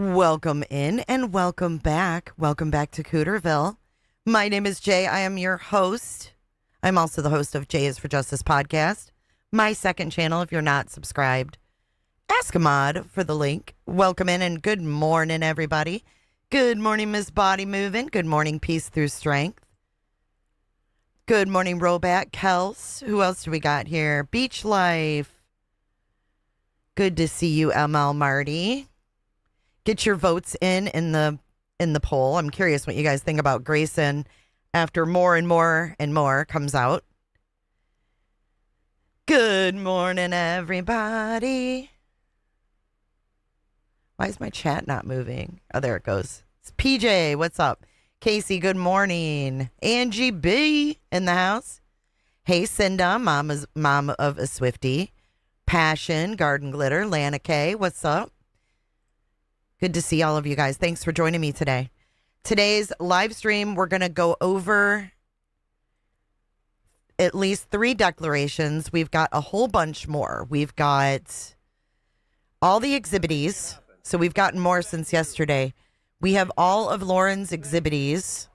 Welcome in and welcome back. Welcome back to Cooterville. My name is Jay. I am your host. I'm also the host of Jay is for Justice podcast, my second channel. If you're not subscribed, ask a mod for the link. Welcome in and good morning, everybody. Good morning, Miss Body Moving. Good morning, Peace Through Strength. Good morning, Roback, Kels. Who else do we got here? Beach Life. Good to see you, ML Marty. Get your votes in the poll. I'm curious what you guys think about Grayson after more and more and more comes out. Good morning, everybody. Why is my chat not moving? Oh, there it goes. It's PJ. What's up? Casey, good morning. Angie B in the house. Hey, Cinda, mom of a Swiftie. Passion, Garden Glitter, Lana K. What's up? Good to see all of you guys. Thanks for joining me today. Today's live stream, we're going to go over at least 3 declarations. We've got a whole bunch more. We've got all the exhibities. So we've gotten more since yesterday. We have all of Lauren's exhibities.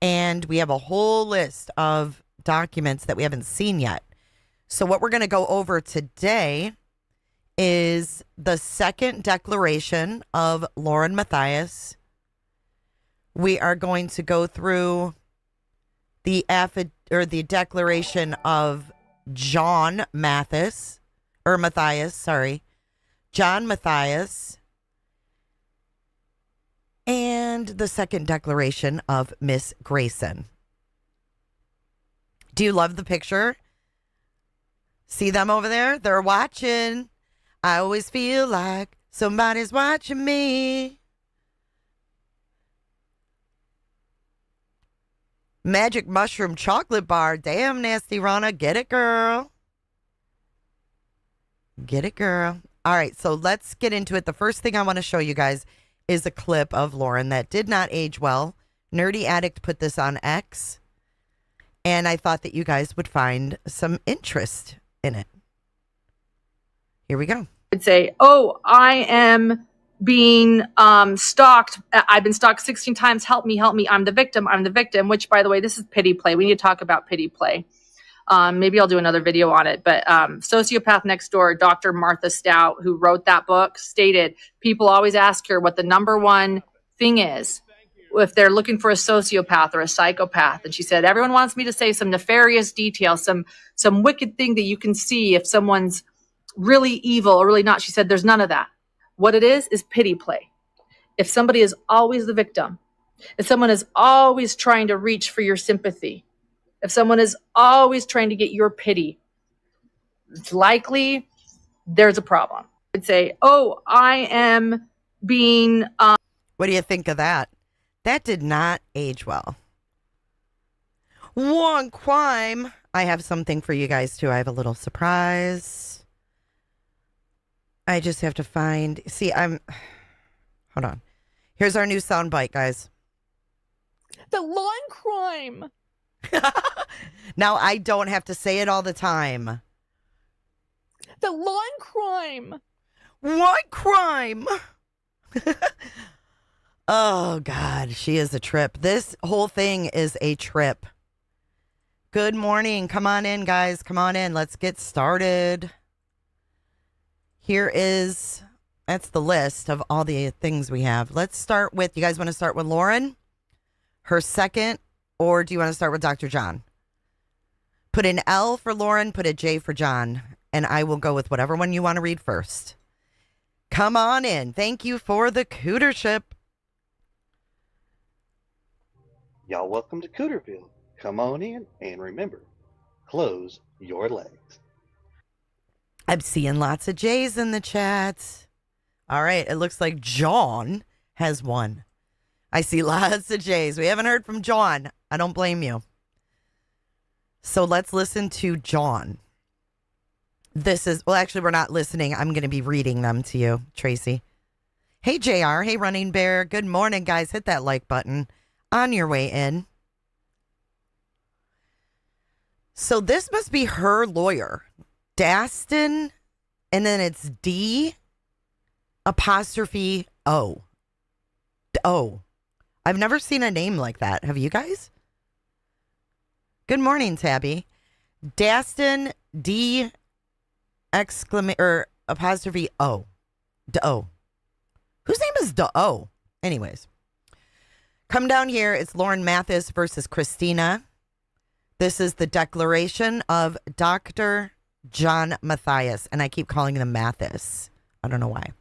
And we have a whole list of documents that we haven't seen yet. So what we're going to go over today is the second declaration of Lauren Matthias. We are going to go through the declaration of John Matthias, John Matthias, and the second declaration of Miss Grayson. Do you love the picture? See them over there? They're watching. I always feel like somebody's watching me. Magic mushroom chocolate bar. Damn, nasty Rana. Get it, girl. Get it, girl. All right, so let's get into it. The first thing I want to show you guys is a clip of Lauren that did not age well. Nerdy Addict put this on X, and I thought that you guys would find some interest in it. Here we go. I'd say, oh, I am being stalked. I've been stalked 16 times. Help me, help me. I'm the victim. I'm the victim, which, by the way, this is pity play. We need to talk about pity play. Maybe I'll do another video on it. But Sociopath Next Door, Dr. Martha Stout, who wrote that book, stated people always ask her what the number one thing is if they're looking for a sociopath or a psychopath. And she said, everyone wants me to say some nefarious detail, some wicked thing that you can see if someone's really evil or really not. She said, there's none of that. What it is pity play. If somebody is always the victim, if someone is always trying to reach for your sympathy, if someone is always trying to get your pity, it's likely there's a problem. I'd say, oh, I am being... What do you think of that? That did not age well. One crime. I have something for you guys, too. I have a little surprise. I just have to find... See, hold on. Here's our new soundbite, guys. The lawn crime. Now, I don't have to say it all the time. The lawn crime. What crime? Oh, God. She is a trip. This whole thing is a trip. Good morning. Come on in, guys. Come on in. Let's get started. That's the list of all the things we have. Let's start with, you guys want to start with Lauren, her second, or do you want to start with Dr. John? Put an L for Lauren, put a J for John, and I will go with whatever one you want to read first. Come on in. Thank you for the cootership. Y'all welcome to Cooterville. Come on in and remember, close your legs. I'm seeing lots of J's in the chat. All right, it looks like John has one. I see lots of J's. We haven't heard from John. I don't blame you. So let's listen to John. Actually, we're not listening. I'm going to be reading them to you, Tracy. Hey, JR. Hey, Running Bear. Good morning, guys. Hit that like button on your way in. So this must be her lawyer, Daston, and then it's D apostrophe O. O. I've never seen a name like that. Have you guys? Good morning, Tabby. Daston, D apostrophe O. D-O. Whose name is D-O? Anyways. Come down here. It's Lauren Matthias versus Christina. This is the declaration of Dr. John Matthias, and I keep calling them Mathis. I don't know why.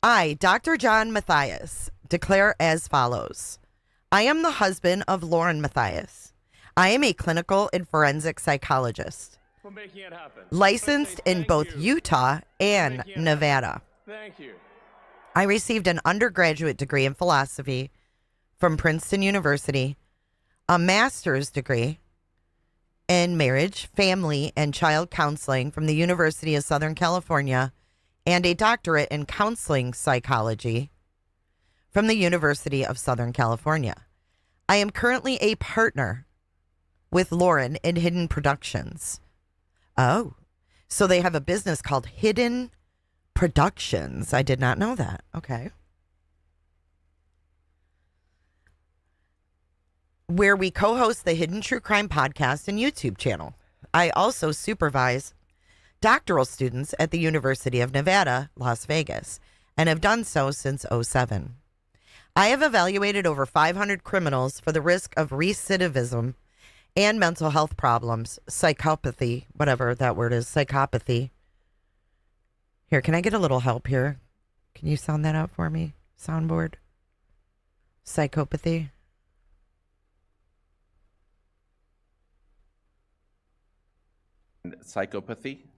I, Dr. John Matthias, declare as follows. I am the husband of Lauren Matthias. I am a clinical and forensic psychologist, for making it happen. licensed in both Utah and Nevada. Thank you. I received an undergraduate degree in philosophy from Princeton University, a master's degree in marriage, family, and child counseling from the University of Southern California, and a doctorate in counseling psychology from the University of Southern California. I am currently a partner with Lauren in Hidden Productions. Oh, so they have a business called Hidden Productions. I did not know that. Okay. Where we co-host the Hidden True Crime podcast and YouTube channel. I also supervise doctoral students at the University of Nevada, Las Vegas, and have done so since 2007. I have evaluated over 500 criminals for the risk of recidivism and mental health problems, psychopathy, whatever that word is, psychopathy. Here, can I get a little help here? Can you sound that out for me, soundboard? Psychopathy.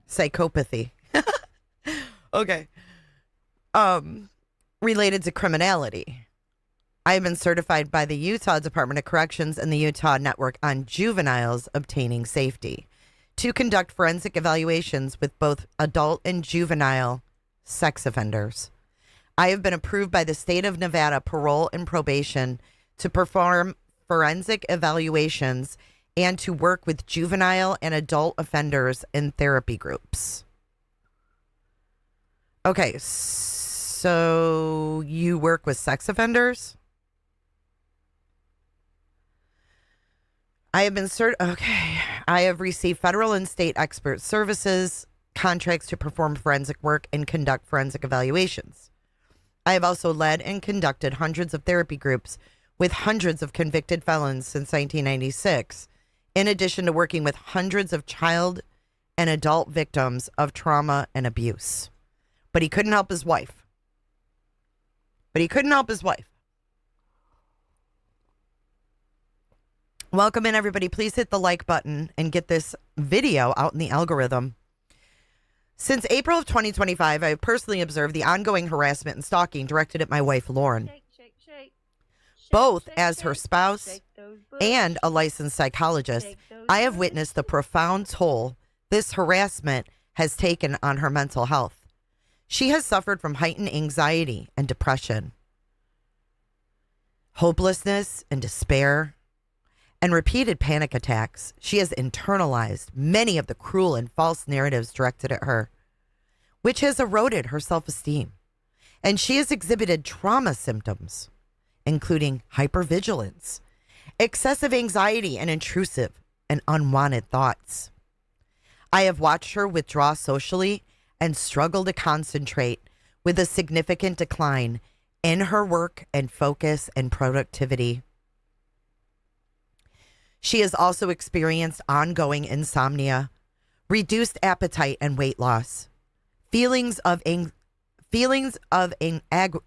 Psychopathy. Okay. Related to criminality. I have been certified by the Utah Department of Corrections and the Utah Network on Juveniles Obtaining Safety to conduct forensic evaluations with both adult and juvenile sex offenders. I have been approved by the state of Nevada Parole and Probation to perform forensic evaluations and to work with juvenile and adult offenders in therapy groups. Okay, so you work with sex offenders? I have been I have received federal and state expert services, contracts to perform forensic work and conduct forensic evaluations. I have also led and conducted hundreds of therapy groups with hundreds of convicted felons since 1996. In addition to working with hundreds of child and adult victims of trauma and abuse. But he couldn't help his wife. Welcome in, everybody. Please hit the like button and get this video out in the algorithm. Since April of 2025, I have personally observed the ongoing harassment and stalking directed at my wife, Lauren. Both as her spouse and a licensed psychologist, I have witnessed the profound toll this harassment has taken on her mental health. She has suffered from heightened anxiety and depression, hopelessness and despair, and repeated panic attacks. She has internalized many of the cruel and false narratives directed at her, which has eroded her self-esteem. And she has exhibited trauma symptoms, including hypervigilance, excessive anxiety, and intrusive and unwanted thoughts. I have watched her withdraw socially and struggle to concentrate with a significant decline in her work and focus and productivity. She has also experienced ongoing insomnia, reduced appetite and weight loss, feelings of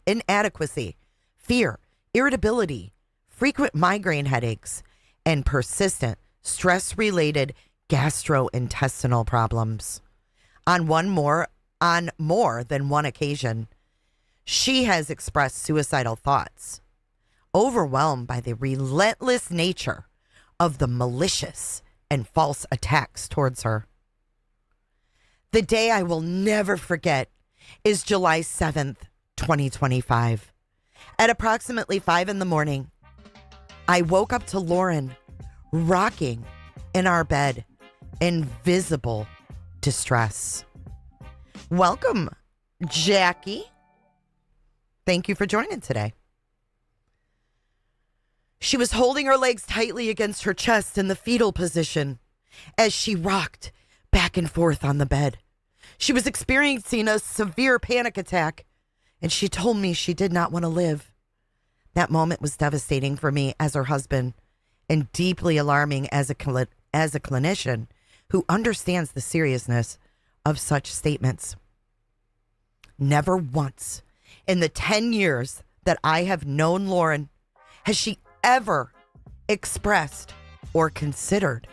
inadequacy, fear, irritability, frequent migraine headaches, and persistent stress-related gastrointestinal problems. On more than one occasion, she has expressed suicidal thoughts, overwhelmed by the relentless nature of the malicious and false attacks towards her. The day I will never forget is July 7th, 2025. At approximately 5 in the morning, I woke up to Lauren rocking in our bed in visible distress. Welcome, Jackie. Thank you for joining today. She was holding her legs tightly against her chest in the fetal position as she rocked back and forth on the bed. She was experiencing a severe panic attack, and she told me she did not want to live. That moment was devastating for me as her husband, and deeply alarming as a clinician who understands the seriousness of such statements. Never once in the 10 years that I have known Lauren has she ever expressed or considered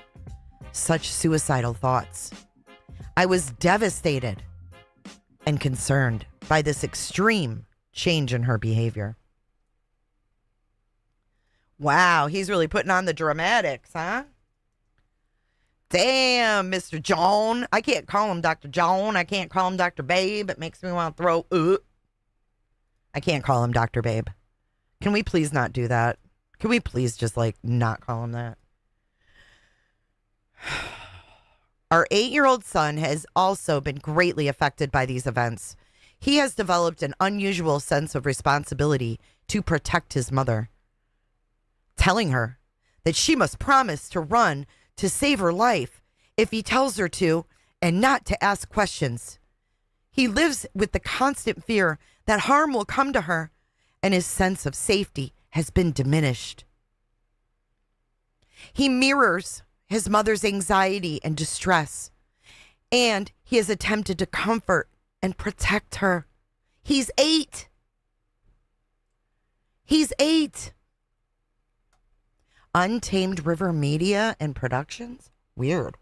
such suicidal thoughts. I was devastated and concerned by this extreme change in her behavior. Wow, he's really putting on the dramatics, huh? Damn, Mr. Joan. I can't call him Dr. Joan. I can't call him Dr. Babe. It makes me want to throw. I can't call him Dr. Babe. Can we please not do that? Can we please just not call him that? Our 8-year-old son has also been greatly affected by these events. He has developed an unusual sense of responsibility to protect his mother, telling her that she must promise to run to save her life if he tells her to, and not to ask questions. He lives with the constant fear that harm will come to her, and his sense of safety has been diminished. He mirrors his mother's anxiety and distress, and he has attempted to comfort and protect her. He's 8. He's 8. Untamed River Media and Productions? Weird.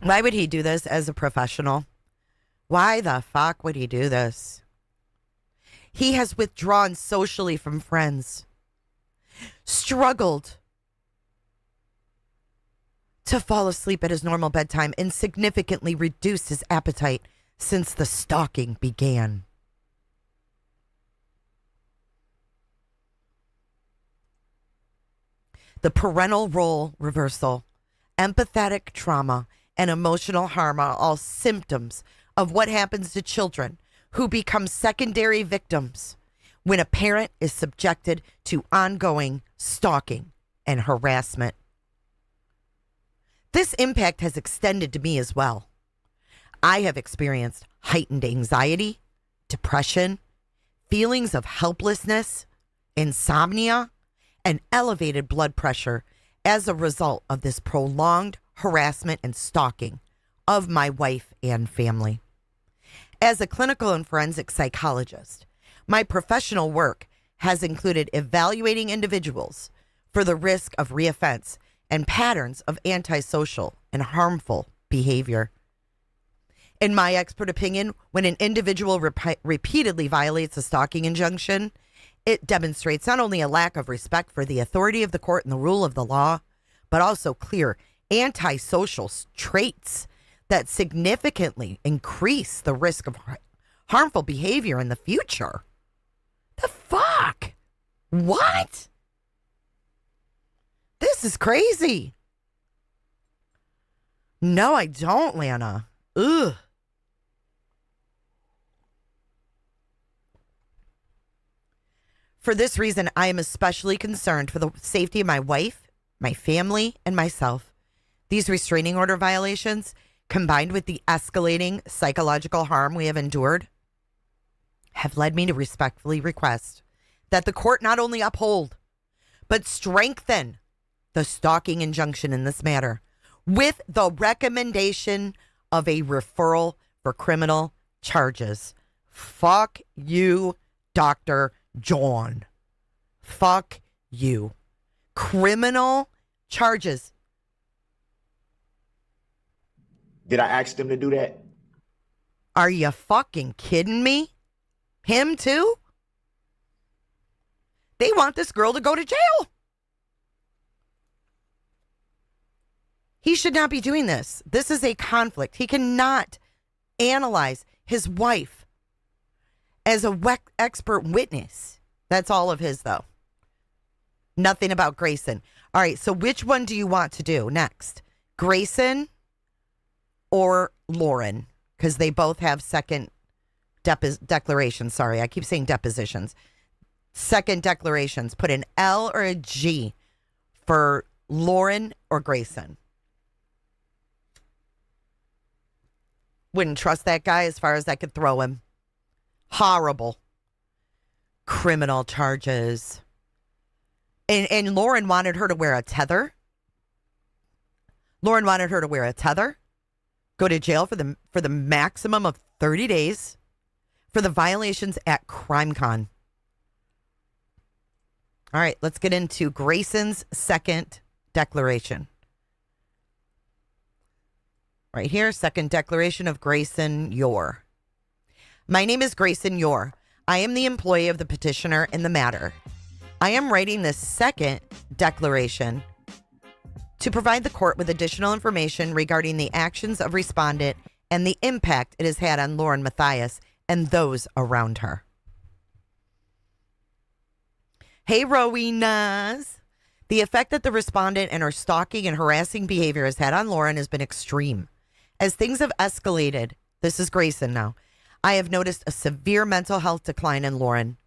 Why would he do this as a professional? Why the fuck would he do this? He has withdrawn socially from friends, struggled to fall asleep at his normal bedtime, and significantly reduced his appetite since the stalking began. The parental role reversal, empathetic trauma, and emotional harm are all symptoms of what happens to children who become secondary victims when a parent is subjected to ongoing stalking and harassment. This impact has extended to me as well. I have experienced heightened anxiety, depression, feelings of helplessness, insomnia, and elevated blood pressure as a result of this prolonged harassment and stalking of my wife and family. As a clinical and forensic psychologist, my professional work has included evaluating individuals for the risk of reoffense and patterns of antisocial and harmful behavior. In my expert opinion, when an individual repeatedly violates a stalking injunction, it demonstrates not only a lack of respect for the authority of the court and the rule of the law, but also clear antisocial traits that significantly increase the risk of harmful behavior in the future. The fuck? What? This is crazy. No, I don't, Lana. Ugh. For this reason, I am especially concerned for the safety of my wife, my family, and myself. These restraining order violations, combined with the escalating psychological harm we have endured, have led me to respectfully request that the court not only uphold, but strengthen the stalking injunction in this matter with the recommendation of a referral for criminal charges. Fuck you, Dr. John. Fuck you. Criminal charges. Did I ask them to do that? Are you fucking kidding me? Him too? They want this girl to go to jail. He should not be doing this. This is a conflict. He cannot analyze his wife as a expert witness. That's all of his, though. Nothing about Grayson. All right, so which one do you want to do next? Grayson or Lauren? Because they both have second declarations. Sorry, I keep saying depositions. Second declarations. Put an L or a G for Lauren or Grayson. Wouldn't trust that guy as far as I could throw him. Horrible. Criminal charges. And Lauren wanted her to wear a tether. Lauren wanted her to wear a tether. Go to jail for the maximum of 30 days for the violations at CrimeCon. All right, let's get into Grayson's second declaration. Right here, second declaration of Grayson Yore. My name is Grayson Yore. I am the employee of the petitioner in the matter. I am writing this second declaration to provide the court with additional information regarding the actions of respondent and the impact it has had on Lauren Matthias and those around her. Hey, Rowenas. The effect that the respondent and her stalking and harassing behavior has had on Lauren has been extreme. As things have escalated, this is Grayson now, I have noticed a severe mental health decline in Lauren.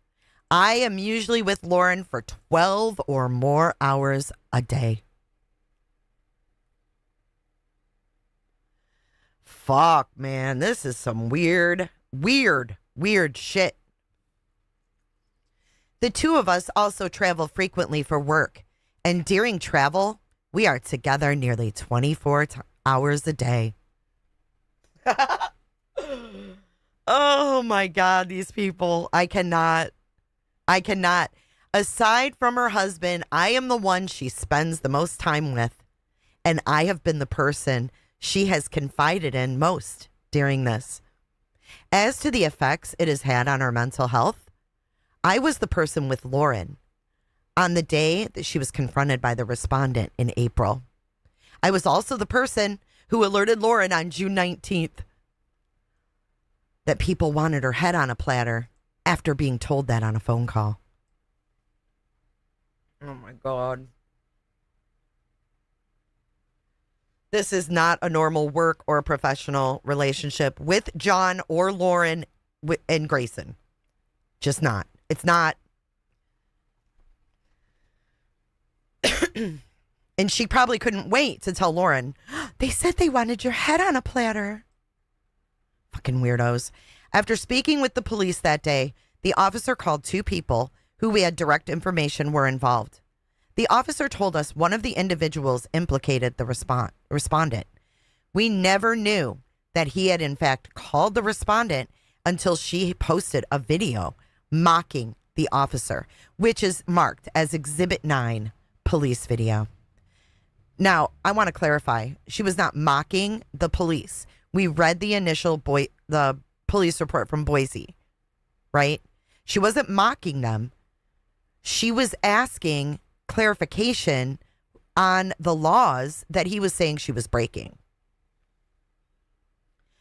I am usually with Lauren for 12 or more hours a day. Fuck, man. This is some weird shit. The two of us also travel frequently for work. And during travel, we are together nearly 24 hours a day. Oh my God, these people. I cannot. Aside from her husband, I am the one she spends the most time with. And I have been the person she has confided in most during this. As to the effects it has had on her mental health, I was the person with Lauren on the day that she was confronted by the respondent in April. I was also the person who alerted Lauren on June 19th that people wanted her head on a platter after being told that on a phone call. Oh my God. This is not a normal work or professional relationship with John or Lauren and Grayson. Just not. It's not. And she probably couldn't wait to tell Lauren, they said they wanted your head on a platter. Fucking weirdos. After speaking with the police that day, the officer called two people who we had direct information were involved. The officer told us one of the individuals implicated the respondent. We never knew that he had in fact called the respondent until she posted a video mocking the officer, which is marked as Exhibit 9 police video. Now, I want to clarify. She was not mocking the police. We read the initial the police report from Boise, right? She wasn't mocking them. She was asking clarification on the laws that he was saying she was breaking.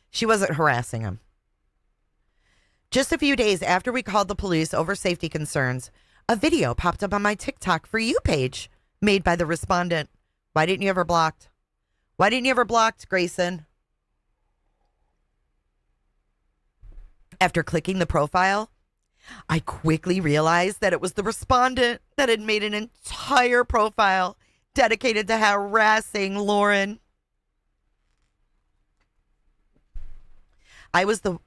She wasn't harassing him. Just a few days after we called the police over safety concerns, a video popped up on my TikTok For You page made by the respondent. Why didn't you ever blocked? Why didn't you ever blocked, Grayson? After clicking the profile, I quickly realized that it was the respondent that had made an entire profile dedicated to harassing Lauren. I was the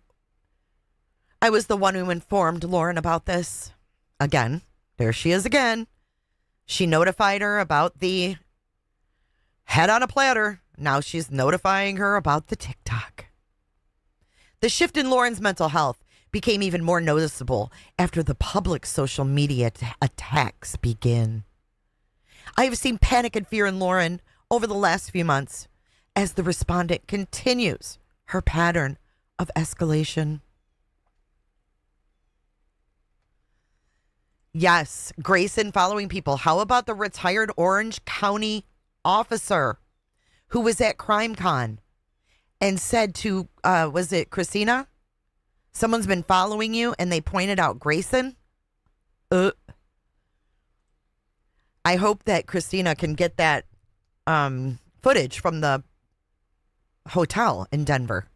one who informed Lauren about this. Again, there she is again. She notified her about the head on a platter. Now she's notifying her about the TikTok. The shift in Lauren's mental health became even more noticeable after the public social media attacks begin. I have seen panic and fear in Lauren over the last few months as the respondent continues her pattern of escalation. Yes, Grayson following people. How about the retired Orange County officer who was at CrimeCon and said to, was it Christina? Someone's been following you, and they pointed out Grayson. I hope that Christina can get that footage from the hotel in Denver.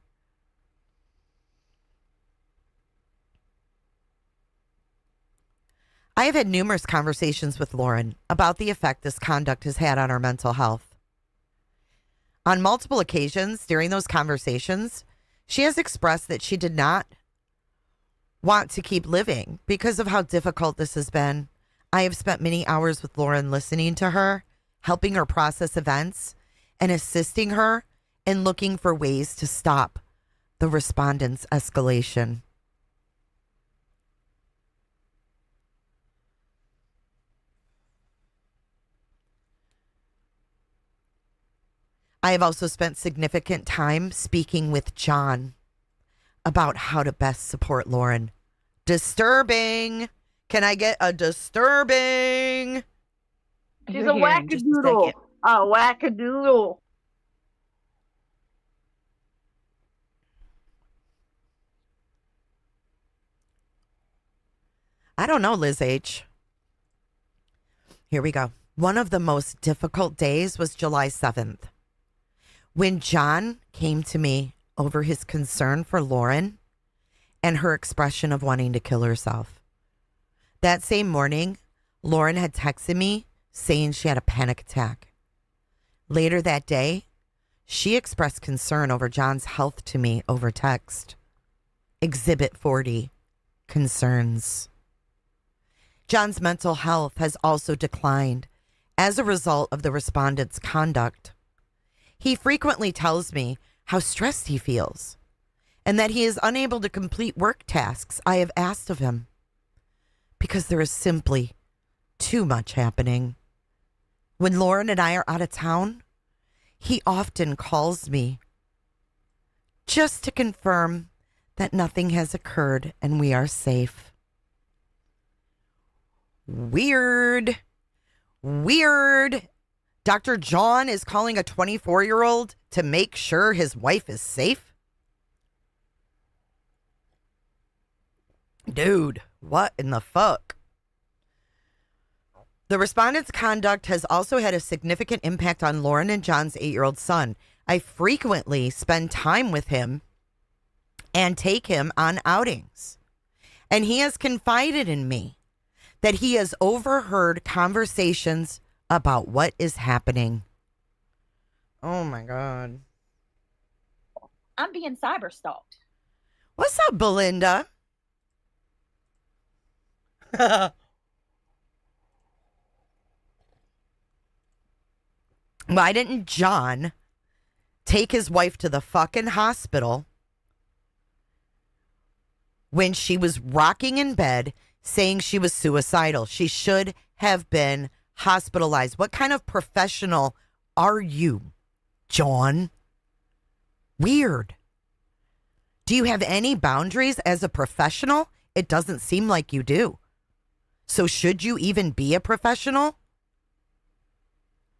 I have had numerous conversations with Lauren about the effect this conduct has had on her mental health. On multiple occasions during those conversations, she has expressed that she did not want to keep living because of how difficult this has been. I have spent many hours with Lauren listening to her, helping her process events, and assisting her in looking for ways to stop the respondent's escalation. I have also spent significant time speaking with John about how to best support Lauren. Disturbing. Can I get a disturbing? She's a wackadoodle. A wackadoodle. I don't know, Liz H. Here we go. One of the most difficult days was July 7th. When John came to me over his concern for Lauren and her expression of wanting to kill herself. That same morning, Lauren had texted me saying she had a panic attack. Later that day, she expressed concern over John's health to me over text. Exhibit 40, concerns. John's mental health has also declined as a result of the respondent's conduct. He frequently tells me how stressed he feels and that he is unable to complete work tasks I have asked of him because there is simply too much happening. When Lauren and I are out of town, he often calls me just to confirm that nothing has occurred and we are safe. Weird. Dr. John is calling a 24-year-old to make sure his wife is safe? Dude, what in the fuck? The respondent's conduct has also had a significant impact on Lauren and John's 8-year-old son. I frequently spend time with him and take him on outings. And he has confided in me that he has overheard conversations about what is happening. Oh my God. I'm being cyber stalked. What's up, Belinda? Why didn't John take his wife to the fucking hospital when she was rocking in bed saying she was suicidal? She should have been hospitalized. What kind of professional are you, John? Weird. Do you have any boundaries as a professional? It doesn't seem like you do. So should you even be a professional?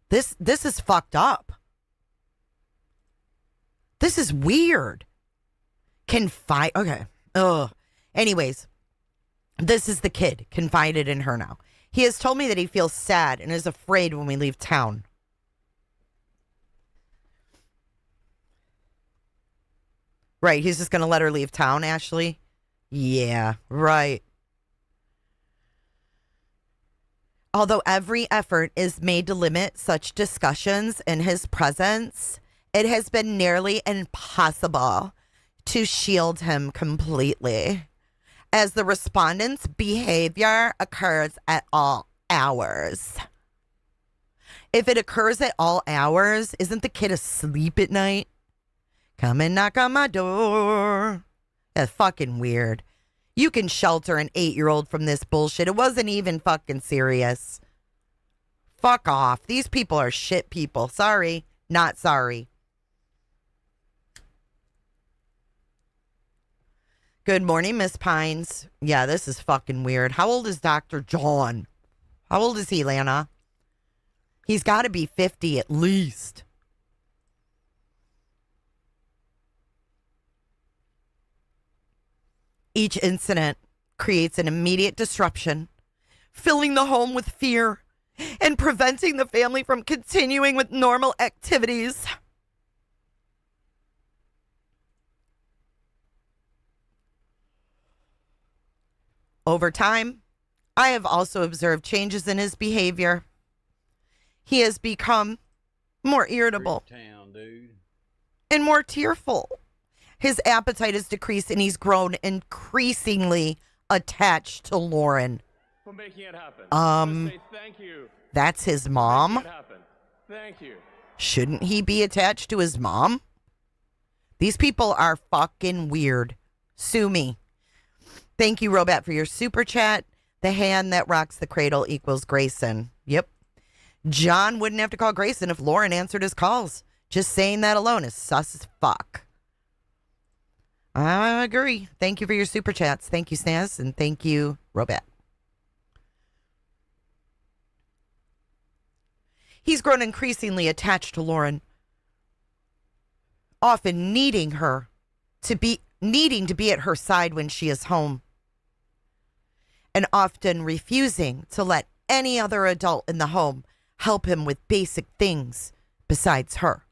This is fucked up. This is weird. Okay. Ugh. Anyways, this is the kid confided in her now. He has told me that he feels sad and is afraid when we leave town. Right, he's just going to let her leave town, Ashley? Yeah, right. Although every effort is made to limit such discussions in his presence, it has been nearly impossible to shield him completely, as the respondent's behavior occurs at all hours. If it occurs at all hours, isn't the kid asleep at night? Come and knock on my door. That's fucking weird. You can shelter an 8-year-old from this bullshit. It wasn't even fucking serious. Fuck off. These people are shit people. Sorry, not sorry. Good morning, Miss Pines. Yeah, this is fucking weird. How old is Dr. John? How old is he, Lana? He's got to be 50 at least. Each incident creates an immediate disruption, filling the home with fear and preventing the family from continuing with normal activities. Over time, I have also observed changes in his behavior. He has become more irritable and more tearful. His appetite has decreased and he's grown increasingly attached to Lauren. For making it happen. Say thank you. That's his mom? Thank you. Shouldn't he be attached to his mom? These people are fucking weird. Sue me. Thank you, Robot, for your super chat. The hand that rocks the cradle equals Grayson. Yep. John wouldn't have to call Grayson if Lauren answered his calls. Just saying that alone is sus as fuck. I agree. Thank you for your super chats. Thank you, Snaz, and thank you, Robot. He's grown increasingly attached to Lauren, often needing to be at her side when she is home, and often refusing to let any other adult in the home help him with basic things besides her.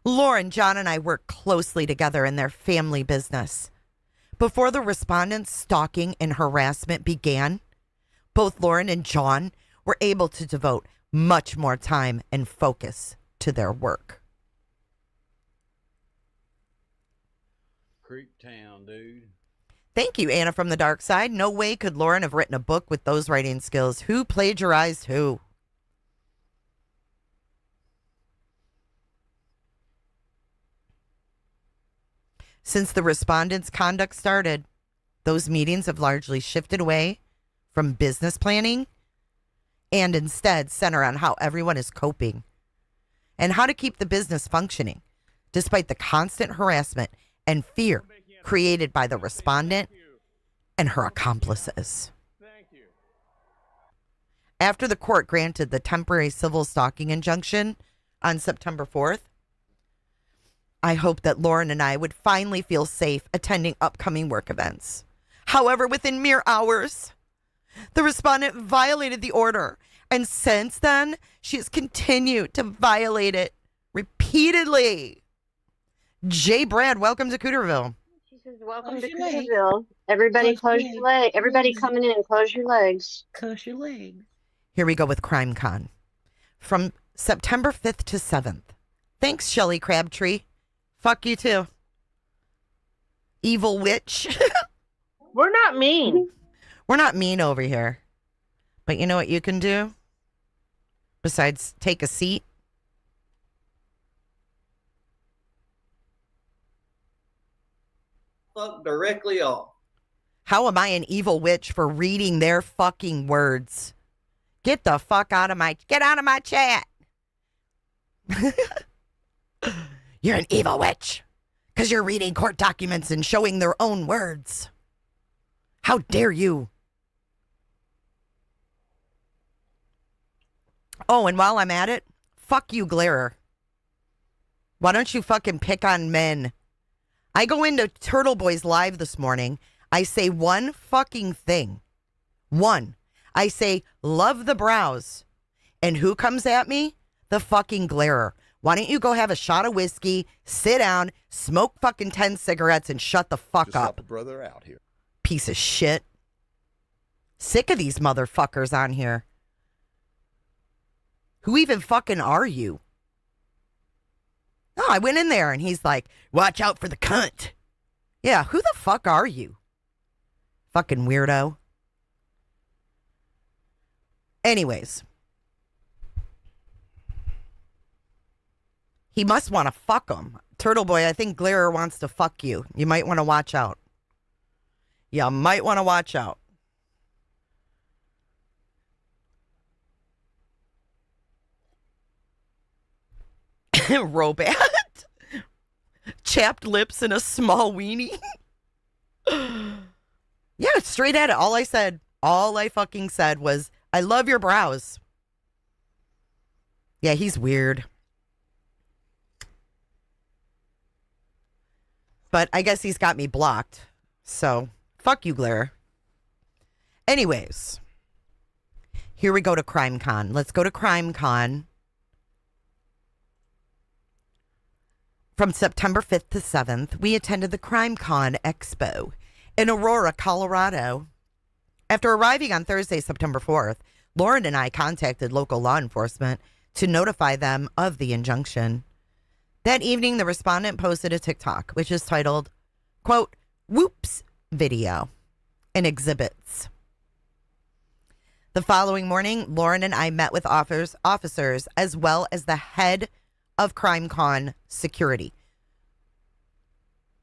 Lauren, John, and I work closely together in their family business. Before the respondent's stalking and harassment began, both Lauren and John were able to devote much more time and focus to their work. Creep town, dude. Thank you, Anna from the dark side. No way could Lauren have written a book with those writing skills. Who plagiarized who? Since the respondent's conduct started, those meetings have largely shifted away from business planning and instead center on how everyone is coping and how to keep the business functioning, despite the constant harassment and fear created by the respondent and her accomplices. After the court granted the temporary civil stalking injunction on September 4th, I hope that Lauren and I would finally feel safe attending upcoming work events. However, within mere hours, the respondent violated the order, and since then, she has continued to violate it repeatedly. Jay Brad, welcome to Cooterville. She says, welcome to Cooterville. Everybody close your legs. Everybody coming in, close your legs. Close your legs. Here we go with Crime Con. From September 5th to 7th. Thanks, Shelley Crabtree. Fuck you too. Evil witch. We're not mean. We're not mean over here. But you know what you can do? Besides take a seat? Fuck directly off. How am I an evil witch for reading their fucking words? Get the fuck out of my chat. You're an evil witch because you're reading court documents and showing their own words. How dare you? Oh, and while I'm at it, fuck you, Glarer. Why don't you fucking pick on men? I go into Turtle Boys Live this morning. I say one fucking thing. One. I say, love the brows. And who comes at me? The fucking Glarer. Why don't you go have a shot of whiskey, sit down, smoke fucking 10 cigarettes, and shut the fuck up? Help a brother out here. Piece of shit. Sick of these motherfuckers on here. Who even fucking are you? Oh, I went in there and he's like, watch out for the cunt. Yeah, who the fuck are you? Fucking weirdo. Anyways. He must want to fuck him. Turtle Boy, I think Glare wants to fuck you. You might want to watch out. You might want to watch out. Robat. Chapped lips and a small weenie. Yeah, straight at it. All I fucking said was, I love your brows. Yeah, he's weird. But I guess he's got me blocked. So, fuck you, Glare. Anyways. Here we go to CrimeCon. Let's go to CrimeCon. From September 5th to 7th, we attended the CrimeCon Expo in Aurora, Colorado. After arriving on Thursday, September 4th, Lauren and I contacted local law enforcement to notify them of the injunction. That evening, the respondent posted a TikTok, which is titled, quote, "Whoops video" in Exhibits. The following morning, Lauren and I met with officers as well as the head of CrimeCon security.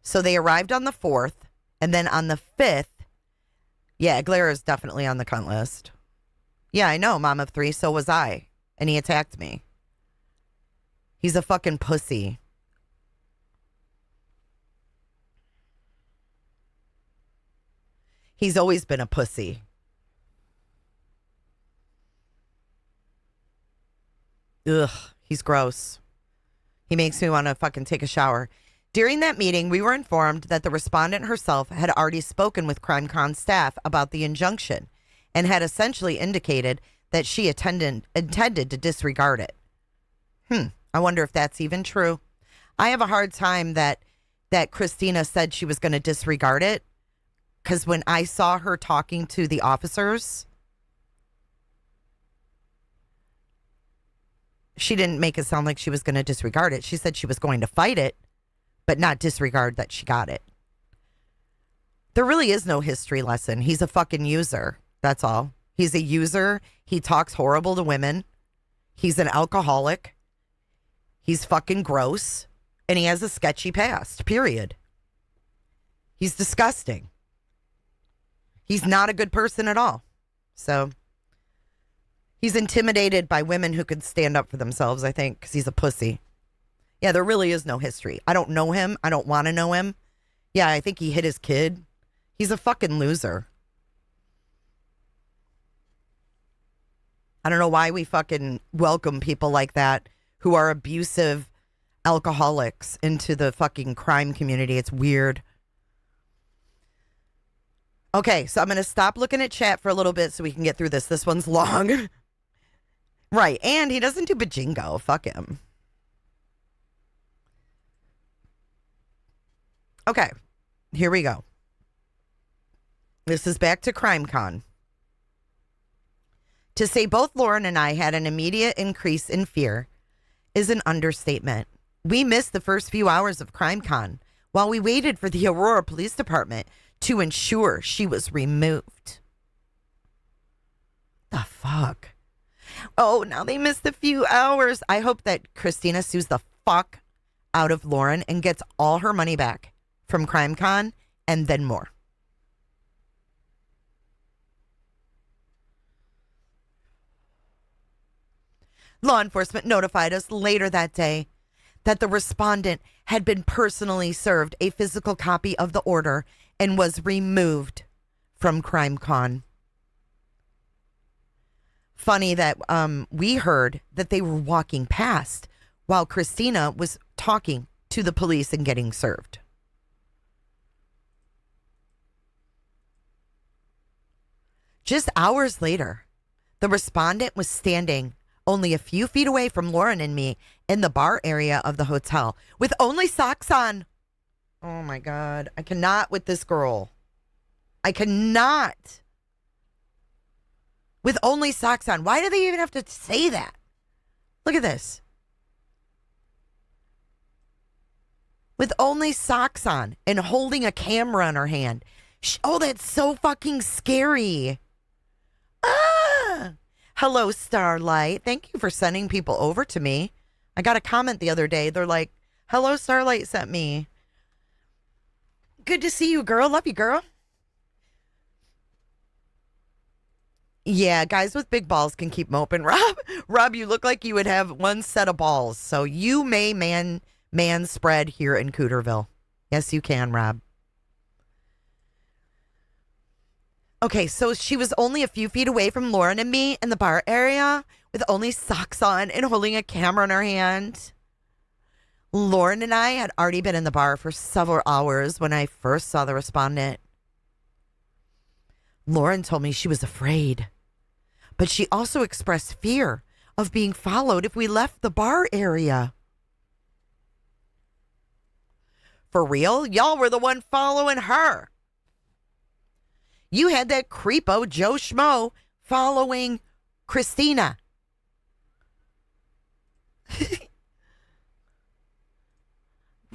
So they arrived on the 4th, and then on the 5th, yeah, Glare is definitely on the cunt list. Yeah, I know, mom of three, so was I. And he attacked me. He's a fucking pussy. He's always been a pussy. Ugh, he's gross. He makes me want to fucking take a shower. During that meeting, we were informed that the respondent herself had already spoken with CrimeCon staff about the injunction and had essentially indicated that she intended to disregard it. I wonder if that's even true. I have a hard time that Christina said she was going to disregard it, because when I saw her talking to the officers, she didn't make it sound like she was going to disregard it. She said she was going to fight it, but not disregard that she got it. There really is no history lesson. He's a fucking user. That's all. He's a user. He talks horrible to women. He's an alcoholic. He's fucking gross. And he has a sketchy past, period. He's disgusting. He's not a good person at all. So he's intimidated by women who could stand up for themselves, I think, because he's a pussy. Yeah, there really is no history. I don't know him. I don't want to know him. Yeah, I think he hit his kid. He's a fucking loser. I don't know why we fucking welcome people like that who are abusive alcoholics into the fucking crime community. It's weird. Okay, so I'm going to stop looking at chat for a little bit so we can get through this. This one's long. Right, and he doesn't do bajingo. Fuck him. Okay, here we go. This is back to CrimeCon. To say both Lauren and I had an immediate increase in fear is an understatement. We missed the first few hours of CrimeCon while we waited for the Aurora Police Department to ensure she was removed. The fuck? Oh, now they missed a few hours. I hope that Christina sues the fuck out of Lauren and gets all her money back from CrimeCon and then more. Law enforcement notified us later that day that the respondent had been personally served a physical copy of the order and was removed from CrimeCon. Funny that we heard that they were walking past while Christina was talking to the police and getting served. Just hours later, the respondent was standing only a few feet away from Lauren and me in the bar area of the hotel with only socks on. Oh my God. I cannot with this girl. I cannot. With only socks on. Why do they even have to say that? Look at this. With only socks on and holding a camera in her hand. Oh, that's so fucking scary. Ah! Hello, Starlight. Thank you for sending people over to me. I got a comment the other day. They're like, hello, Starlight sent me. Good to see you, girl. Love you, girl. Yeah, guys with big balls can keep them open. Rob, you look like you would have one set of balls. So you may man spread here in Cooterville. Yes, you can, Rob. Okay, so she was only a few feet away from Lauren and me in the bar area with only socks on and holding a camera in her hand. Lauren and I had already been in the bar for several hours when I first saw the respondent. Lauren told me she was afraid, but she also expressed fear of being followed if we left the bar area. For real? Y'all were the one following her. You had that creepo Joe Schmo following Christina.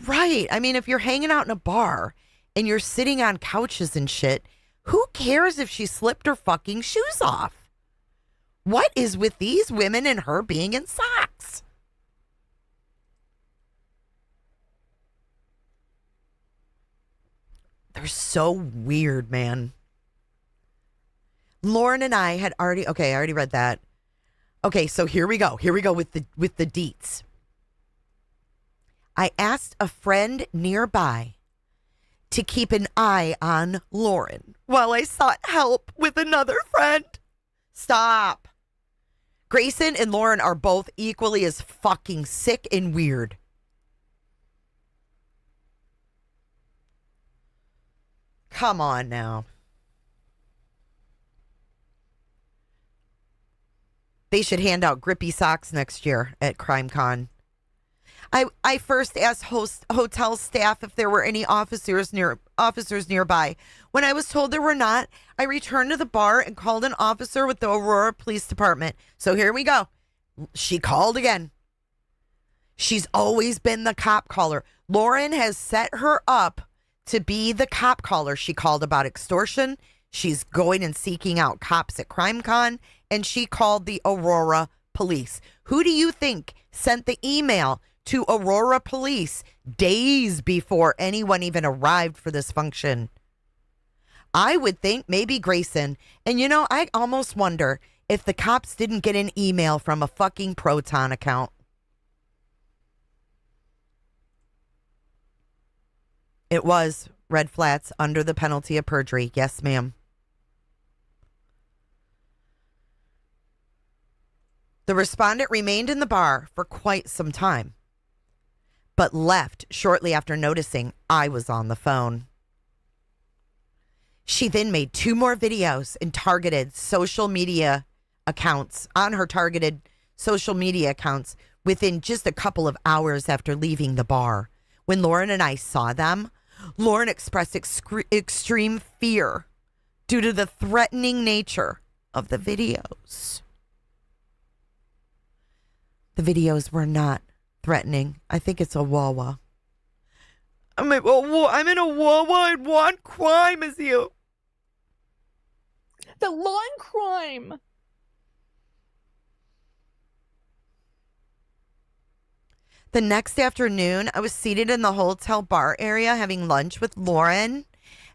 Right. I mean, if you're hanging out in a bar and you're sitting on couches and shit, who cares if she slipped her fucking shoes off? What is with these women and her being in socks? They're so weird, man. Lauren and I had already, okay, I already read that. Okay, so here we go. Here we go with the deets. I asked a friend nearby to keep an eye on Lauren while I sought help with another friend. Stop. Grayson and Lauren are both equally as fucking sick and weird. Come on now. They should hand out grippy socks next year at CrimeCon. I first asked hotel staff if there were any officers nearby. When I was told there were not, I returned to the bar and called an officer with the Aurora Police Department. So here we go. She called again. She's always been the cop caller. Lauren has set her up to be the cop caller. She called about extortion. She's going and seeking out cops at CrimeCon, and she called the Aurora Police. Who do you think sent the email to Aurora Police days before anyone even arrived for this function? I would think maybe Grayson. And you know, I almost wonder if the cops didn't get an email from a fucking Proton account. It was Red Flats under the penalty of perjury. Yes, ma'am. The respondent remained in the bar for quite some time, but left shortly after noticing I was on the phone. She then made 2 more videos and targeted social media accounts on her targeted social media accounts within just a couple of hours after leaving the bar. When Lauren and I saw them, Lauren expressed extreme fear due to the threatening nature of the videos. The videos were not threatening. I think it's a Wawa. I'm in a Wawa and one crime is you. The lawn crime. The next afternoon, I was seated in the hotel bar area having lunch with Lauren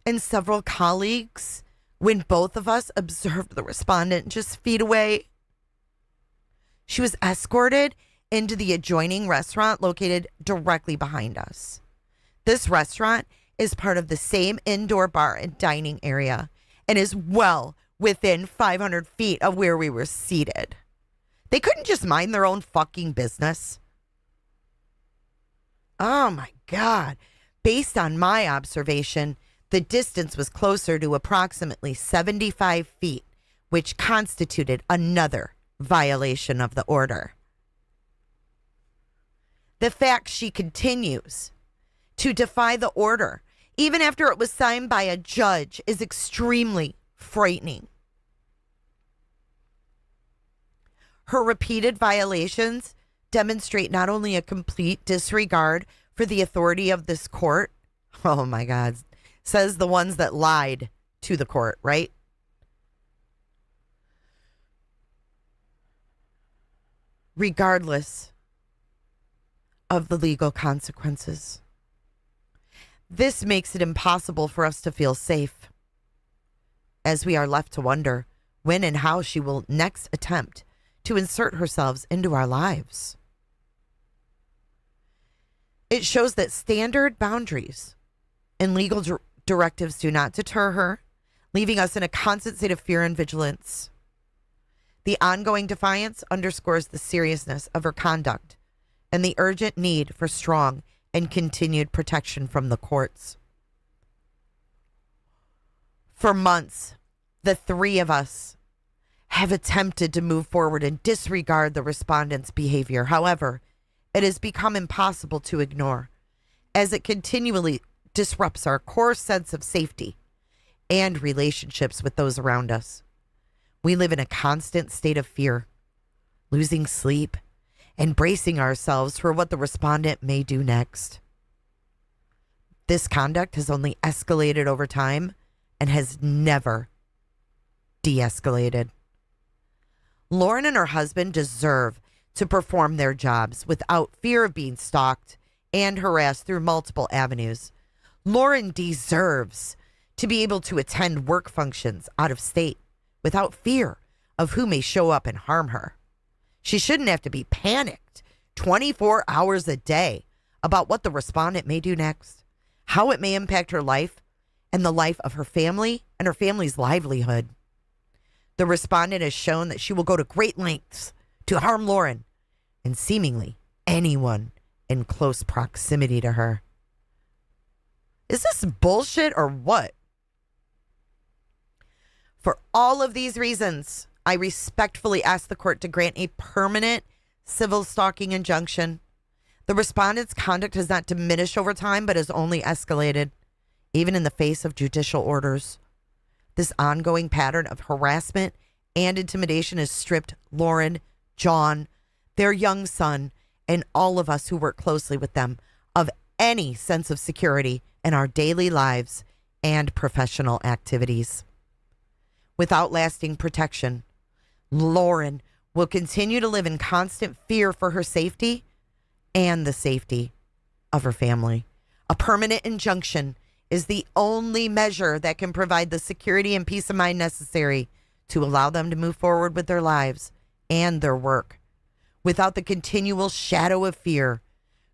and several colleagues when both of us observed the respondent just feet away. She was escorted into the adjoining restaurant located directly behind us. This restaurant is part of the same indoor bar and dining area and is well within 500 feet of where we were seated. They couldn't just mind their own fucking business. Oh my God. Based on my observation, the distance was closer to approximately 75 feet, which constituted another violation of the order. The fact she continues to defy the order, even after it was signed by a judge, is extremely frightening. Her repeated violations demonstrate not only a complete disregard for the authority of this court, oh my God, says the ones that lied to the court, right? Regardless of the legal consequences. This makes it impossible for us to feel safe, as we are left to wonder when and how she will next attempt to insert herself into our lives. It shows that standard boundaries and legal directives do not deter her, leaving us in a constant state of fear and vigilance. The ongoing defiance underscores the seriousness of her conduct and the urgent need for strong and continued protection from the courts. For months, the three of us have attempted to move forward and disregard the respondent's behavior. However, it has become impossible to ignore, as it continually disrupts our core sense of safety and relationships with those around us. We live in a constant state of fear, losing sleep, and bracing ourselves for what the respondent may do next. This conduct has only escalated over time and has never de-escalated. Lauren and her husband deserve to perform their jobs without fear of being stalked and harassed through multiple avenues. Lauren deserves to be able to attend work functions out of state without fear of who may show up and harm her. She shouldn't have to be panicked 24 hours a day about what the respondent may do next, how it may impact her life and the life of her family and her family's livelihood. The respondent has shown that she will go to great lengths to harm Lauren and seemingly anyone in close proximity to her. Is this bullshit or what? For all of these reasons, I respectfully ask the court to grant a permanent civil stalking injunction. The respondent's conduct has not diminished over time, but has only escalated, even in the face of judicial orders. This ongoing pattern of harassment and intimidation has stripped Lauren, John, their young son, and all of us who work closely with them of any sense of security in our daily lives and professional activities. Without lasting protection, Lauren will continue to live in constant fear for her safety and the safety of her family. A permanent injunction is the only measure that can provide the security and peace of mind necessary to allow them to move forward with their lives and their work without the continual shadow of fear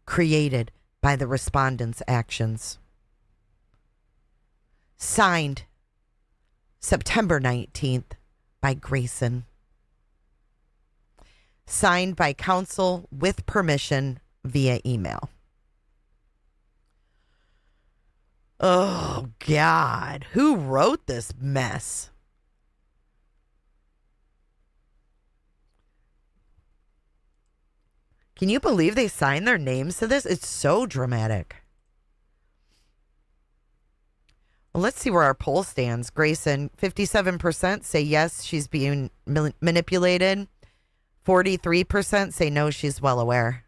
created by the respondent's actions. Signed, September 19th, by Grayson. Signed by counsel with permission via email. Oh, God. Who wrote this mess? Can you believe they signed their names to this? It's so dramatic. Well, let's see where our poll stands. Grayson, 57% say yes, she's being manipulated. 43% say no, she's well aware.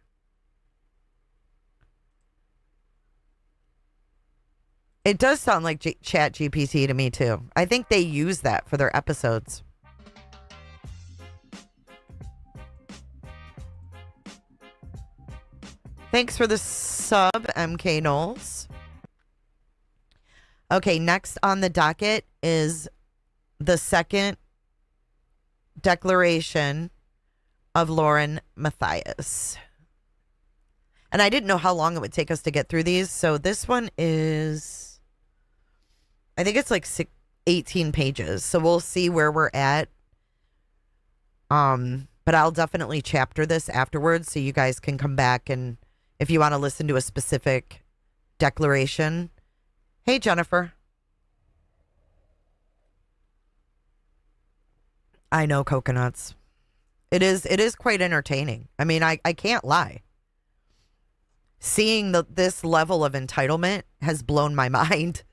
It does sound like Chat GPT to me, too. I think they use that for their episodes. Thanks for the sub, MK Knowles. Okay, next on the docket is the second declaration of Lauren Matthias. And I didn't know how long it would take us to get through these. So this one is, I think it's like 18 pages. So we'll see where we're at. But I'll definitely chapter this afterwards so you guys can come back, and if you want to listen to a specific declaration. Hey, Jennifer. I know, coconuts. It is quite entertaining. I mean, I can't lie. Seeing this level of entitlement has blown my mind.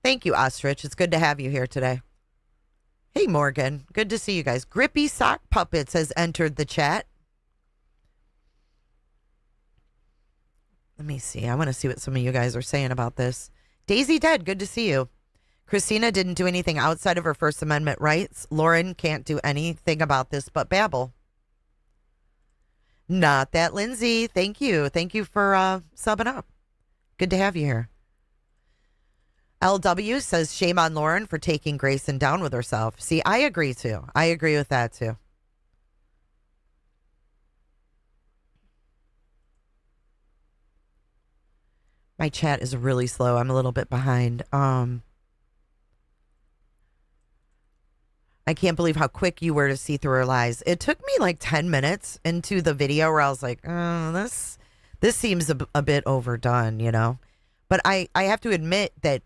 Thank you, Ostrich. It's good to have you here today. Hey, Morgan. Good to see you guys. Grippy Sock Puppets has entered the chat. Let me see. I want to see what some of you guys are saying about this. Daisy Dead, good to see you. Christina didn't do anything outside of her First Amendment rights. Lauren can't do anything about this but babble. Not that, Lindsay. Thank you. Thank you for subbing up. Good to have you here. LW says, shame on Lauren for taking Grayson down with herself. See, I agree too. I agree with that too. My chat is really slow. I'm a little bit behind. I can't believe how quick you were to see through her lies. It took me like 10 minutes into the video where I was like, oh, this seems a bit overdone, you know? But I have to admit that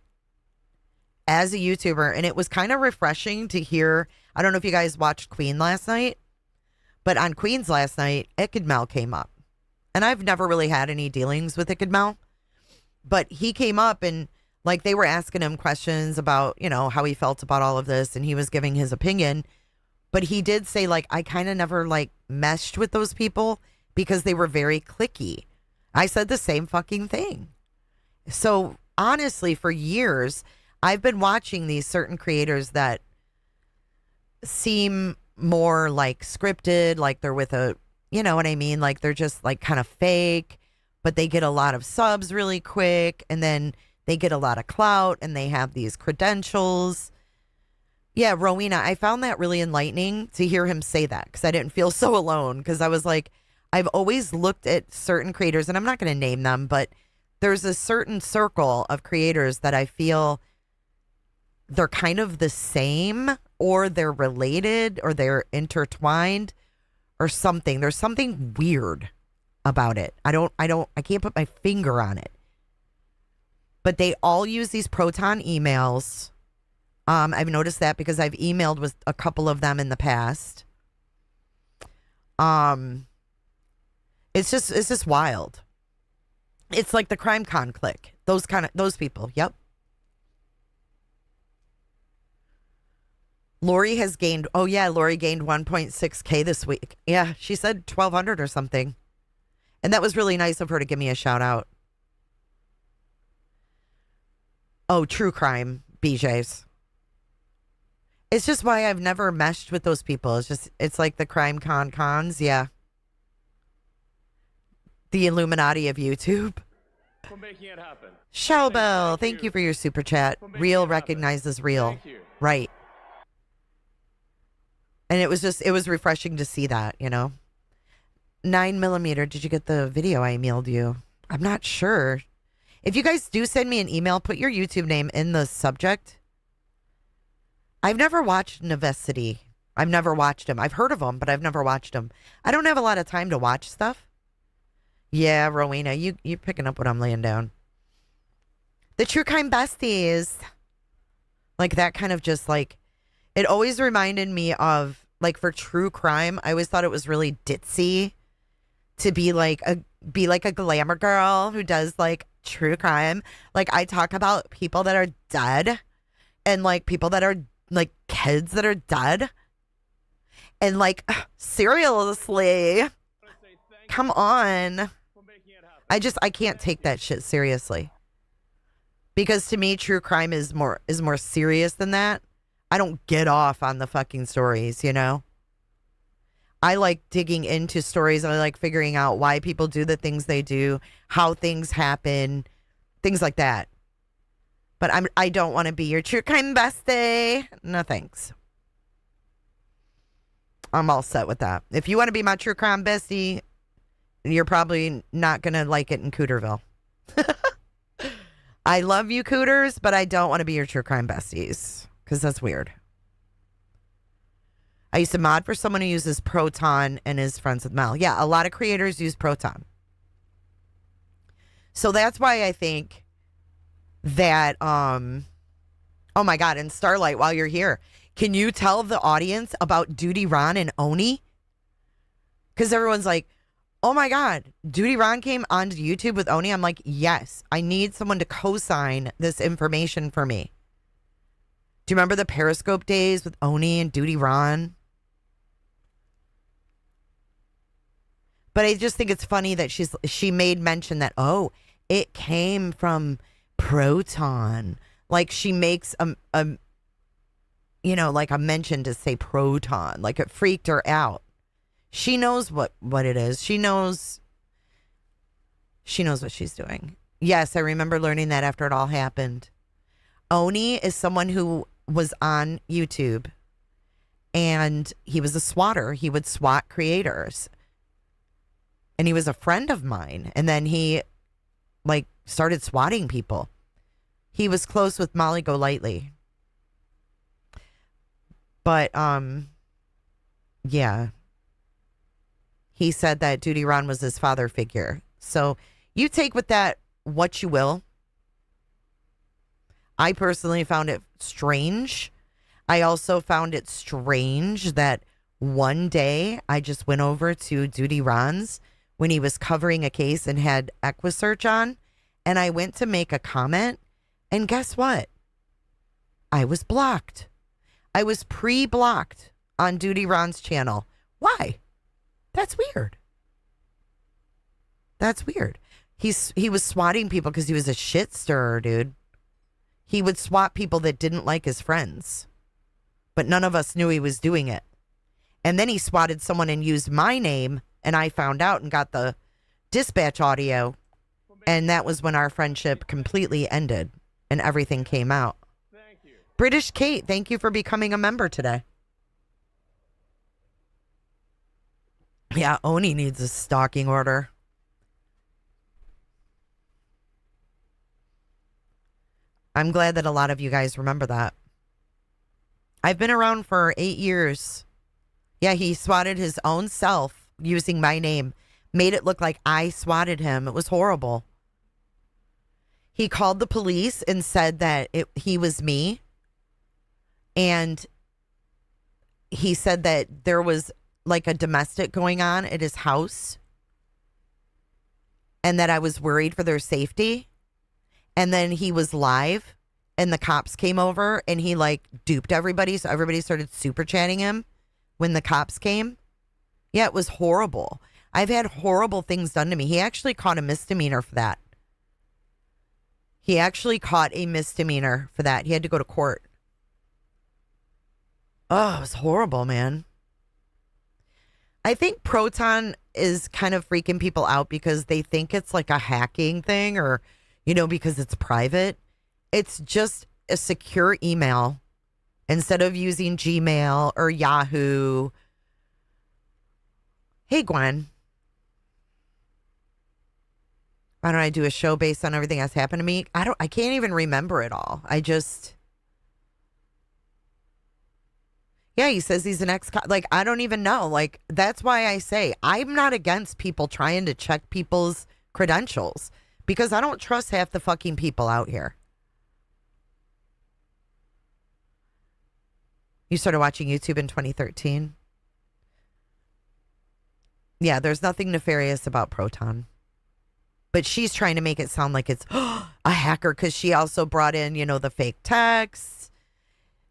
as a YouTuber, and it was kind of refreshing to hear, I don't know if you guys watched Queen last night, but on Queen's last night, Ikadmel came up. And I've never really had any dealings with Ikadmel, but he came up and like they were asking him questions about, you know, how he felt about all of this, and he was giving his opinion. But he did say, like, I kind of never like meshed with those people because they were very cliquey. I said the same fucking thing. So honestly, for years, I've been watching these certain creators that seem more like scripted, like they're with a, you know what I mean? Like they're just like kind of fake, but they get a lot of subs really quick, and then they get a lot of clout and they have these credentials. Yeah, Rowena, I found that really enlightening to hear him say that because I didn't feel so alone, because I was like, I've always looked at certain creators, and I'm not going to name them, but there's a certain circle of creators that I feel they're kind of the same, or they're related, or they're intertwined or something. There's something weird about it. I can't put my finger on it. But they all use these Proton emails. I've noticed that because I've emailed with a couple of them in the past. It's just wild. It's like the Crime Con clique. Those people. Yep. Lori has gained, Lori gained 1.6K this week. Yeah, she said 1,200 or something. And that was really nice of her to give me a shout out. Oh, true crime, BJs. It's just why I've never meshed with those people. It's like the crime cons, yeah. The Illuminati of YouTube. For making it happen. Shellbell, thank you for your super chat. Real recognizes real. Right. And it was refreshing to see that, you know. 9mm, did you get the video I emailed you? I'm not sure. If you guys do send me an email, put your YouTube name in the subject. I've never watched Necessity. I've never watched him. I've heard of him, but I've never watched him. I don't have a lot of time to watch stuff. Yeah, Rowena, you picking up what I'm laying down. The True Crime Besties. Like that kind of just like, it always reminded me of, like for true crime, I always thought it was really ditzy to be like a glamour girl who does like true crime. Like I talk about people that are dead, and like people that are like kids that are dead, and like seriously, come on. I can't take that shit seriously, because to me true crime is more serious than that. I don't get off on the fucking stories, you know? I like digging into stories. I like figuring out why people do the things they do, how things happen, things like that. But I don't want to be your true crime bestie. No thanks. I'm all set with that. If you want to be my true crime bestie, you're probably not going to like it in Cooterville. I love you, Cooters, but I don't want to be your true crime besties, because that's weird. I used to mod for someone who uses Proton and is friends with Mel. Yeah, a lot of creators use Proton. So that's why I think that, oh my God, and Starlight, while you're here, can you tell the audience about Duty Ron and Oni? Because everyone's like, oh my God, Duty Ron came onto YouTube with Oni. I'm like, yes, I need someone to co-sign this information for me. Do you remember the Periscope days with Oni and Duty Ron? But I just think it's funny that she made mention that, oh, it came from Proton. Like she makes like a mention to say Proton. Like it freaked her out. She knows what it is. She knows what she's doing. Yes, I remember learning that after it all happened. Oni is someone who was on YouTube and he was a swatter. He would swat creators. And he was a friend of mine. And then he started swatting people. He was close with Molly Golightly. But yeah. He said that Duty Ron was his father figure. So you take with that what you will. I personally found it strange. I also found it strange that one day I just went over to Duty Ron's when he was covering a case and had EquiSearch on, and I went to make a comment, and guess what? I was blocked. I was pre-blocked on Duty Ron's channel. Why? That's weird. That's weird. He was swatting people because he was a shit stirrer, dude. He would swat people that didn't like his friends. But none of us knew he was doing it. And then he swatted someone and used my name, and I found out and got the dispatch audio. And that was when our friendship completely ended and everything came out. Thank you. British Kate, thank you for becoming a member today. Yeah, Oni needs a stalking order. I'm glad that a lot of you guys remember that. I've been around for 8 years. Yeah, he swatted his own self using my name. Made it look like I swatted him. It was horrible. He called the police and said that he was me. And he said that there was like a domestic going on at his house. And that I was worried for their safety. And then he was live and the cops came over and he duped everybody. So everybody started super chatting him when the cops came. Yeah, it was horrible. I've had horrible things done to me. He actually caught a misdemeanor for that. He actually caught a misdemeanor for that. He had to go to court. Oh, it was horrible, man. I think Proton is kind of freaking people out because they think it's like a hacking thing or, because it's private. It's just a secure email instead of using Gmail or Yahoo. Hey, Gwen. Why don't I do a show based on everything that's happened to me? I can't even remember it all. Yeah, he says he's an I don't even know. That's why I say I'm not against people trying to check people's credentials because I don't trust half the fucking people out here. You started watching YouTube in 2013? Yeah, there's nothing nefarious about Proton. But she's trying to make it sound like it's a hacker because she also brought in, the fake texts,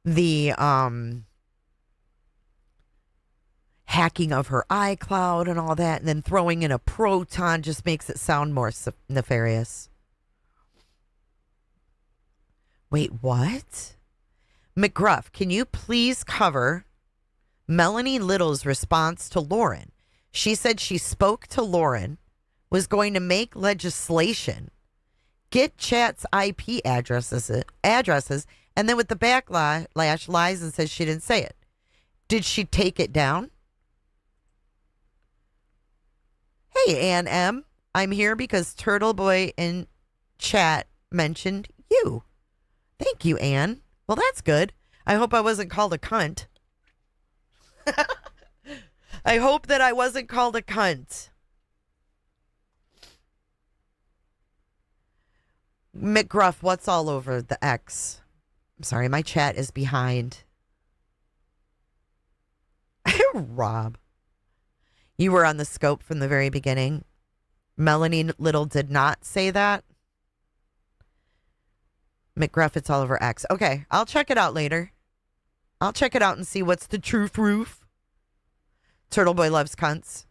the hacking of her iCloud and all that, and then throwing in a Proton just makes it sound more nefarious. Wait, what? McGruff, can you please cover Melanie Little's response to Lauren? She said she spoke to Lauren, was going to make legislation, get chat's IP addresses, and then with the backlash lies and says she didn't say it. Did she take it down? Hey, Ann M. I'm here because Turtle Boy in chat mentioned you. Thank you, Ann. Well, that's good. I hope I wasn't called a cunt. I hope that I wasn't called a cunt. McGruff, what's all over the X? I'm sorry, my chat is behind. Rob. You were on the scope from the very beginning. Melanie Little did not say that. McGruff, it's all over X. Okay, I'll check it out later. I'll check it out and see what's the truth roof. Turtle Boy loves cunts.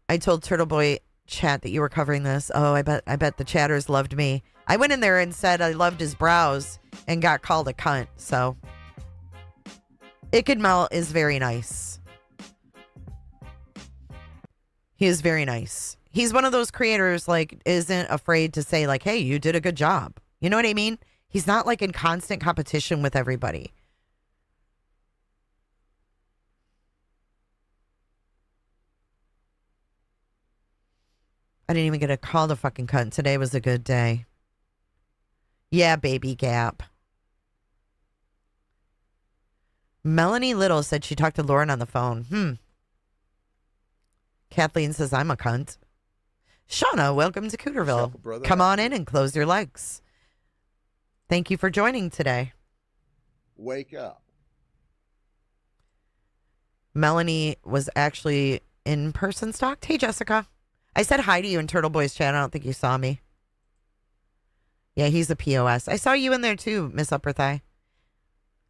I told Turtle Boy chat that you were covering this. Oh, I bet the chatters loved me. I went in there and said I loved his brows and got called a cunt. So Ikadmel is very nice. He is very nice. He's one of those creators, like, isn't afraid to say, like, hey, you did a good job. You know what I mean? He's not, like, in constant competition with everybody. I didn't even get a call to fucking cunt. Today was a good day. Yeah, baby Gap. Melanie Little said she talked to Lauren on the phone. Kathleen says I'm a cunt. Shauna, welcome to Cooterville. Come on in and close your legs. Thank you for joining today. Wake up. Melanie was actually in person stalked. Hey, Jessica. I said hi to you in Turtle Boy's chat. I don't think you saw me. Yeah, he's a POS. I saw you in there too, Miss Upper Thigh.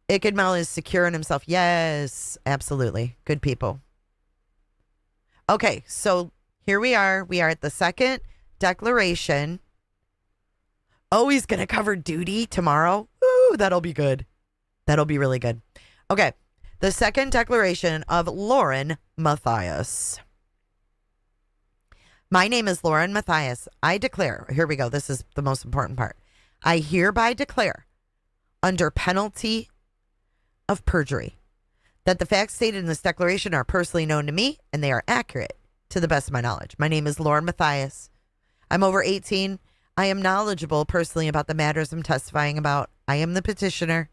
Ikadmel is secure in himself. Yes, absolutely. Good people. Okay, so here we are. We are at the second declaration. Oh, he's going to cover duty tomorrow. Ooh, that'll be good. That'll be really good. Okay, the second declaration of Lauren Matthias. My name is Lauren Matthias. I declare, here we go. This is the most important part. I hereby declare, under penalty of perjury, that the facts stated in this declaration are personally known to me and they are accurate to the best of my knowledge. My name is Lauren Matthias. I'm over 18. I am knowledgeable personally about the matters I'm testifying about. I am the petitioner.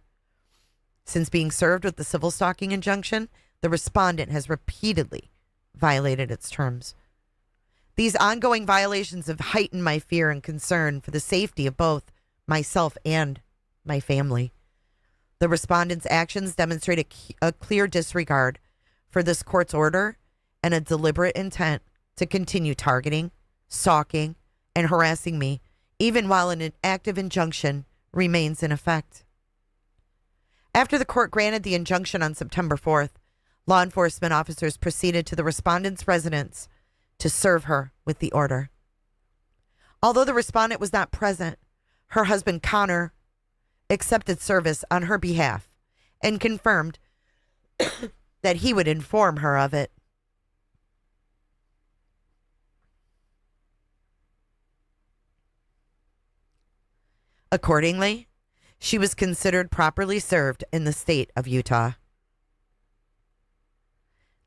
Since being served with the civil stalking injunction, the respondent has repeatedly violated its terms. These ongoing violations have heightened my fear and concern for the safety of both myself and my family. The respondent's actions demonstrate a clear disregard for this court's order and a deliberate intent to continue targeting, stalking, and harassing me, even while an active injunction remains in effect. After the court granted the injunction on September 4th, law enforcement officers proceeded to the respondent's residence to serve her with the order. Although the respondent was not present, her husband Connor accepted service on her behalf and confirmed that he would inform her of it. Accordingly, she was considered properly served in the state of Utah.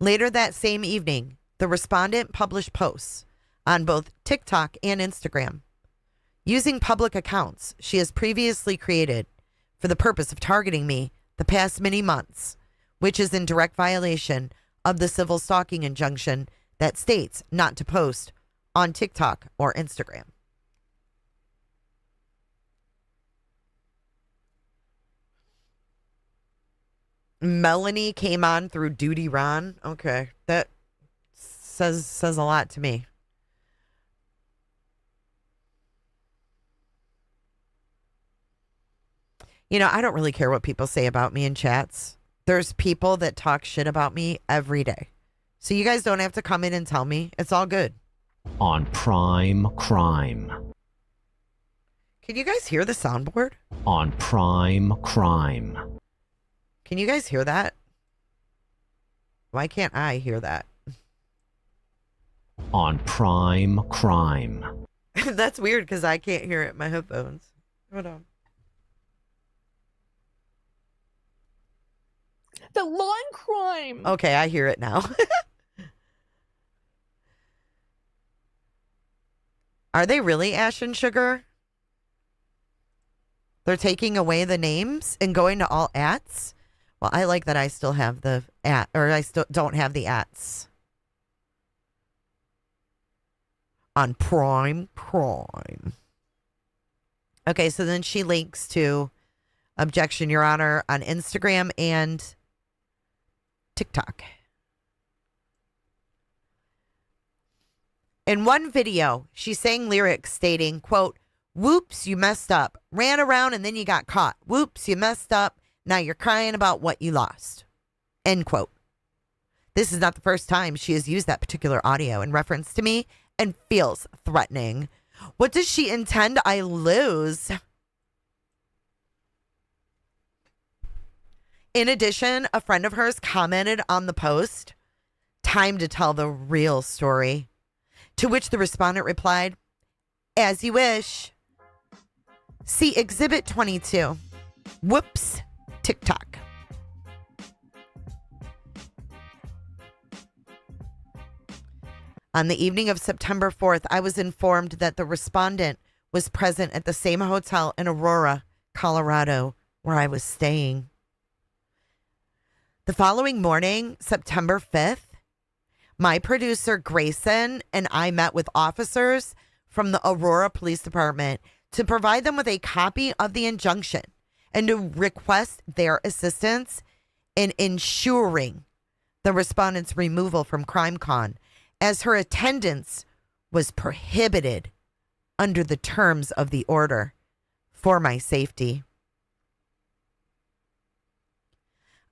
Later that same evening, the respondent published posts on both TikTok and Instagram using public accounts she has previously created for the purpose of targeting me the past many months, which is in direct violation of the civil stalking injunction that states not to post on TikTok or Instagram. Melanie came on through Duty Ron. Okay, that says a lot to me. You know, I don't really care what people say about me in chats. There's people that talk shit about me every day. So you guys don't have to come in and tell me. It's all good. On Prime Crime. Can you guys hear the soundboard? On Prime Crime. Can you guys hear that? Why can't I hear that? On Prime Crime. That's weird because I can't hear it in my headphones. Hold on. The law and crime. Okay, I hear it now. Are they really Ash and Sugar? They're taking away the names and going to all ats? Well, I like that I still have the at, or I still don't have the ats. On Prime Crime. Okay, so then she links to Objection, Your Honor on Instagram and TikTok. In one video, she sang lyrics stating, quote, Whoops, you messed up. Ran around and then you got caught. Whoops, you messed up. Now you're crying about what you lost. End quote. This is not the first time she has used that particular audio in reference to me and feels threatening. What does she intend I lose? In addition, a friend of hers commented on the post, "Time to tell the real story." To which the respondent replied, "As you wish." See Exhibit 22. Whoops, TikTok. On the evening of September 4th, I was informed that the respondent was present at the same hotel in Aurora, Colorado, where I was staying. The following morning, September 5th, my producer, Grayson, and I met with officers from the Aurora Police Department to provide them with a copy of the injunction and to request their assistance in ensuring the respondent's removal from CrimeCon, as her attendance was prohibited under the terms of the order for my safety.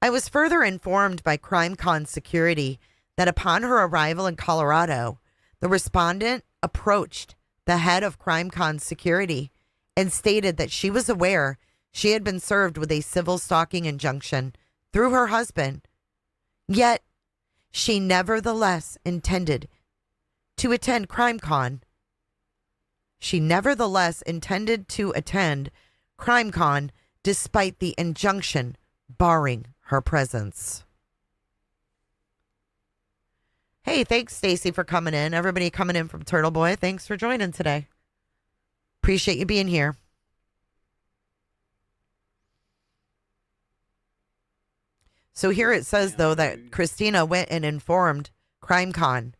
I was further informed by CrimeCon security that upon her arrival in Colorado, the respondent approached the head of CrimeCon security and stated that she was aware she had been served with a civil stalking injunction through her husband, yet she nevertheless intended to attend CrimeCon. She nevertheless intended to attend CrimeCon despite the injunction barring her presence. Hey, thanks, Stacy, for coming in. Everybody coming in from Turtle Boy, thanks for joining today. Appreciate you being here. So here it says, though, that Christina went and informed CrimeCon.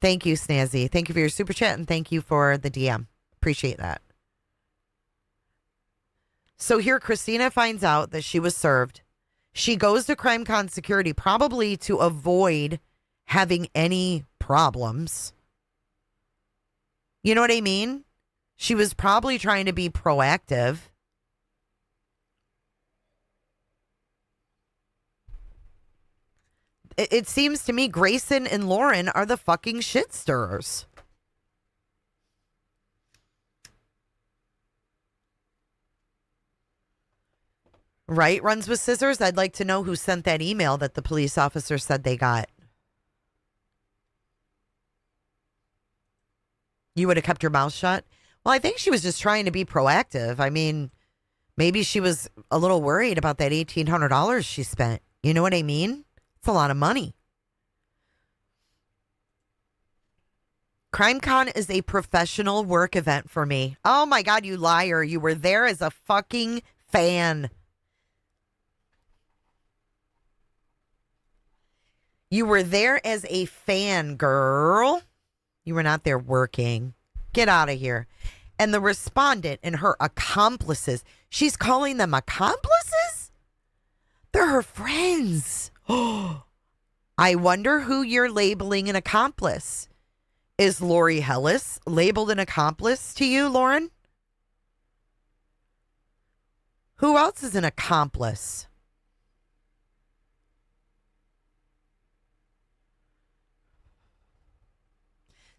Thank you, Snazzy. Thank you for your super chat, and thank you for the DM. Appreciate that. So here Christina finds out that she was served. She goes to CrimeCon security probably to avoid having any problems. You know what I mean? She was probably trying to be proactive. It seems to me Grayson and Lauren are the fucking shit stirrers. Right? Runs with scissors. I'd like to know who sent that email that the police officer said they got. You would have kept your mouth shut? Well, I think she was just trying to be proactive. I mean, maybe she was a little worried about that $1,800 she spent. You know what I mean? It's a lot of money. CrimeCon is a professional work event for me. Oh my God, you liar. You were there as a fucking fan. You were there as a fan, girl. You were not there working. Get out of here. And the respondent and her accomplices, she's calling them accomplices? They're her friends. Oh, I wonder who you're labeling an accomplice. Is Lori Hellis labeled an accomplice to you, Lauren? Who else is an accomplice?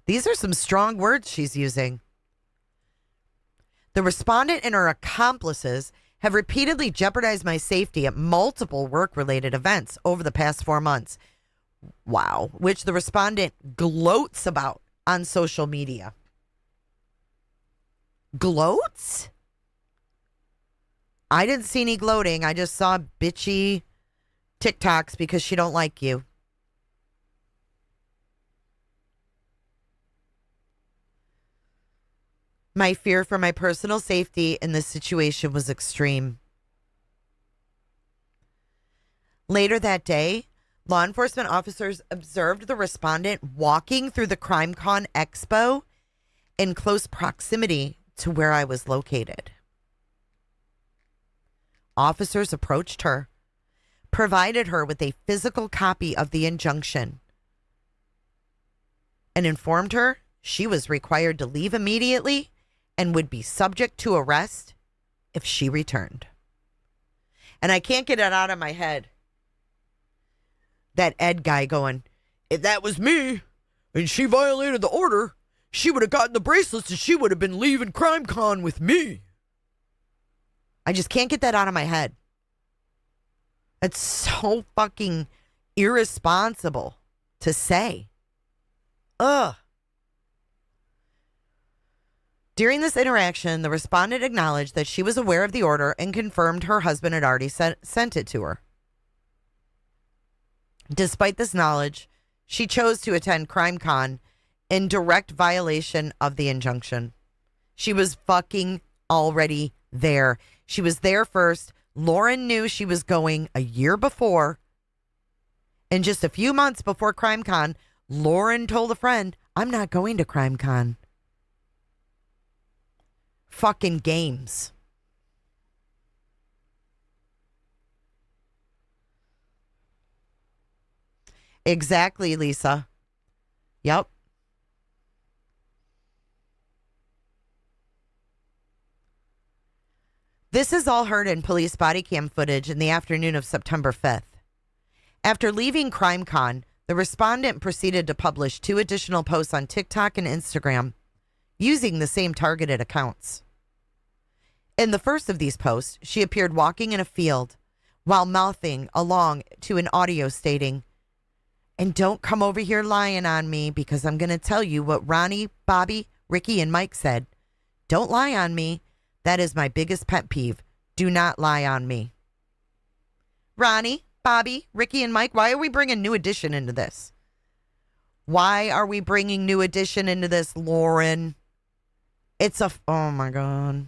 These are some strong words she's using. The respondent and her accomplices have repeatedly jeopardized my safety at multiple work-related events over the past 4 months. Wow. Which the respondent gloats about on social media. Gloats? I didn't see any gloating. I just saw bitchy TikToks because she don't like you. My fear for my personal safety in this situation was extreme. Later that day, law enforcement officers observed the respondent walking through the CrimeCon Expo in close proximity to where I was located. Officers approached her, provided her with a physical copy of the injunction, and informed her she was required to leave immediately and would be subject to arrest if she returned. And I can't get it out of my head. That Ed guy going, if that was me and she violated the order, she would have gotten the bracelets and she would have been leaving CrimeCon with me. I just can't get that out of my head. It's so fucking irresponsible to say. Ugh. During this interaction, the respondent acknowledged that she was aware of the order and confirmed her husband had already sent it to her. Despite this knowledge, she chose to attend CrimeCon in direct violation of the injunction. She was fucking already there. She was there first. Lauren knew she was going a year before. And just a few months before CrimeCon, Lauren told a friend, I'm not going to CrimeCon. Fucking games. Exactly, Lisa. Yep. This is all heard in police body cam footage in the afternoon of September 5th. After leaving CrimeCon, the respondent proceeded to publish 2 additional posts on TikTok and Instagram using the same targeted accounts. In the first of these posts, she appeared walking in a field while mouthing along to an audio stating, and don't come over here lying on me because I'm going to tell you what Ronnie, Bobby, Ricky, and Mike said. Don't lie on me. That is my biggest pet peeve. Do not lie on me. Ronnie, Bobby, Ricky, and Mike, why are we bringing New Edition into this? Why are we bringing New Edition into this, Lauren? Oh my God.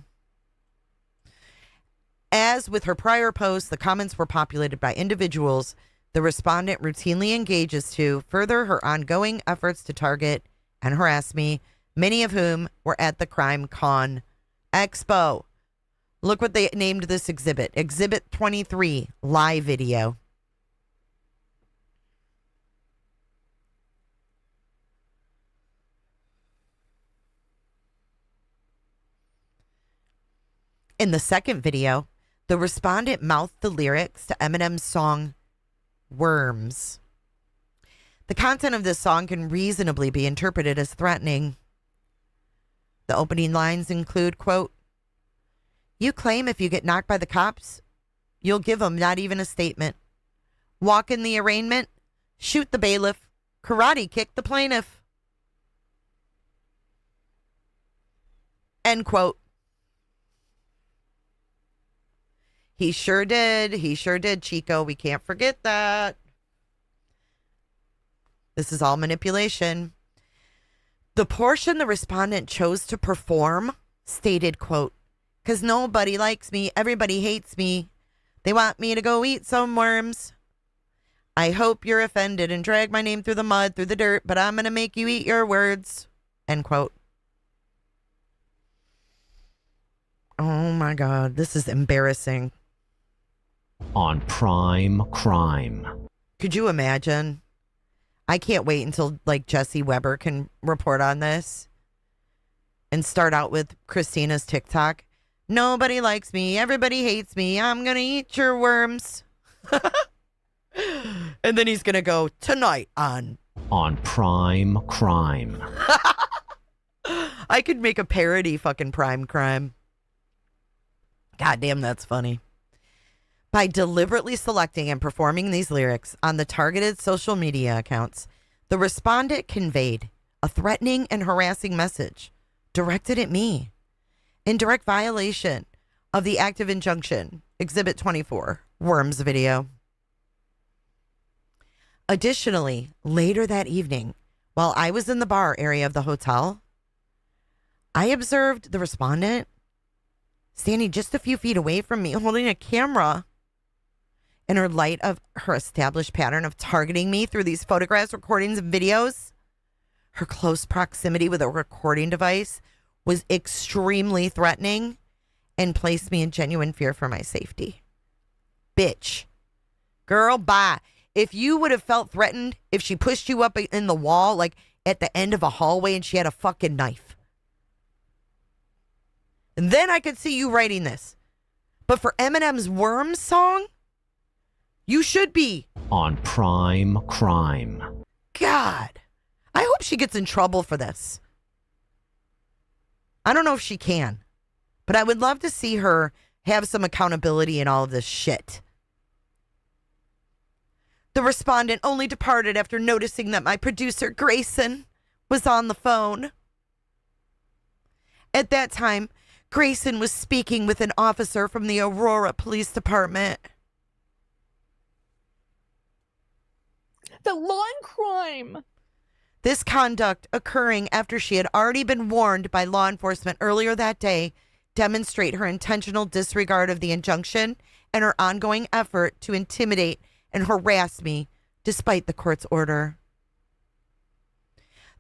As with her prior posts, the comments were populated by individuals the respondent routinely engages to further her ongoing efforts to target and harass me, many of whom were at the CrimeCon Expo. Look what they named this exhibit. Exhibit 23, live video. In the second video, the respondent mouthed the lyrics to Eminem's song Worms. The content of this song can reasonably be interpreted as threatening. The opening lines include, quote, you claim if you get knocked by the cops, you'll give them not even a statement. Walk in the arraignment, shoot the bailiff, karate kick the plaintiff. End quote. He sure did. He sure did, Chico. We can't forget that. This is all manipulation. The portion the respondent chose to perform stated, quote, because nobody likes me. Everybody hates me. They want me to go eat some worms. I hope you're offended and drag my name through the mud, through the dirt, but I'm going to make you eat your words. End quote. Oh my God. This is embarrassing. On Prime Crime. Could you imagine? I can't wait until like Jesse Weber can report on this and start out with Christina's TikTok. Nobody likes me. Everybody hates me. I'm going to eat your worms. And then he's going to go tonight on Prime Crime. I could make a parody fucking Prime Crime. God damn, that's funny. By deliberately selecting and performing these lyrics on the targeted social media accounts, the respondent conveyed a threatening and harassing message directed at me in direct violation of the active injunction, Exhibit 24, Worms video. Additionally, later that evening, while I was in the bar area of the hotel, I observed the respondent standing just a few feet away from me holding a camera. In her light of her established pattern of targeting me through these photographs, recordings, and videos, her close proximity with a recording device was extremely threatening and placed me in genuine fear for my safety. Bitch. Girl, bye. If you would have felt threatened, if she pushed you up in the wall, like at the end of a hallway and she had a fucking knife. And then I could see you writing this. But for Eminem's Worms song, you should be on prime crime. God, I hope she gets in trouble for this. I don't know if she can, but I would love to see her have some accountability in all of this shit. The respondent only departed after noticing that my producer, Grayson, was on the phone. At that time, Grayson was speaking with an officer from the Aurora Police Department. The lawn crime. This conduct occurring after she had already been warned by law enforcement earlier that day demonstrate her intentional disregard of the injunction and her ongoing effort to intimidate and harass me despite the court's order.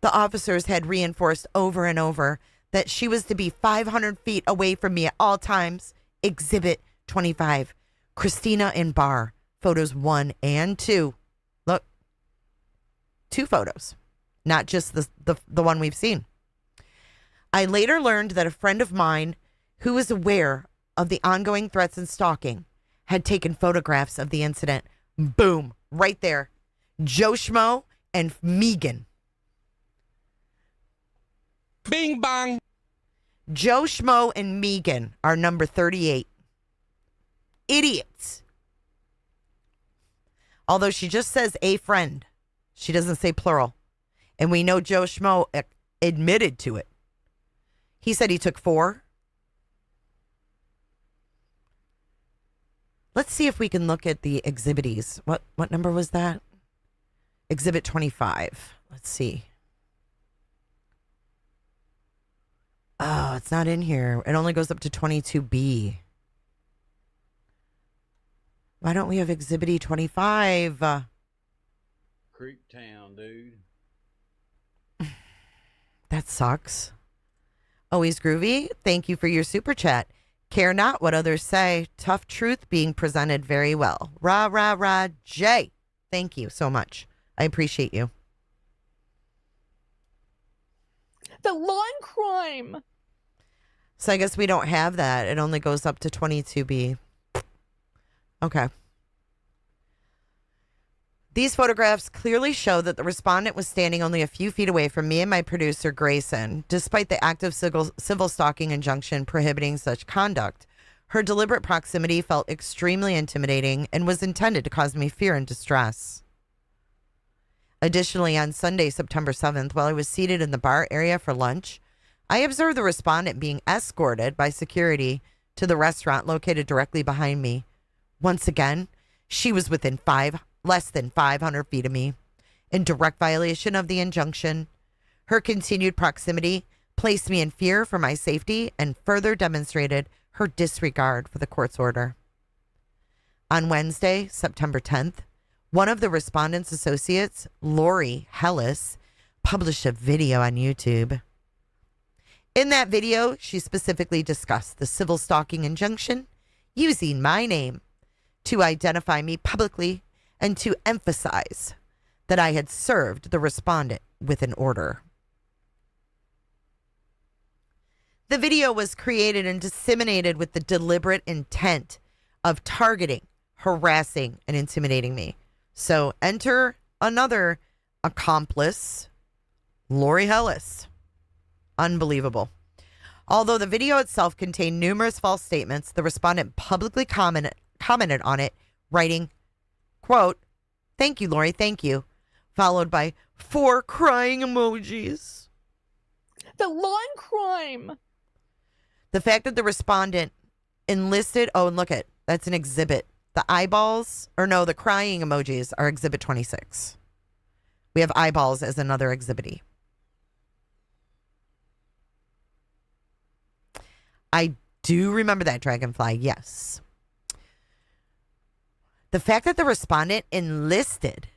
The officers had reinforced over and over that she was to be 500 feet away from me at all times. Exhibit 25. Christina in bar. Photos 1 and 2. Look. 2 photos. Not just the one we've seen. I later learned that a friend of mine who was aware of the ongoing threats and stalking had taken photographs of the incident. Boom. Right there. Joe Schmo and Megan. Bing bang. Joe Schmo and Megan are number 38. Idiots. Although she just says a friend. She doesn't say plural. And we know Joe Schmo admitted to it. He said he took 4. Let's see if we can look at the exhibities. What number was that? Exhibit 25. Let's see. Oh, it's not in here. It only goes up to 22B. Why don't we have Exhibit 25? Creep town, dude. That sucks. Always groovy. Thank you for your super chat. Care not what others say. Tough truth being presented very well. Rah, rah, rah, Jay. Thank you so much. I appreciate you. The lawn crime. So I guess we don't have that. It only goes up to 22B. Okay. These photographs clearly show that the respondent was standing only a few feet away from me and my producer, Grayson. Despite the active civil stalking injunction prohibiting such conduct, her deliberate proximity felt extremely intimidating and was intended to cause me fear and distress. Additionally, on Sunday, September 7th, while I was seated in the bar area for lunch, I observed the respondent being escorted by security to the restaurant located directly behind me. Once again, she was within less than 500 feet of me, in direct violation of the injunction. Her continued proximity placed me in fear for my safety and further demonstrated her disregard for the court's order. On Wednesday, September 10th, one of the respondent's associates, Lauren Matthias, published a video on YouTube. In that video, she specifically discussed the civil stalking injunction using my name to identify me publicly and to emphasize that I had served the respondent with an order. The video was created and disseminated with the deliberate intent of targeting, harassing, and intimidating me. So enter another accomplice, Lauren Matthias. Unbelievable. Although the video itself contained numerous false statements, the respondent publicly commented on it, writing, quote, "Thank you, Lori, thank you," followed by 4 crying emojis. The lawn crime. The fact that the respondent enlisted, oh, and look at, that's an exhibit. The eyeballs, or no, the crying emojis are exhibit 26. We have eyeballs as another exhibit. I do remember that, Dragonfly, yes. The fact that the respondent enlisted,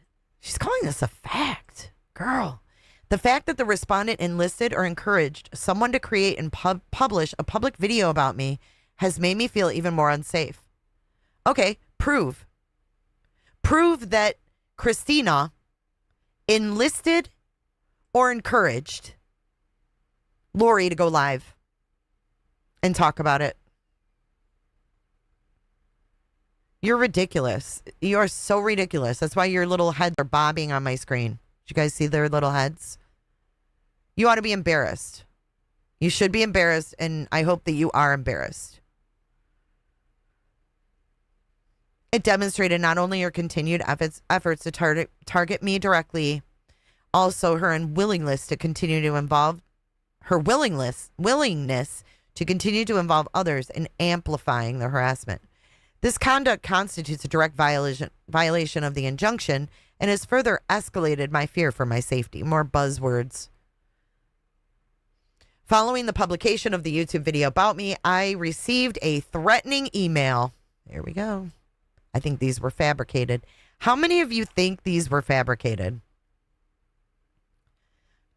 she's calling this a fact, girl. The fact that the respondent enlisted or encouraged someone to create and publish a public video about me has made me feel even more unsafe. Okay, prove. Prove that Christina enlisted or encouraged Lori to go live and talk about it. You're ridiculous. You are so ridiculous. That's why your little heads are bobbing on my screen. Did you guys see their little heads? You ought to be embarrassed. You should be embarrassed, and I hope that you are embarrassed. It demonstrated not only her continued efforts to target me directly, also her unwillingness to continue to involve her willingness to continue to involve others in amplifying the harassment. This conduct constitutes a direct violation of the injunction and has further escalated my fear for my safety. More buzzwords. Following the publication of the YouTube video about me, I received a threatening email. There we go. I think these were fabricated. How many of you think these were fabricated?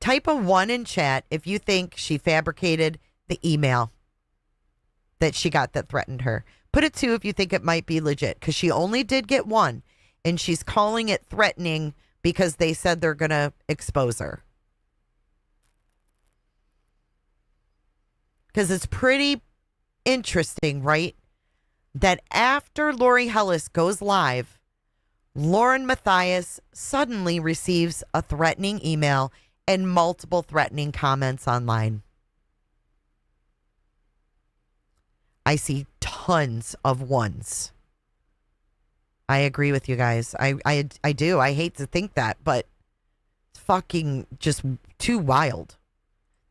Type a 1 in chat if you think she fabricated the email that she got that threatened her. Put a 2 if you think it might be legit, because she only did get 1, and she's calling it threatening because they said they're going to expose her. Because it's pretty interesting, right? That after Lori Hellis goes live, Lauren Matthias suddenly receives a threatening email and multiple threatening comments online. I see tons of 1s. I agree with you guys. I do. I hate to think that, but it's fucking just too wild.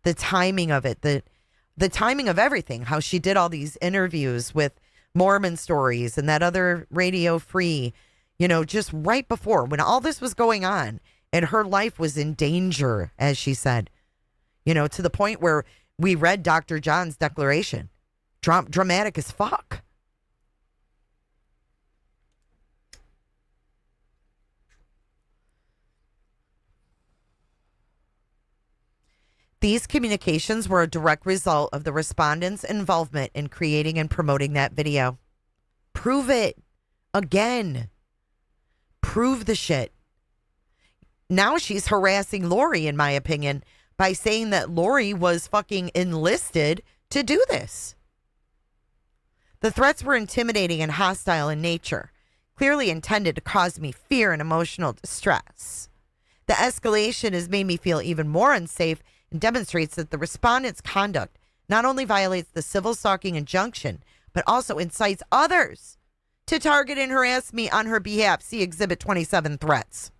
The timing of it, the timing of everything, how she did all these interviews with Mormon Stories and that other Radio Free, just right before when all this was going on and her life was in danger, as she said, to the point where we read Dr. John's declaration. Dramatic as fuck. These communications were a direct result of the respondents' involvement in creating and promoting that video. Prove it. Again. Prove the shit. Now she's harassing Lori, in my opinion, by saying that Lori was fucking enlisted to do this. The threats were intimidating and hostile in nature, clearly intended to cause me fear and emotional distress. The escalation has made me feel even more unsafe and demonstrates that the respondent's conduct not only violates the civil stalking injunction, but also incites others to target and harass me on her behalf. See Exhibit 27 threats.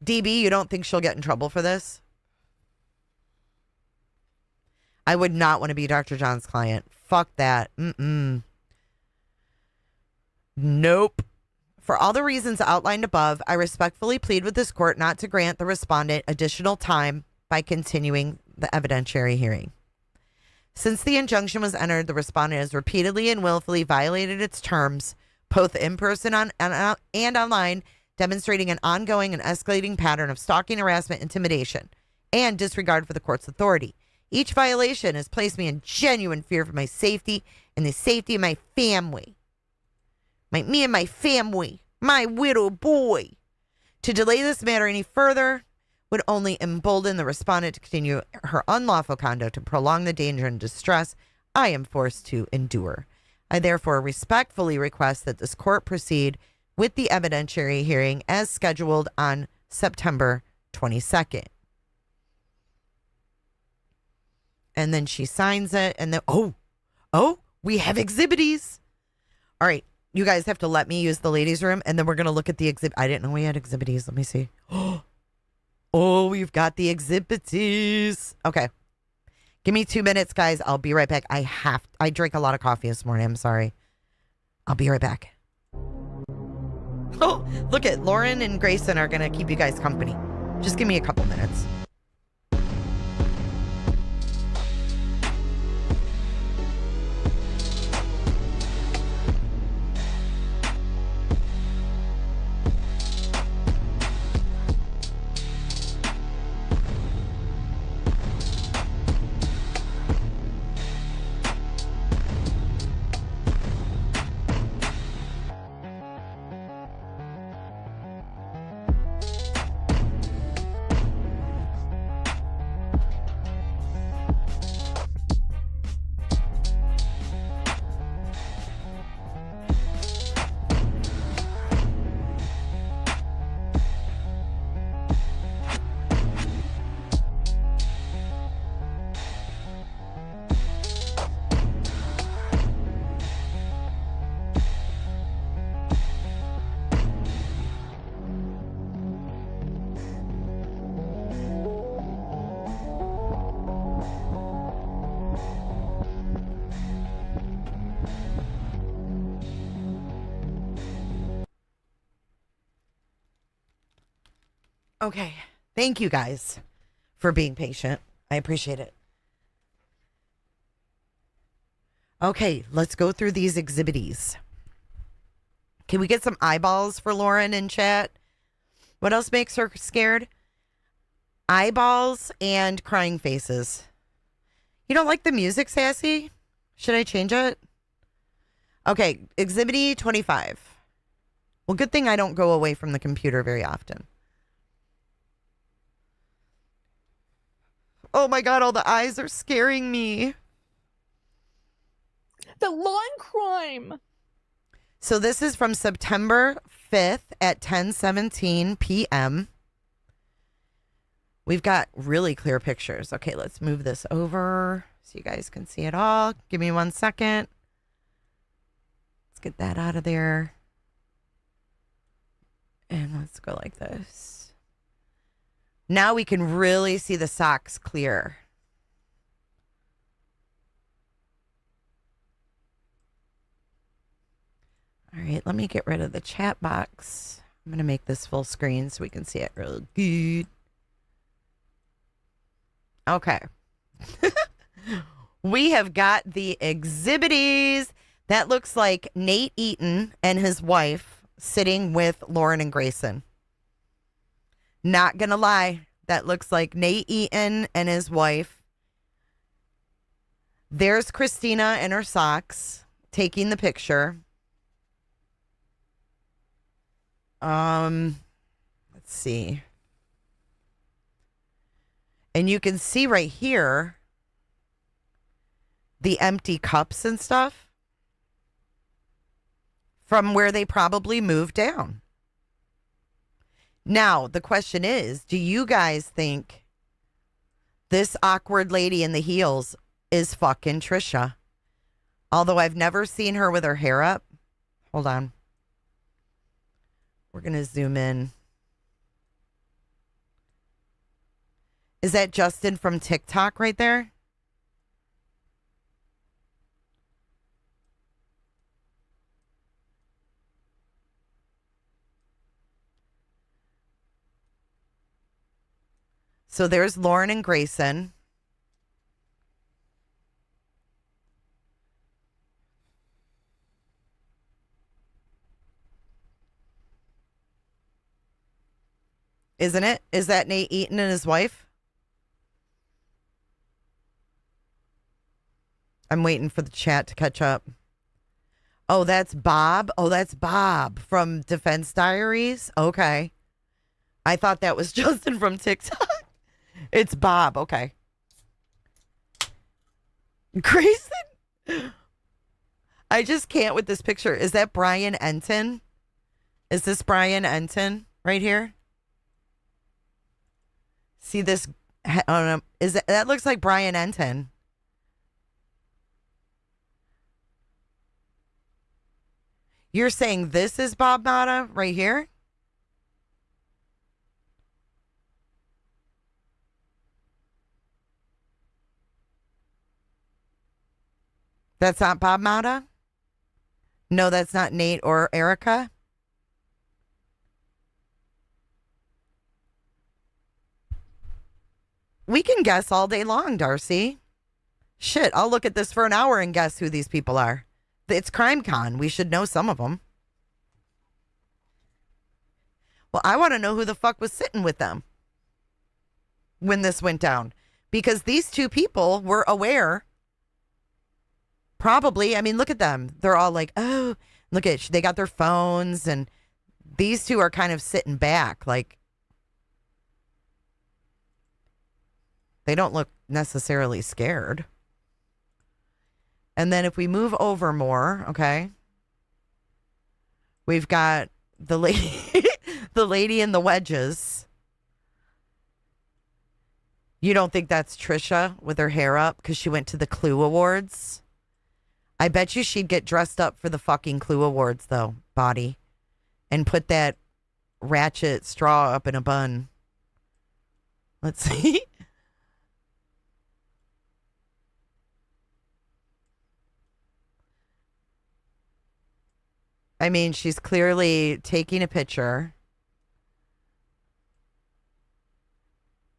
DB, you don't think she'll get in trouble for this? I would not want to be Dr. John's client. Fuck that. Nope. For all the reasons outlined above, I respectfully plead with this court not to grant the respondent additional time by continuing the evidentiary hearing. Since the injunction was entered, the respondent has repeatedly and willfully violated its terms, both in person and online, demonstrating an ongoing and escalating pattern of stalking, harassment, intimidation, and disregard for the court's authority. Each violation has placed me in genuine fear for my safety and the safety of my family. Me and my family, my widow boy. To delay this matter any further would only embolden the respondent to continue her unlawful conduct and prolong the danger and distress I am forced to endure. I therefore respectfully request that this court proceed with the evidentiary hearing as scheduled on September 22nd. And then she signs it, and then, we have Exhibities. All right. You guys have to let me use the ladies' room, and then we're going to look at the exhibit. I didn't know we had Exhibities. Let me see. Oh, we've got the Exhibities. Okay. Give me 2 minutes, guys. I'll be right back. I drank a lot of coffee this morning. I'm sorry. I'll be right back. Oh, look at Lauren and Grayson are going to keep you guys company. Just give me a couple minutes. Okay. Thank you guys for being patient. I appreciate it. Okay, let's go through these exhibities. Can we get some eyeballs for Lauren in chat? What else makes her scared? Eyeballs and crying faces. You don't like the music, Sassy? Should I change it? Okay, Exhibity 25. Well, good thing I don't go away from the computer very often. Oh my God, all the eyes are scaring me. The lawn crime. So this is from September 5th at 10:17 p.m. We've got really clear pictures. Okay, let's move this over so you guys can see it all. Give me 1 second. Let's get that out of there. And let's go like this. Now we can really see the socks clear. All right, let me get rid of the chat box. I'm going to make this full screen so we can see it real good. Okay. We have got the Exhibities. That looks like Nate Eaton and his wife sitting with Lauren and Grayson. Not going to lie. That looks like Nate Eaton and his wife. There's Christina in her socks taking the picture. Let's see. And you can see right here the empty cups and stuff from where they probably moved down. Now, the question is, do you guys think this awkward lady in the heels is fucking Trisha? Although I've never seen her with her hair up. Hold on. We're going to zoom in. Is that Justin from TikTok right there? So there's Lauren and Grayson. Isn't it? Is that Nate Eaton and his wife? I'm waiting for the chat to catch up. Oh, that's Bob. Oh, that's Bob from Defense Diaries. Okay. I thought that was Justin from TikTok. It's Bob. Okay. Grayson. I just can't with this picture. Is that Brian Enton? Is this Brian Enton right here? See this? I don't know. Is that looks like Brian Enton? You're saying this is Bob Mata right here? That's not Bob Mata? No, that's not Nate or Erica? We can guess all day long, Darcy. Shit, I'll look at this for an hour and guess who these people are. It's CrimeCon. We should know some of them. Well, I want to know who the fuck was sitting with them when this went down. Because these two people were aware. Probably. I mean, look at them. They're all like, oh, look at, they got their phones. And these two are kind of sitting back. Like, they don't look necessarily scared. And then if we move over more, okay, we've got the lady, the lady in the wedges. You don't think that's Trisha with her hair up because she went to the Clue Awards? I bet you she'd get dressed up for the fucking Clue Awards, though, body, and put that ratchet straw up in a bun. Let's see. I mean, she's clearly taking a picture.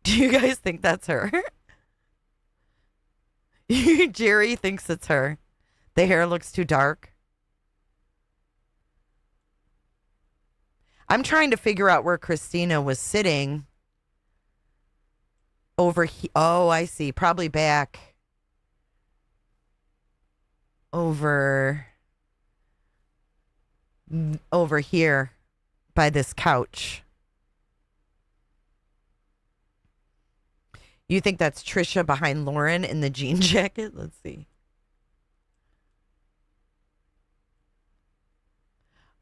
Do you guys think that's her? Jerry thinks it's her. The hair looks too dark. I'm trying to figure out where Christina was sitting. Over here. Oh, I see. Probably back. Over here by this couch. You think that's Trisha behind Lauren in the jean jacket? Let's see.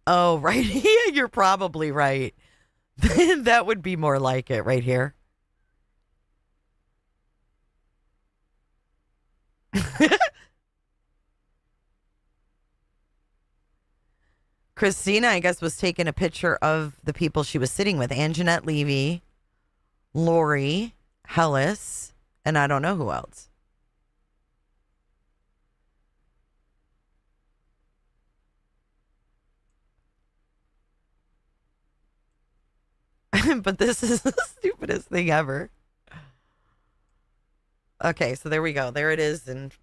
Oh, right. Yeah, you're probably right. That would be more like it right here. Christina, I guess, was taking a picture of the people she was sitting with. Anjanette Levy, Lori, Hellis, and I don't know who else. But this is the stupidest thing ever. Okay, so there we go. There it is. And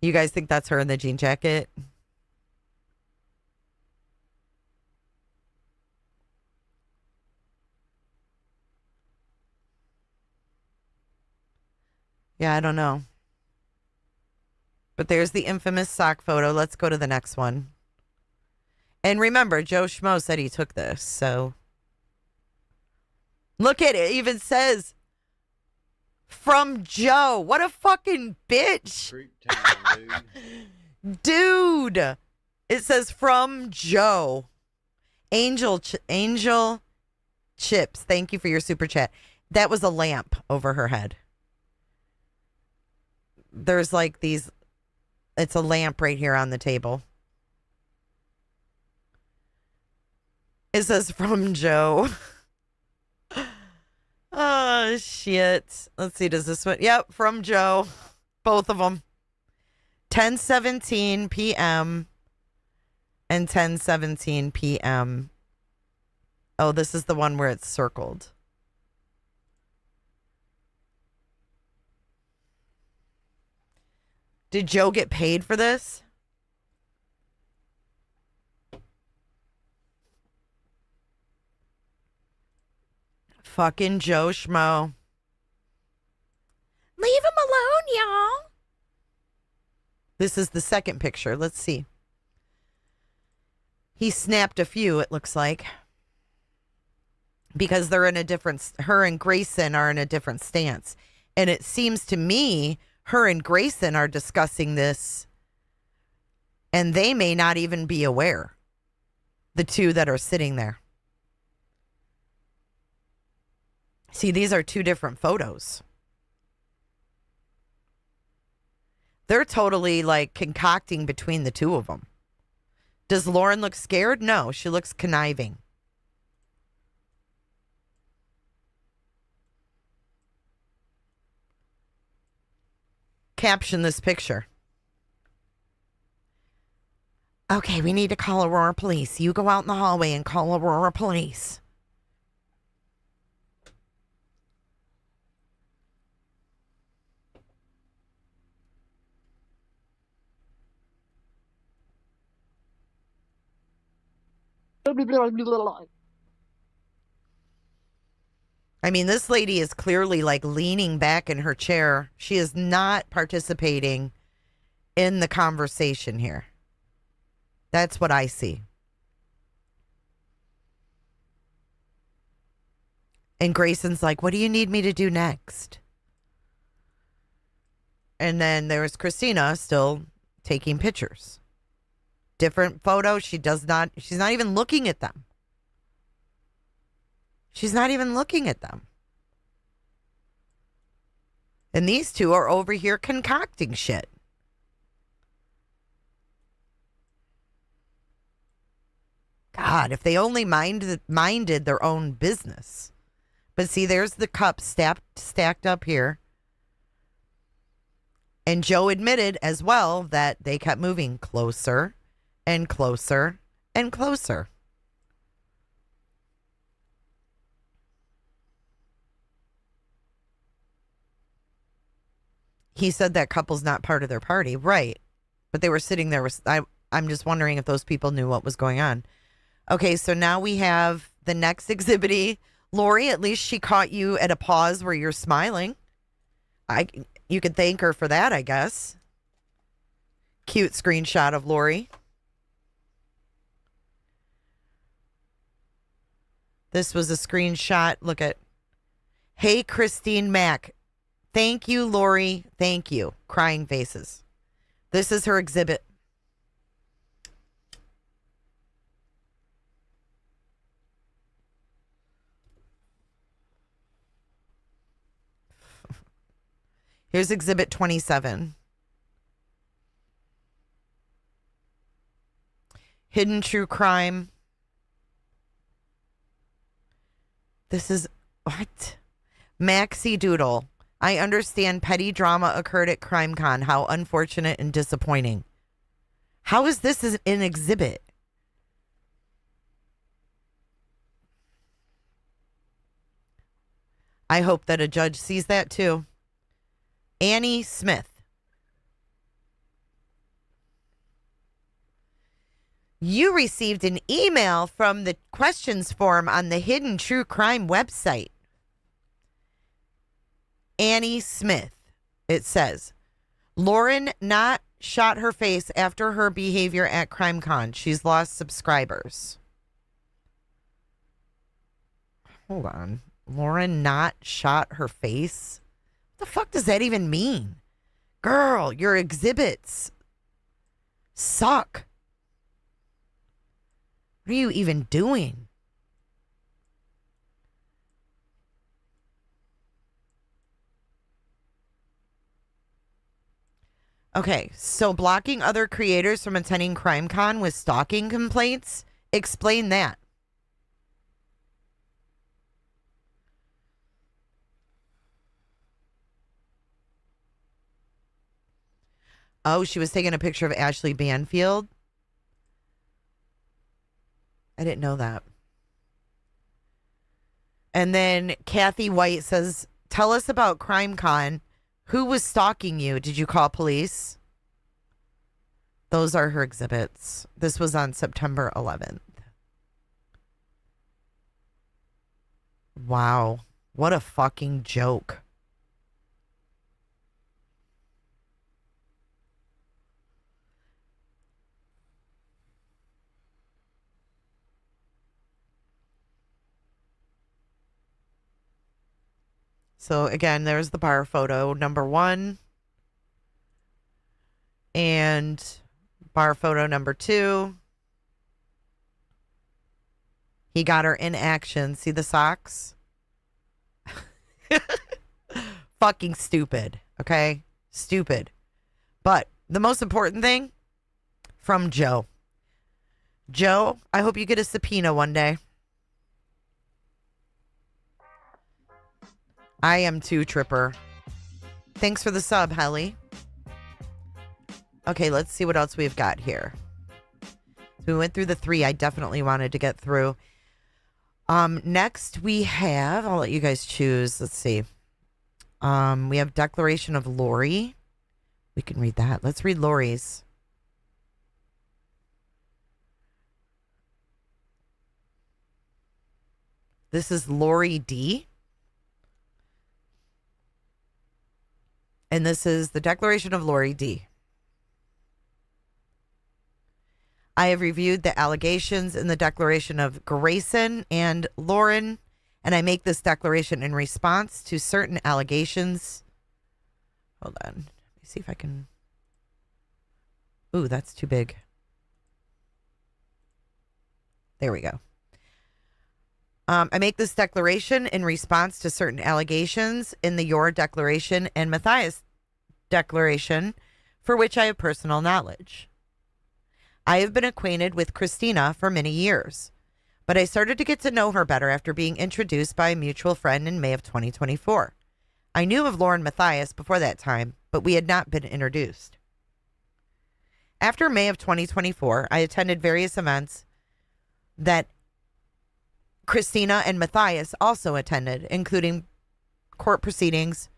you guys think that's her in the jean jacket? Yeah, I don't know. But there's the infamous sock photo. Let's go to the next one. And remember, Joe Schmo said he took this, so. Look at it. It even says, from Joe. What a fucking bitch. Dude. It says, from Joe. Angel Chips. Thank you for your super chat. That was a lamp over her head. There's like these, it's a lamp right here on the table. It says from Joe. Oh, shit. Let's see. Does this one? Yep, from Joe. Both of them. 10:17 p.m. and 10:17 p.m. Oh, this is the one where it's circled. Did Joe get paid for this? Fucking Joe Schmo. Leave him alone, y'all. This is the second picture. Let's see. He snapped a few, it looks like. Because they're in a different, her and Grayson are in a different stance. And it seems to me, her and Grayson are discussing this. And they may not even be aware. The two that are sitting there. See, these are two different photos. They're totally like concocting between the two of them. Does Lauren look scared? No, she looks conniving. Caption this picture. Okay, we need to call Aurora Police. You go out in the hallway and call Aurora Police. I mean, this lady is clearly like leaning back in her chair. She is not participating in the conversation here. That's what I see. And Grayson's like, what do you need me to do next? And then there's Christina still taking pictures. Different photo. She's not even looking at them. She's not even looking at them. And these two are over here concocting shit. God, if they only minded their own business. But see, there's the cup stacked up here. And Joe admitted as well that they kept moving closer and closer and closer. he said that couple's not part of their party. Right. But they were sitting there with, I'm just wondering if those people knew what was going on. Okay, so now we have the next exhibit. Lori, at least she caught you at a pause where you're smiling. You could thank her for that, I guess. Cute screenshot of Lori. This was a screenshot. Look at, hey, Christine Mack. Thank you, Lori. Thank you. Crying faces. This is her exhibit. Here's exhibit 27. Hidden true crime. This is what? Maxi Doodle. I understand petty drama occurred at CrimeCon. How unfortunate and disappointing. How is this an exhibit? I hope that a judge sees that too. Annie Smith. You received an email from the questions form on the Hidden True Crime website. Annie Smith. It says, Lauren not shot her face after her behavior at CrimeCon. She's lost subscribers. Hold on. Lauren not shot her face? What the fuck does that even mean? Girl, your exhibits suck. What are you even doing? Okay, so blocking other creators from attending CrimeCon with stalking complaints? Explain that. Oh, she was taking a picture of Ashley Banfield? I didn't know that. And then Kathy White says, tell us about CrimeCon. Who was stalking you? Did you call police? Those are her exhibits. This was on September 11th. Wow. What a fucking joke. So again, there's the bar photo, number 1. And bar photo number 2. He got her in action. See the socks? Fucking stupid. Okay? Stupid. But the most important thing from Joe. Joe, I hope you get a subpoena one day. I am too, Tripper. Thanks for the sub, Helly. Okay, let's see what else we've got here. So we went through the 3 I definitely wanted to get through. Next we have, I'll let you guys choose. Let's see. We have Declaration of Lori. We can read that. Let's read Lori's. This is Lori D. And this is the Declaration of Lori D. I have reviewed the allegations in the declaration of Grayson and Lauren, and I make this declaration in response to certain allegations. Hold on. Let me see if I can. Ooh, that's too big. There we go. I make this declaration in response to certain allegations in the Your Declaration and Matthias Declaration, for which I have personal knowledge. I have been acquainted with Christina for many years, but I started to get to know her better after being introduced by a mutual friend in May of 2024. I knew of Lauren Matthias before that time, but we had not been introduced. After May of 2024, I attended various events that Christina and Matthias also attended, including court proceedings,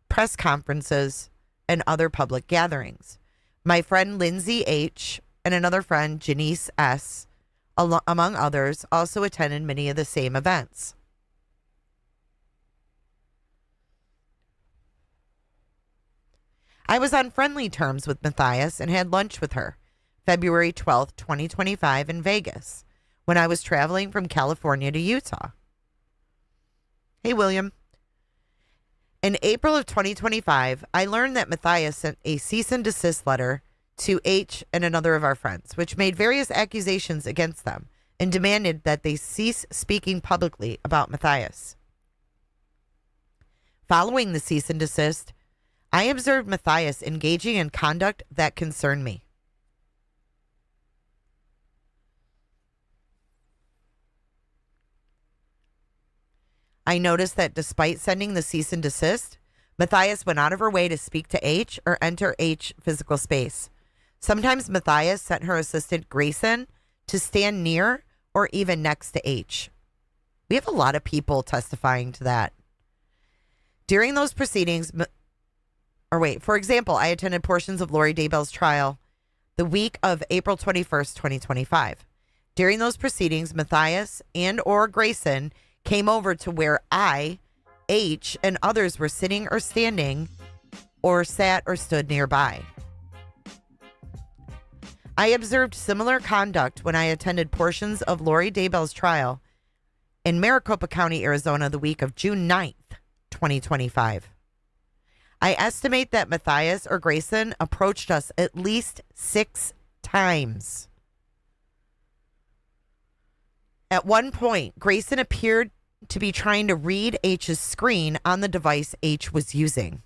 press conferences, and other public gatherings. My friend Lindsay H. and another friend, Janice S., among others, also attended many of the same events. I was on friendly terms with Matthias and had lunch with her February 12th, 2025 in Vegas when I was traveling from California to Utah. Hey, William. In April of 2025, I learned that Matthias sent a cease and desist letter to H and another of our friends, which made various accusations against them and demanded that they cease speaking publicly about Matthias. Following the cease and desist, I observed Matthias engaging in conduct that concerned me. I noticed that despite sending the cease and desist, Matthias went out of her way to speak to H or enter H physical space. Sometimes Matthias sent her assistant Grayson to stand near or even next to H. We have a lot of people testifying to that. During those proceedings, for example, I attended portions of Lori Daybell's trial the week of April 21st, 2025. During those proceedings, Matthias and or Grayson came over to where I, H, and others were sitting or standing or sat or stood nearby. I observed similar conduct when I attended portions of Lori Daybell's trial in Maricopa County, Arizona, the week of June 9th, 2025. I estimate that Matthias or Grayson approached us at least 6 times. At one point, Grayson appeared to be trying to read H's screen on the device H was using.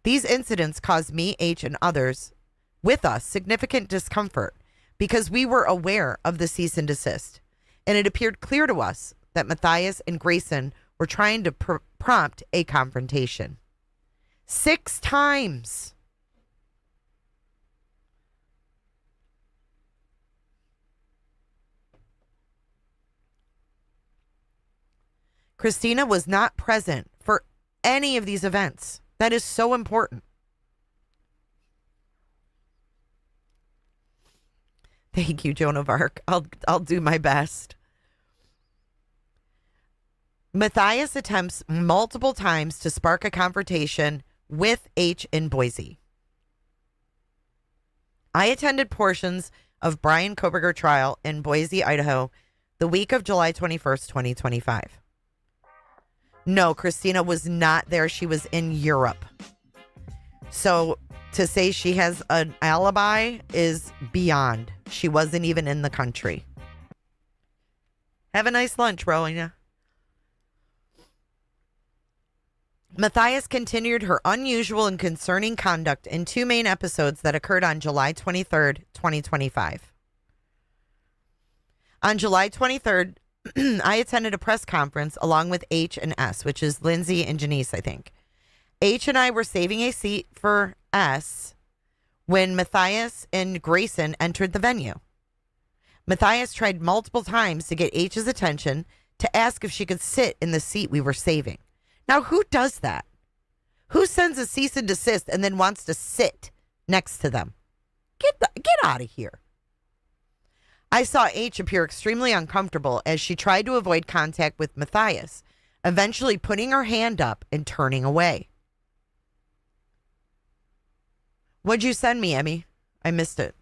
These incidents caused me, H, and others with us significant discomfort because we were aware of the cease and desist, and it appeared clear to us that Matthias and Grayson were trying to prompt a confrontation. 6 times. Christina was not present for any of these events. That is so important. Thank you, Joan of Arc. I'll do my best. Matthias attempts multiple times to spark a confrontation with H in Boise. I attended portions of Brian Koberger trial in Boise, Idaho, the week of July 21st, 2025. No, Christina was not there. She was in Europe. So to say she has an alibi is beyond. She wasn't even in the country. Have a nice lunch, Rowena. Matthias continued her unusual and concerning conduct in 2 main episodes that occurred on July 23rd, 2025. On July 23rd, I attended a press conference along with H and S, which is Lindsay and Janice, I think. H and I were saving a seat for S when Matthias and Grayson entered the venue. Matthias tried multiple times to get H's attention to ask if she could sit in the seat we were saving. Now, who does that? Who sends a cease and desist and then wants to sit next to them? Get out of here. I saw H appear extremely uncomfortable as she tried to avoid contact with Matthias, eventually putting her hand up and turning away. What'd you send me, Emmy? I missed it.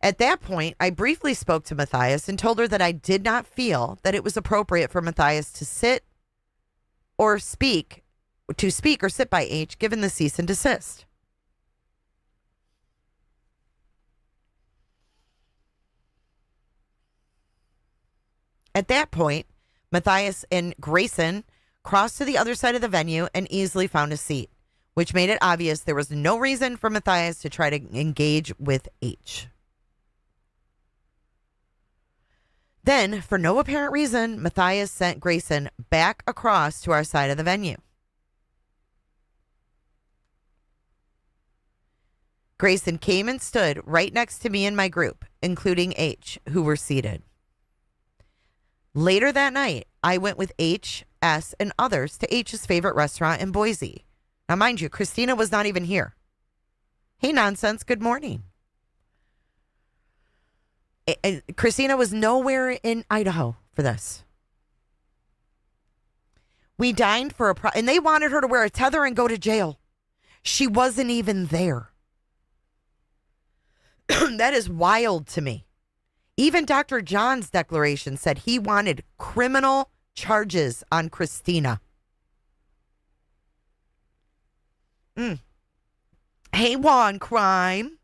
At that point, I briefly spoke to Matthias and told her that I did not feel that it was appropriate for Matthias to sit or speak or sit by H given the cease and desist. At that point, Matthias and Grayson crossed to the other side of the venue and easily found a seat, which made it obvious there was no reason for Matthias to try to engage with H. Then, for no apparent reason, Matthias sent Grayson back across to our side of the venue. Grayson came and stood right next to me and my group, including H, who were seated. Later that night, I went with H, S, and others to H's favorite restaurant in Boise, Now, mind you, Christina was not even here. Hey, nonsense. Good morning. Christina was nowhere in Idaho for this. We dined for and they wanted her to wear a tether and go to jail. She wasn't even there. That is wild to me. Even Dr. John's declaration said he wanted criminal charges on Christina. Hey, law and crime.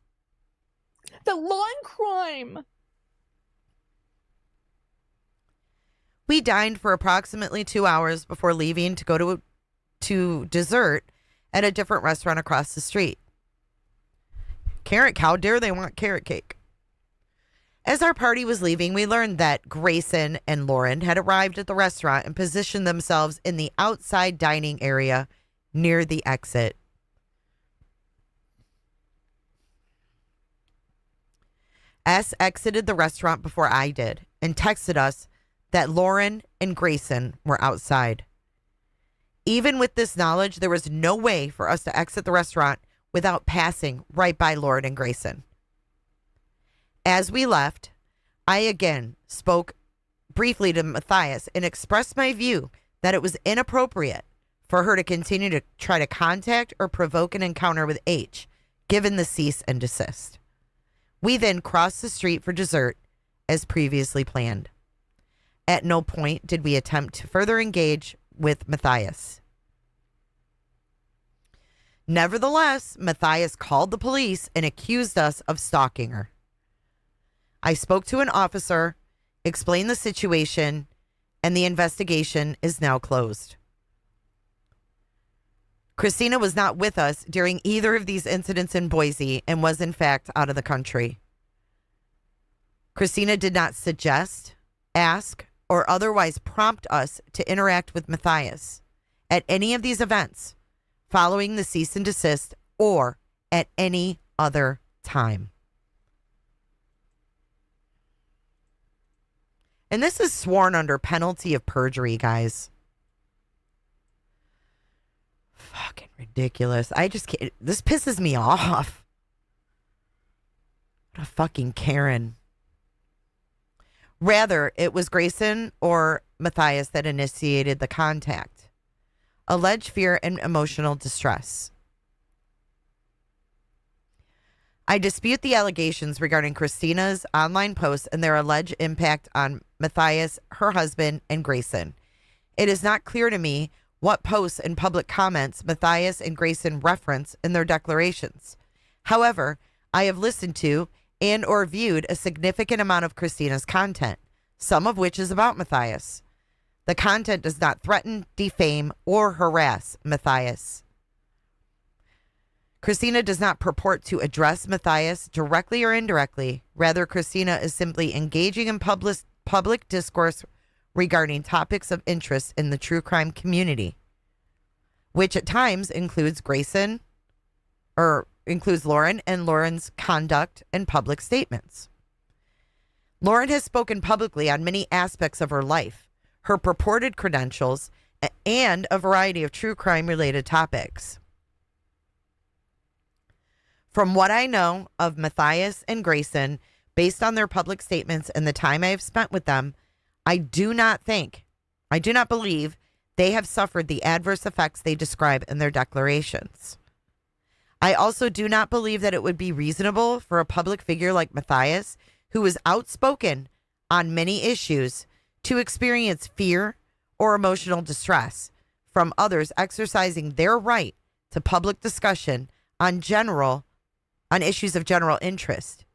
The law and crime. We dined for approximately 2 hours before leaving to go to dessert at a different restaurant across the street. How dare they want carrot cake? As our party was leaving, we learned that Grayson and Lauren had arrived at the restaurant and positioned themselves in the outside dining area near the exit. S exited the restaurant before I did and texted us that Lauren and Grayson were outside. Even with this knowledge, there was no way for us to exit the restaurant without passing right by Lauren and Grayson. As we left, I again spoke briefly to Matthias and expressed my view that it was inappropriate for her to continue to try to contact or provoke an encounter with H, given the cease and desist. We then crossed the street for dessert as previously planned. At no point did we attempt to further engage with Matthias. Nevertheless, Matthias called the police and accused us of stalking her. I spoke to an officer, explained the situation, and the investigation is now closed. Christina was not with us during either of these incidents in Boise and was in fact out of the country. Christina did not suggest, ask, or otherwise prompt us to interact with Matthias at any of these events following the cease and desist or at any other time. And this is sworn under penalty of perjury, guys. Fucking ridiculous. I just can't. This pisses me off. What a fucking Karen. Rather, it was Grayson or Matthias that initiated the contact. Alleged fear and emotional distress. I dispute the allegations regarding Christina's online posts and their alleged impact on Matthias, her husband, and Grayson. It is not clear to me what posts and public comments Matthias and Grayson reference in their declarations. However, I have listened to and or viewed a significant amount of Christina's content, some of which is about Matthias. The content does not threaten, defame, or harass Matthias. Christina does not purport to address Matthias directly or indirectly. Rather, Christina is simply engaging in public discourse regarding topics of interest in the true crime community, which at times includes Lauren and Lauren's conduct and public statements. Lauren has spoken publicly on many aspects of her life, her purported credentials, and a variety of true crime related topics. From what I know of Matthias and Grayson, based on their public statements and the time I have spent with them, I do not believe they have suffered the adverse effects they describe in their declarations. I also do not believe that it would be reasonable for a public figure like Matthias, who is outspoken on many issues, to experience fear or emotional distress from others exercising their right to public discussion on issues of general interest.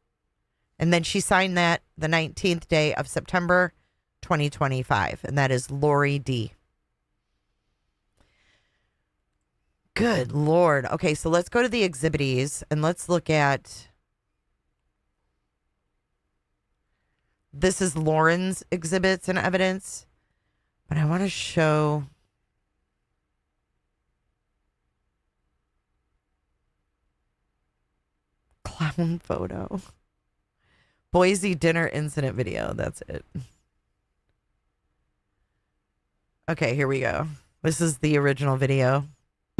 And then she signed that the 19th day of September 2025, and that is Lori D. Good Lord. Okay, so let's go to the Exhibities and let's look at. This is Lauren's exhibits and evidence, but I want to show. Clown photo. Boise dinner incident video. That's it. Okay, here we go. This is the original video.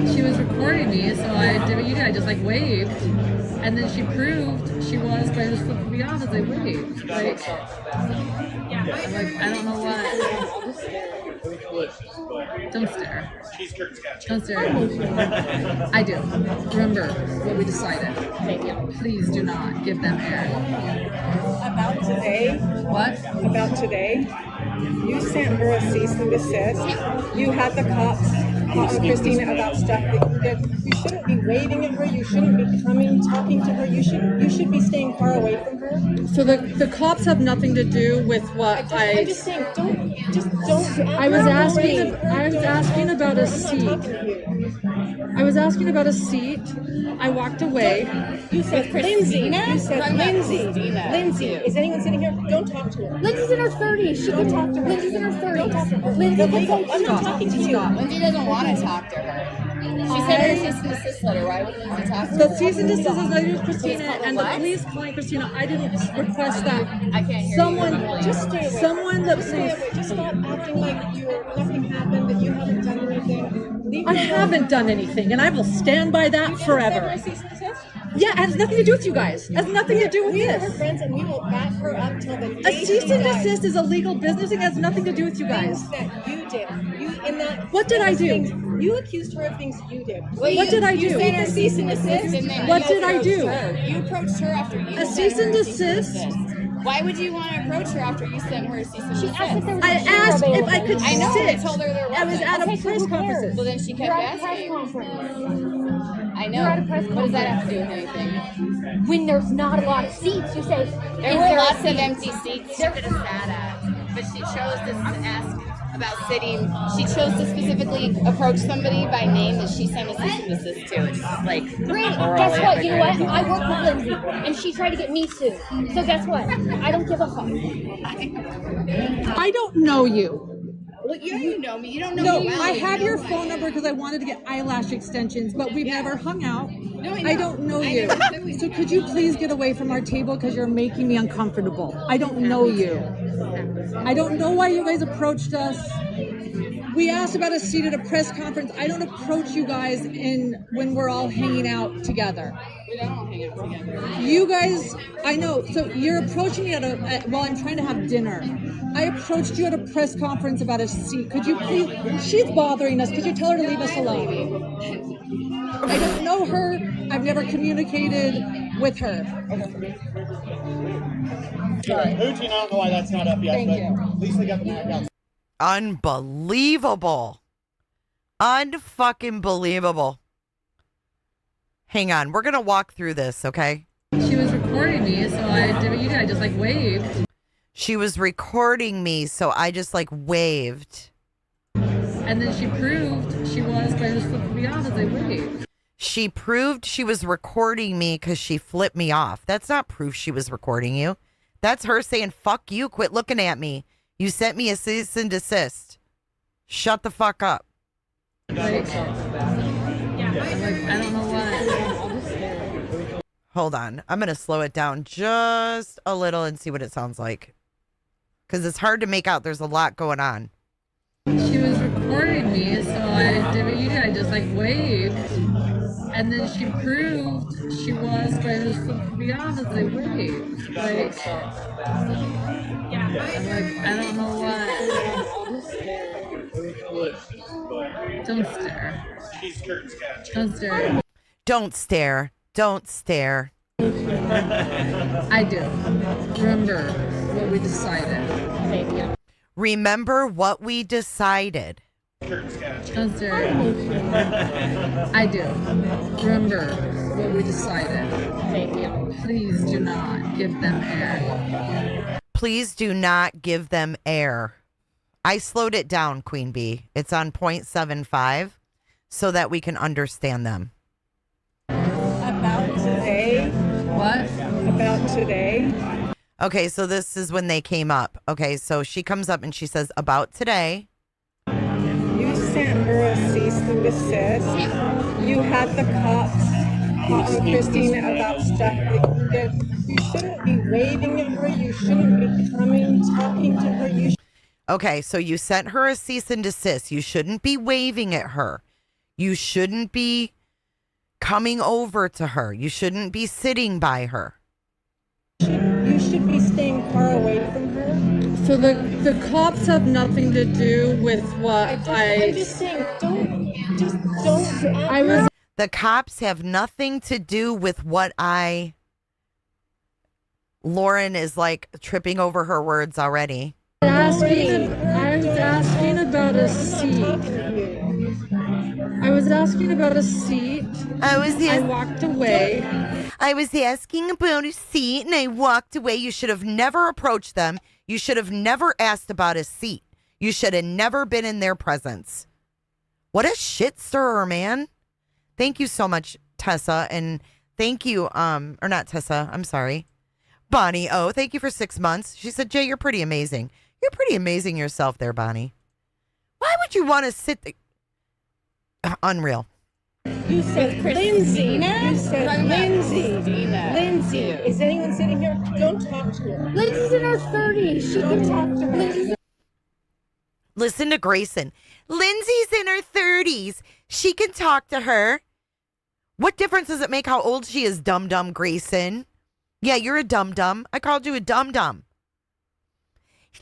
She was recording me, so I did what you did. I just like waved, and then she proved she was by just flipping me off as I waved. Like, I don't know why. Don't stare. Don't stare. I do. Remember what we decided. Please do not give them air. About today? What? About today? You sent her a cease and desist. You had the cops talk to Christina about stuff that you did. You shouldn't be waving at her. You shouldn't be talking to her. You should be staying far away from her. So the cops have nothing to do with what I'm just saying, don't. I was asking about a seat. I was asking about a seat. I walked away. You said Lindsay. You said Lindsay. Lindsay. Is anyone sitting here? Don't talk to her. Lindsay's in her 30s. She can talk to her. Lindsay's in her 30s. Don't talk to her. Lindsay, I'm not talking to you. Lindsay doesn't want to talk to her. She sent her a cease and desist letter. Why would Lindsay talk to her? The cease and desist is nothing with Christina, and the police calling Christina. I didn't request that. I can't hear someone, you. Just stay away. Just stop acting like nothing happened, that you haven't done anything. I haven't done anything, and I will stand by that forever. Yeah, it has nothing to do with you guys. It has nothing to do with We this. are her friends, and we will back her up till the day A cease she and dies. desist is a legal business. It has nothing to do with you guys. Things that you did. What did I do? You accused her of things you did. What did I do? You sent her a cease and desist, and then What you did I approached do? her. You approached her after you A sent cease her and a cease and desist? desist. Why would you want to approach her after you sent her a cease and desist? I asked if I could I know. sit. I told her there wasn't. I was at a press conference. Well, then she kept asking. I know. What does that have to do with anything? When there's not a lot of seats, you say, There were lots of empty seats she could have sat at, but she chose to ask about sitting. She chose to specifically approach somebody by name that she sent a cease and desist to. It's just like, great, guess what? You know what? I work with Lindsay, and she tried to get me sued. So guess what? I don't give a fuck. I don't know you. Well, you know me. You don't know me well. I have your phone number because I wanted to get eyelash extensions, but we've never hung out. No, I don't know you. So could you please get away from our table because you're making me uncomfortable. I don't know you. I don't know why you guys approached us. We asked about a seat at a press conference. I don't approach you guys when we're all hanging out together. We don't all hang out together. You guys, I know. So you're approaching me while I'm trying to have dinner. I approached you at a press conference about a seat. Could you please? She's bothering us. Could you tell her to leave us alone? I don't know her. I've never communicated with her. Sorry, Hoochie, I don't know why that's not up yet. Thank but you. At least they got the back out. Unbelievable. Unfucking believable. Hang on. We're going to walk through this, okay? She was recording me, so I did what you did. I just like waved. She was recording me, so I just like waved. And then she proved she was by just flipping me off as I waved. She proved she was recording me because she flipped me off. That's not proof she was recording you. That's her saying, fuck you, quit looking at me. You sent me a cease and desist. Shut the fuck up. Like, I don't know why. Hold on. I'm going to slow it down just a little and see what it sounds like. Because it's hard to make out. There's a lot going on. She was recording me, so I did what you did. I just like waved. And then she proved she was by just flipping me off as I waved. Like, I don't know why. Don't stare. Don't stare. Don't stare. Don't stare. I do. Remember what we decided. Remember what we decided. Don't stare. I do. Remember what we decided. Please do not give them air. Please do not give them air. I slowed it down, Queen Bee. It's on 0.75 so that we can understand them. About today. What? About today. Okay, so this is when they came up. Okay, so she comes up and she says, about today. You sent her a cease and desist. You had the cops talk to Christina about stuff that you did. You shouldn't be waving at her. You shouldn't be talking to her. Okay, so you sent her a cease and desist. You shouldn't be waving at her. You shouldn't be coming over to her. You shouldn't be sitting by her. You should be staying far away from her. So the cops have nothing to do with what I'm just saying, don't. The cops have nothing to do with what I. Lauren is like tripping over her words already. I was asking about a seat. I walked away. I was asking about a seat and I walked away. You should have never approached them. You should have never asked about a seat. You should have never been in their presence. What a shit stirrer, man. Thank you so much, Tessa. And thank you, or not Tessa, I'm sorry. Bonnie O, thank you for 6 months. She said, Jay, you're pretty amazing. You're pretty amazing yourself there, Bonnie. Why would you want to sit there? Unreal. You said Christina? You said Lindsay. Lindsay. Is anyone sitting here? Don't talk to her. Lindsay's in her 30s. She can talk to her. Listen to Grayson. Lindsay's in her 30s. She can talk to her. What difference does it make how old she is, dum-dum Grayson? Yeah, you're a dum-dum. I called you a dum-dum.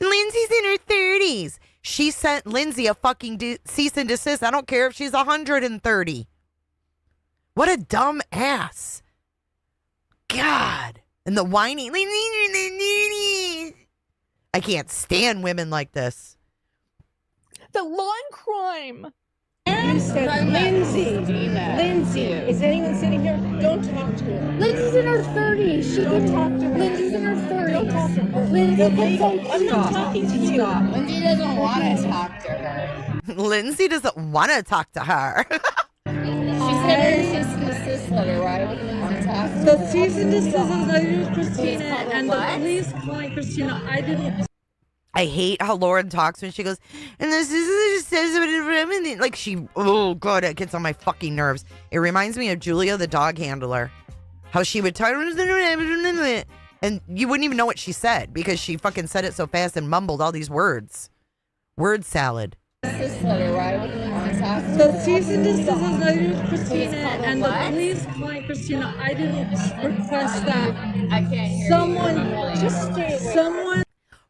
Lindsay's in her 30s. She sent Lindsay a fucking cease and desist. I don't care if she's 130. What a dumb ass. God. And the whining. I can't stand women like this. The lawn crime. You said Lindsay. Lindsay. Is anyone sitting here? Don't talk to her. Lindsay's in her 30s. She can talk to her. Lindsay's in her 30s. Don't talk to her. Lindsay, I'm not talking to you. Lindsay doesn't want to talk to her. Lindsay doesn't want to talk to her. She said her cease and desist letter. Why wouldn't Lindsay talk to her? The cease and desist is I used Christina and the police calling Christina. I didn't. I hate how Lauren talks when she goes, and this is like she, oh God, it gets on my fucking nerves. It reminds me of Julia, the dog handler. How she would talk, and you wouldn't even know what she said because she fucking said it so fast and mumbled all these words. Word salad. This letter, why wouldn't Lindsay talk to her? The cease and desist is I used Christina and the police calling Christina. I didn't request that. I can't hear Someone, you. just stay away. Someone.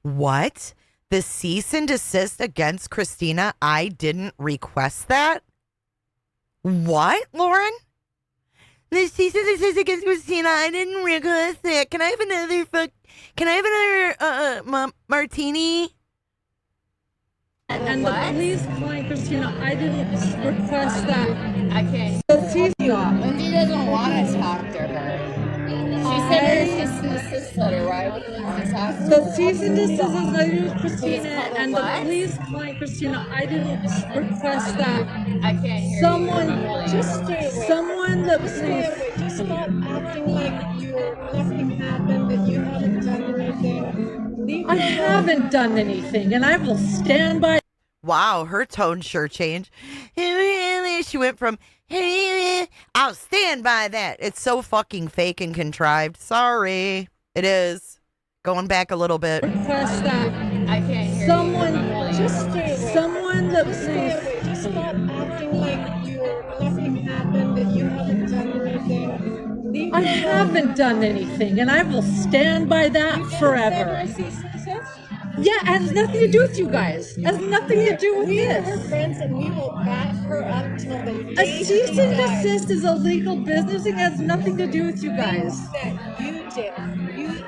What? The cease and desist against Christina? I didn't request that? What, Lauren? The cease and desist against Christina? I didn't request that. Can I have another martini? And the police calling Christina. I didn't request that. I can't. Lindsay doesn't want to talk to her. She said her cease and desist letter. Why wouldn't Lindsay talk to her? The cease and desist is I used Christina and the police calling Christina. I didn't request that. I can't hear Someone, you. just stay away. Someone that Stay away. Just stop acting like nothing happened, that you haven't done anything. I haven't done anything, and I will stand by. Wow, her tone sure changed. She went from, I'll stand by that. It's so fucking fake and contrived. Sorry. It is. Going back a little bit. Request that. I can't hear Someone, you. just stay away. Someone that Stay away. Just stop acting like nothing happened, that you haven't done anything. I haven't done anything, and I will stand by that forever. Yeah, it has nothing to do with you guys. It has nothing to do with We are her this. friends, and we will back her up till the A day cease she and dies. desist is a legal business. It has nothing to do with you guys. That you did.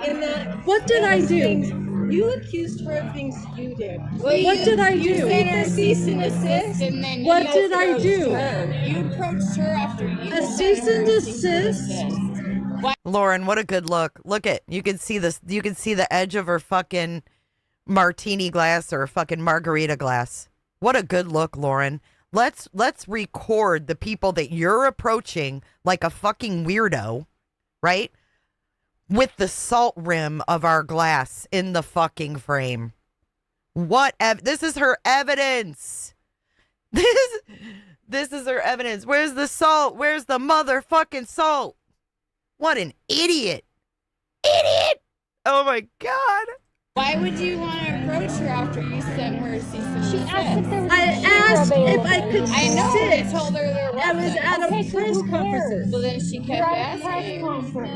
In that. What did I do? Things, you accused her of things you did. What did I You do? said her cease and desist, and then What you did I approached do? her. You approached her after you. A said cease and her desist? Lauren, what a good look. Look at, you can see this, you can see the edge of her fucking martini glass or fucking margarita glass. What a good look, Lauren. Let's record the people that you're approaching like a fucking weirdo, right? With the salt rim of our glass in the fucking frame. This is her evidence. This is her evidence. Where's the salt? Where's the motherfucking salt? What an idiot. Idiot. Oh my God. Why would you want to approach her after you sent her a cease and desist? She asked if there was I asked if I could I know. sit. They told her there I was wasn't. at a Okay, so press who conference. So then she You're kept at a press asking. conference.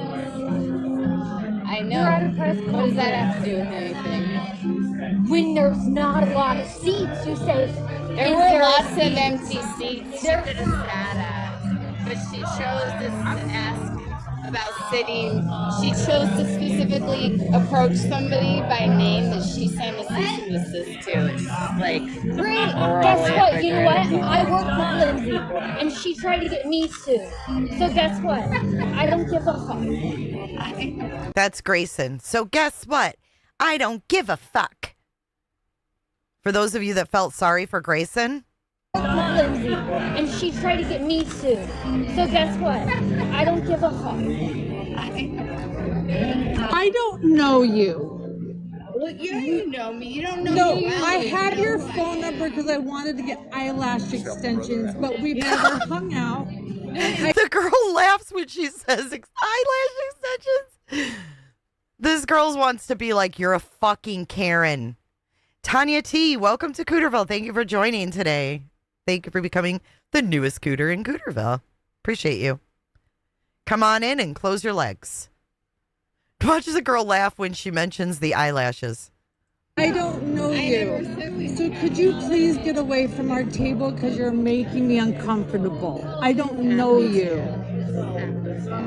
I know. You're at a press What does that have to do with conference. anything? When there's not a lot of seats, you say, There "Is were there a lots of seat?" empty seats she There- could have sat at, but she chose to ask about sitting. She chose to specifically approach somebody by name that she sent a cease and desist to. It's like, Great. Guess what? You know what? I work with Lindsay, and she tried to get me sued. So guess what? I don't give a fuck. That's Grayson. So guess what? I don't give a fuck. For those of you that felt sorry for Grayson, I work with Lindsay, and she tried to get me sued. So guess what? I don't give a fuck. I don't know you. well, you know me. You don't know No, me. I have your phone number because I wanted to get eyelash extensions, but we've never hung out. the girl laughs when she says eyelash extensions. This girl wants to be like, you're a fucking Karen. Tanya T, welcome to Cooterville. Thank you for joining today. Thank you for becoming the newest Cooter in Cooterville. Appreciate you. Come on in and close your legs. Watches a girl laugh when she mentions the eyelashes. I don't know you. So could you please get away from our table because you're making me uncomfortable. I don't know you.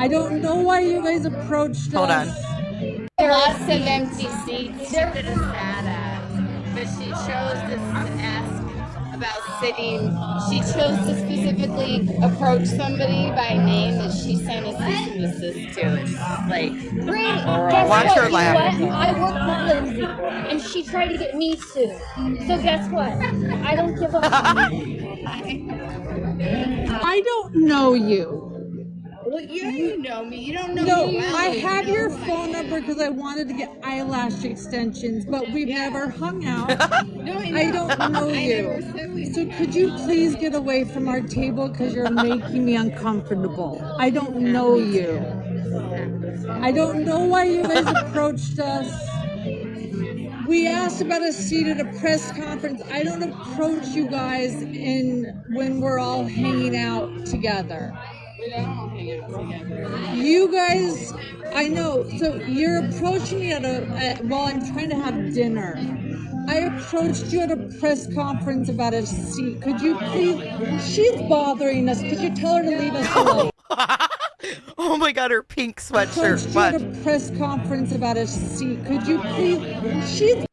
I don't know why you guys approached Hold us. on. Lots of empty seats she could have sat at, but she chose to ask about sitting. She chose to specifically approach somebody by name that she sent a cease and desist to. It's like, Great. Guess Watch what? her You know laugh. what? I work with Lindsay, and she tried to get me sued. So guess what? I don't give a fuck. I don't know you. well, you know me. You don't know No, me. I have your phone number because I wanted to get eyelash extensions, but we've never hung out. No, I don't know you. So could you please get away from our table because you're making me uncomfortable. I don't know you. I don't know why you guys approached us. We asked about a seat at a press conference. I don't approach you guys when we're all hanging out together. We don't hang out together. You guys, I know. So you're approaching me while I'm trying to have dinner. I approached you at a press conference about a seat. Could you please? She's bothering us. Could you tell her to leave us alone? Oh my God, her pink Approached sweatshirt. you Watch. at a press conference about a seat. Could you please? She's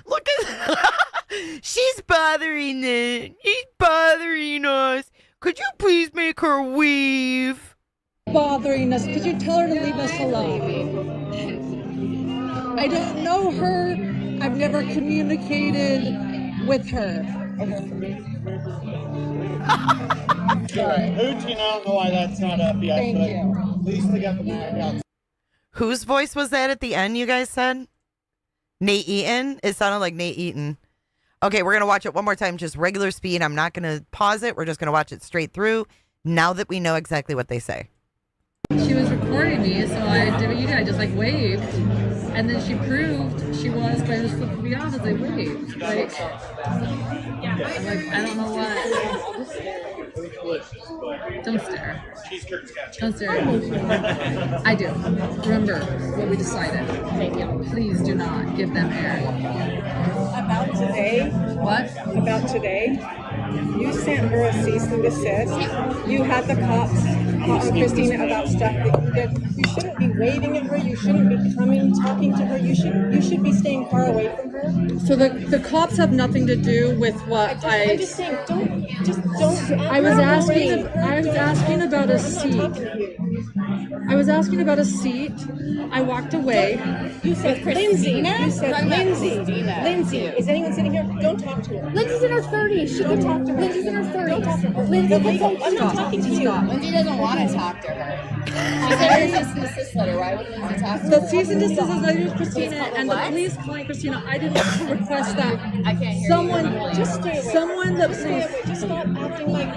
Look at she's bothering it. She's bothering us. Could you please make her weave? bothering us. Could you tell her to leave us alone? I don't know her. I've never communicated with her. Hoochie, I don't know why that's not up yet. Thank but you. Please stick up the line. Whose voice was that at the end, you guys said? Nate Eaton? It sounded like Nate Eaton. Okay, we're going to watch it one more time, just regular speed. I'm not going to pause it. We're just going to watch it straight through now that we know exactly what they say. She was recording me, so I did what you did. I just like waved, and then she proved she was, but it was flipping me off as I waved. Like, I don't know what. Don't stare. Don't stare. I do. Remember what we decided. Thank you. Please do not give them air. About today? What? About today? You sent her a cease and desist. You had the cops call Christina about stuff that you did. You shouldn't be waving at her. You shouldn't be coming, talking to her. You should be staying far away from her. So the cops have nothing to do with what I'm just saying, don't. I was asking about a seat. I was asking about a seat. I walked away. You said Lindsay. You said Lindsay. Lindsay. Is anyone sitting here? Don't talk to her. Lindsay's in her 30s. She can talk to her. Lindsay's in her 30s. Don't talk to her. Lindsay can I'm talk not talking to you. Lindsay doesn't want to talk to her. She said her cease and desist letter. Why would Lindsay talk to her? The cease and desist is letter to Christina, and the police calling Christina. I didn't request that. I can't hear Someone, you. Just stay away. someone that Stay away. Just stop acting like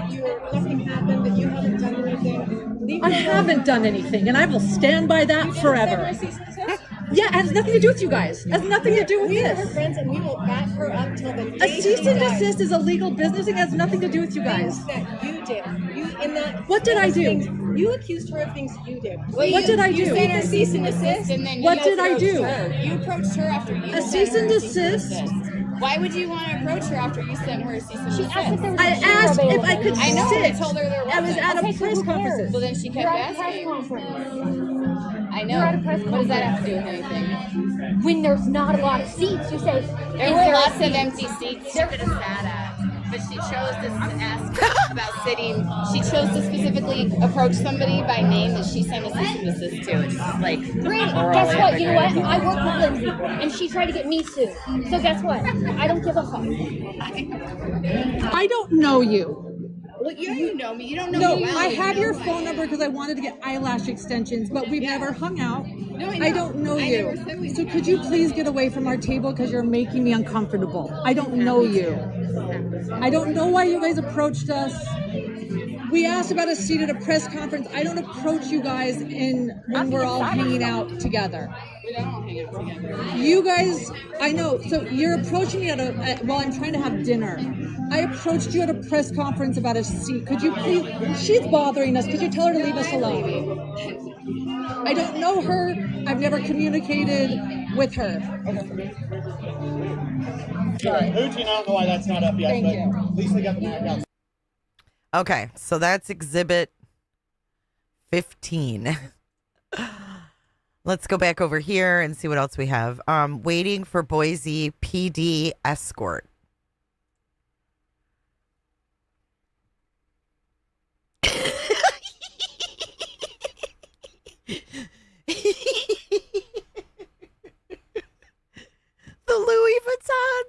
nothing happened, that you haven't done anything. Leave I her alone. haven't done anything, and I will stand by that forever. Send her a cease and desist. Yeah, it has nothing to do with you guys. It has nothing to do with we this. We are her friends, and we will back her up till the A day cease she and dies. desist is a legal business. It has nothing to do with you guys. Things that you did. You in that. What did I do? Things, you accused her of things you did. Well, What did I do? You sent her cease and desist, and then What you did I approached do? her. You approached her after you A sent cease her and a cease and desist? desist. Why would you want to approach her after you sent her a cease and desist? I asked if I could I know. sit. I told her there wasn't. I was at a press conference. Well, then she kept asking. I know. You're at a press What does that have to do with anything? When there's not a lot of seats, you say There were lots of empty seats she could have sat at, but she chose to ask about sitting. She chose to specifically approach somebody by name that she sent a cease and desist to. It's just like, Great. Guess what? You know what? I work with Lindsay, and she tried to get me sued. So guess what? I don't give a fuck. I don't know you. Well, you know me. You don't know No, me well. I have You your know phone number because I wanted to get eyelash extensions, but we've never hung out. No, I don't know you. never said we So could you please get away from our table because you're making me uncomfortable. I don't know you. I don't know why you guys approached us. We asked about a seat at a press conference. I don't approach you guys when we're all hanging out together. We don't all hang out together. You guys, I know. So you're approaching me while I'm trying to have dinner. I approached you at a press conference about a seat. Could you please? She's bothering us. Could you tell her to leave us alone? I don't know her. I've never communicated with her. Sorry, Hoochie, I don't know why that's not up yet, Thank but you. at least they got the back out. Okay, so that's Exhibit 15. Let's go back over here and see what else we have. Waiting for Boise PD escort. The Louis Vuitton.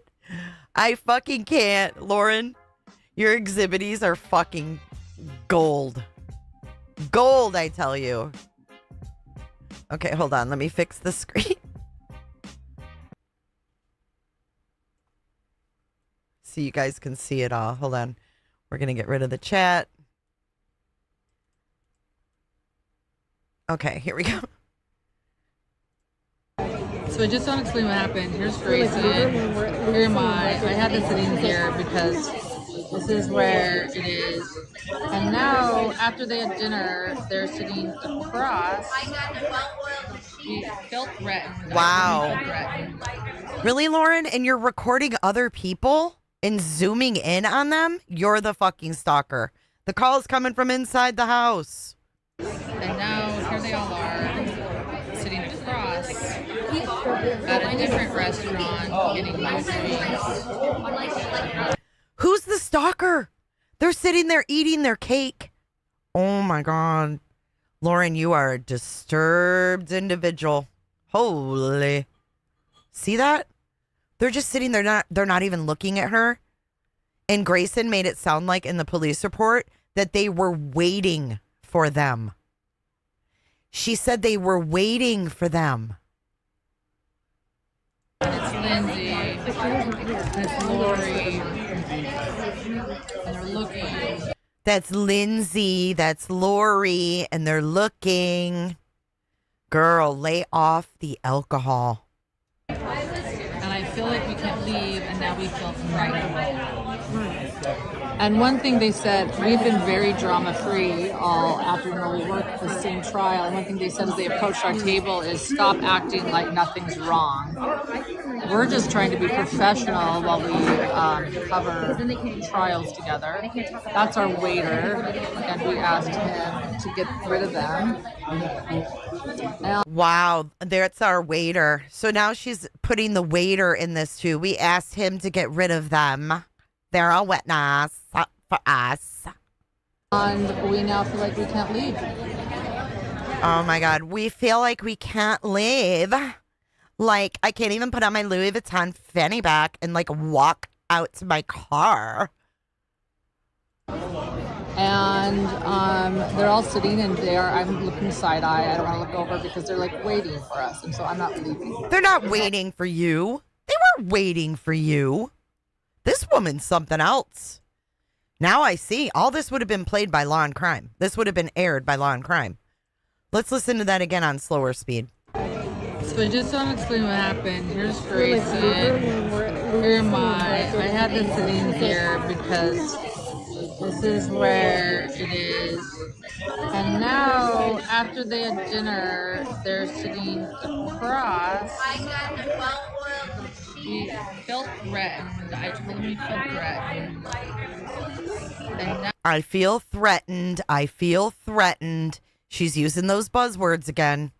I fucking can't, Lauren. Your Exhibities are fucking gold. Gold, I tell you. Okay, hold on. Let me fix the screen. So you guys can see it all. Hold on. We're going to get rid of the chat. Okay, here we go. So I just want to explain what happened. Here's Grayson. Here am I. I had to sit in here because this is where it is. And now, after they had dinner, they're sitting across. She felt threatened. Wow. Threatened. Really, Lauren? And you're recording other people and zooming in on them? You're the fucking stalker. The call's coming from inside the house. And now, here they all are, sitting across at a different restaurant, getting groceries. Who's the stalker? They're sitting there eating their cake. Oh my God. Lauren, you are a disturbed individual. Holy. See that? They're just sitting there, they're not even looking at her. And Grayson made it sound like in the police report that they were waiting for them. She said they were waiting for them. It's Lindsay, it's Lori, and they're looking. That's Lindsay, that's Lori, and they're looking. Girl, lay off the alcohol. And I feel like we can't leave, and now we feel frightened. And one thing they said, we've been very drama-free all afternoon. We worked the same trial, and one thing they said as they approached our table is stop acting like nothing's wrong. We're just trying to be professional while we cover trials together. That's our waiter, and we asked him to get rid of them. Wow, that's our waiter. So now she's putting the waiter in this too. We asked him to get rid of them. They're a witness for us. And we now feel like we can't leave. Oh my God, we feel like we can't leave. Like, I can't even put on my Louis Vuitton fanny pack and like walk out to my car. And they're all sitting and I'm looking side eye. I don't want to look over because they're like waiting for us. And so I'm not leaving. They're not waiting for you. They weren't waiting for you. This woman's something else. Now I see. All this would have been played by Law and Crime. This would have been aired by Law and Crime. Let's listen to that again on slower speed. So I just want to explain what happened. Here's Grayson. Here am I. I had this sitting here because this is where it is. And now, after they had dinner, they're sitting across. She felt threatened. I told him he felt threatened. And now I feel threatened. I feel threatened. She's using those buzzwords again.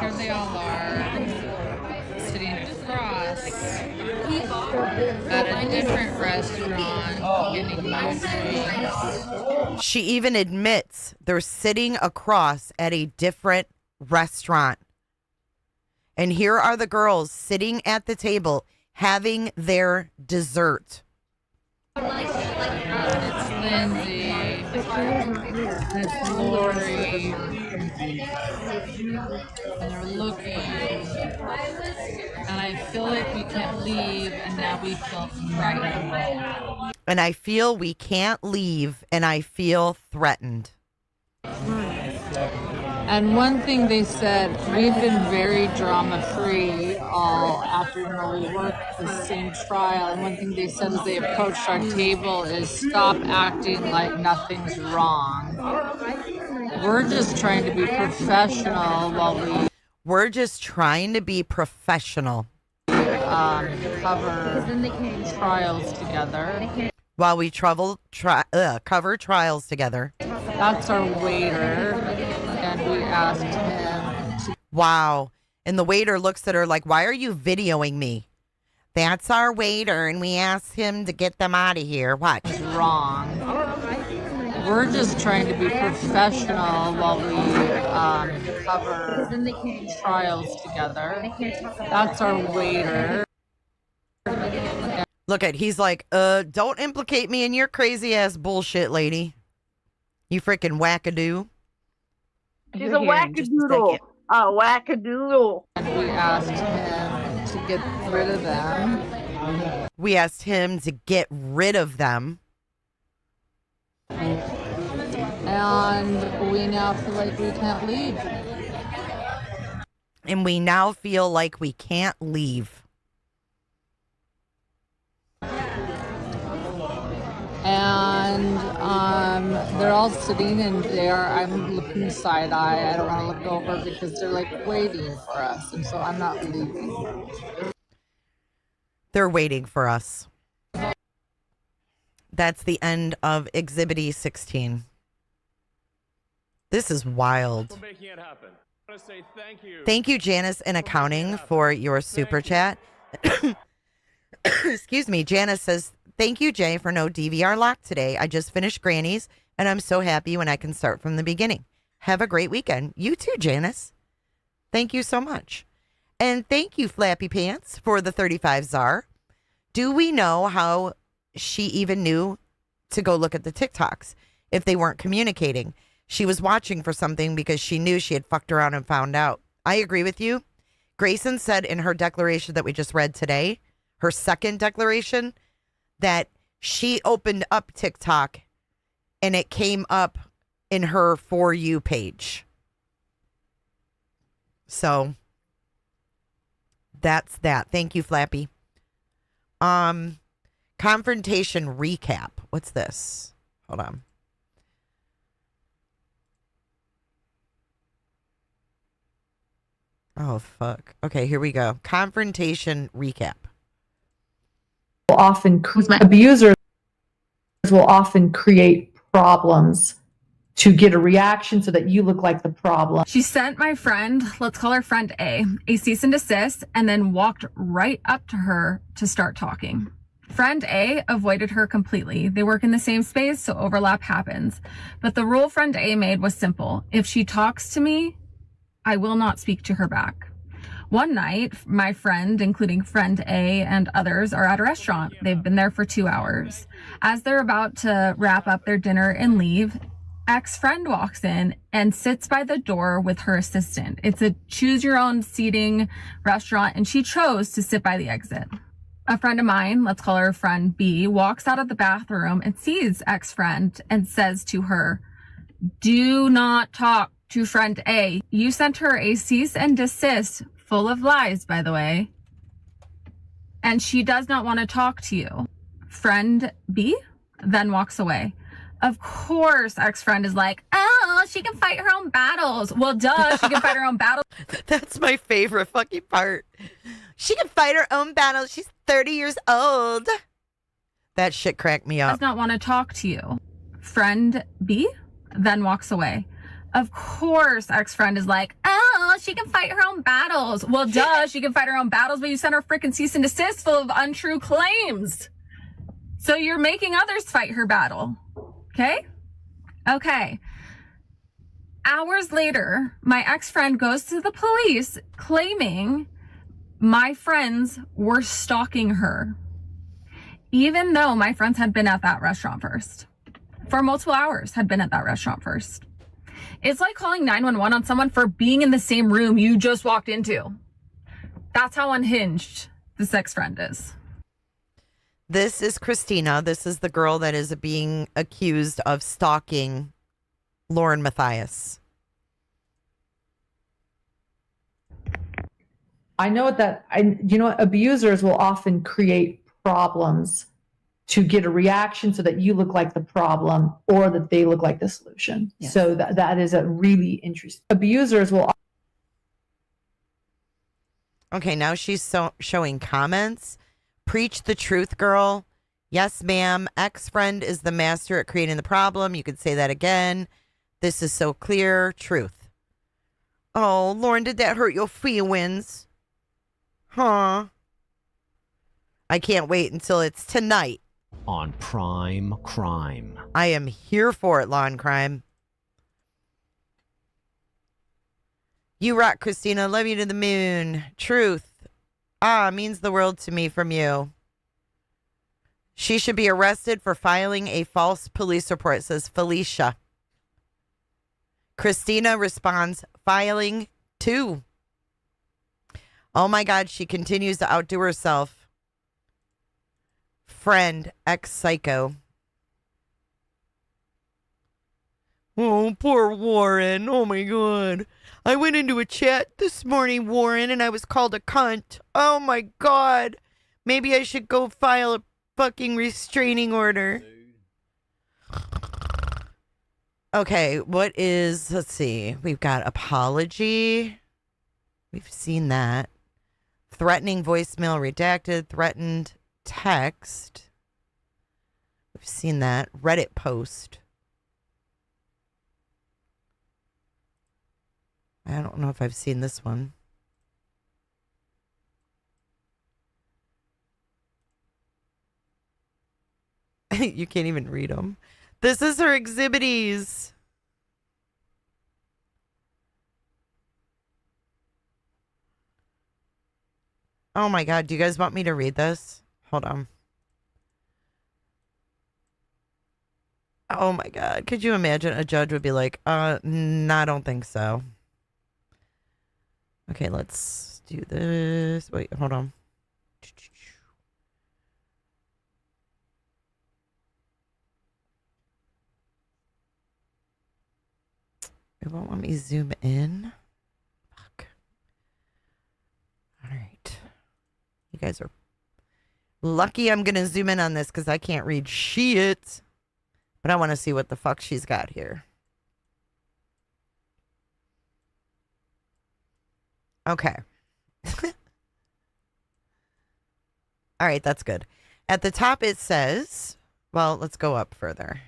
here they all are, sitting across at a different restaurant, getting ice cream. She even admits they're sitting across at a different restaurant. And here are the girls sitting at the table having their dessert. It's Lindsay. It's Lori. And they're looking. And I feel like we can't leave, and now we feel threatened. And I feel we can't leave, and I feel threatened. And one thing they said, we've been very drama-free all afternoon. We worked the same trial. And one thing they said as they approached our table is stop acting like nothing's wrong. We're just trying to be professional while we... We're just trying to be professional. Cover trials together. While we cover trials together. That's our waiter. And we asked him to... Wow. And the waiter looks at her like, why are you videoing me? That's our waiter, and we asked him to get them out of here. Watch. Wrong. We're just trying to be professional while we cover trials together. That's our waiter. Look at, he's like, don't implicate me in your crazy ass bullshit, lady. You freaking wackadoo. She's a wackadoodle. A wackadoodle. And we asked him to get rid of them. We asked him to get rid of them. And we now feel like we can't leave. And we now feel like we can't leave. And they're all sitting in there. I'm looking side-eye. I don't want to look over because they're like waiting for us. And so I'm not leaving. They're waiting for us. That's the end of Exhibities 16. This is wild. For making it happen. I want to say thank you. Thank you, Janice in Accounting, for your super chat. Excuse me. Janice says, thank you, Jay, for no DVR lock today. I just finished Granny's, and I'm so happy when I can start from the beginning. Have a great weekend. You too, Janice. Thank you so much. And thank you, Flappy Pants, for the 35 czar. Do we know how she even knew to go look at the TikToks if they weren't communicating? She was watching for something because she knew she had fucked around and found out. I agree with you. Grayson said in her declaration that we just read today, her second declaration, that she opened up TikTok and it came up in her For You page. So that's that. Thank you, Flappy. Confrontation recap. What's this? Hold on. Oh, fuck. Okay, here we go. Confrontation recap. Abusers will often create problems to get a reaction so that you look like the problem. She sent my friend, let's call her friend A cease and desist, and then walked right up to her to start talking. Friend A avoided her completely. They work in the same space, so overlap happens. But the rule friend A made was simple. If she talks to me, I will not speak to her back. One night, my friend, including friend A and others, are at a restaurant. They've been there for 2 hours. As they're about to wrap up their dinner and leave, ex-friend walks in and sits by the door with her assistant. It's a choose-your-own seating restaurant, and she chose to sit by the exit. A friend of mine, let's call her friend B, walks out of the bathroom and sees ex-friend and says to her, "Do not talk to friend A. You sent her a cease and desist, full of lies, by the way, and she does not want to talk to you. Friend B then walks away. Of course, ex-friend is like, oh, she can fight her own battles. Well, duh, she can fight her own battles. That's my favorite fucking part. She can fight her own battles. She's 30 years old. That shit cracked me up. Does not want to talk to you. Friend B then walks away. Of course, ex-friend is like, oh, she can fight her own battles. Well, duh, she can fight her own battles, but you sent her freaking cease and desist full of untrue claims. So you're making others fight her battle. Okay? Okay. Hours later, my ex-friend goes to the police claiming my friends were stalking her, even though my friends had been at that restaurant first. For multiple hours, had been at that restaurant first. It's like calling 911 on someone for being in the same room you just walked into. That's how unhinged this ex-friend is. This is Christina. This is the girl that is being accused of stalking Lauren Matthias. I know that abusers will often create problems to get a reaction so that you look like the problem or that they look like the solution. Yes. So that is a really interesting. Abusers will. Okay, now she's showing comments. Preach the truth, girl. Yes, ma'am. Ex-friend is the master at creating the problem. You could say that again. This is so clear. Truth. Oh, Lauren, did that hurt your feelings? Huh? I can't wait until it's tonight. On Prime Crime. I am here for it, Law and Crime. You rock, Christina. Love you to the moon. Truth. Means the world to me from you. She should be arrested for filing a false police report, says Felicia. Christina responds, filing too. Oh my God, she continues to outdo herself. Friend, ex-psycho. Oh, poor Warren. Oh my God. I went into a chat this morning, Warren, and I was called a cunt. Oh my God. Maybe I should go file a fucking restraining order. Okay, let's see. We've got apology. We've seen that. Threatening voicemail redacted. Threatened text. We've seen that. Reddit post. I don't know if I've seen this one. You can't even read them. This is her Exhibities. Oh my God. Do you guys want me to read this? Hold on. Oh my God. Could you imagine a judge would be like, no, I don't think so. Okay, let's do this. Wait, hold on. It won't let me zoom in. Fuck. All right. You guys are lucky I'm going to zoom in on this because I can't read shit. But I want to see what the fuck she's got here. Okay. All right, that's good. At the top it says, well, let's go up further.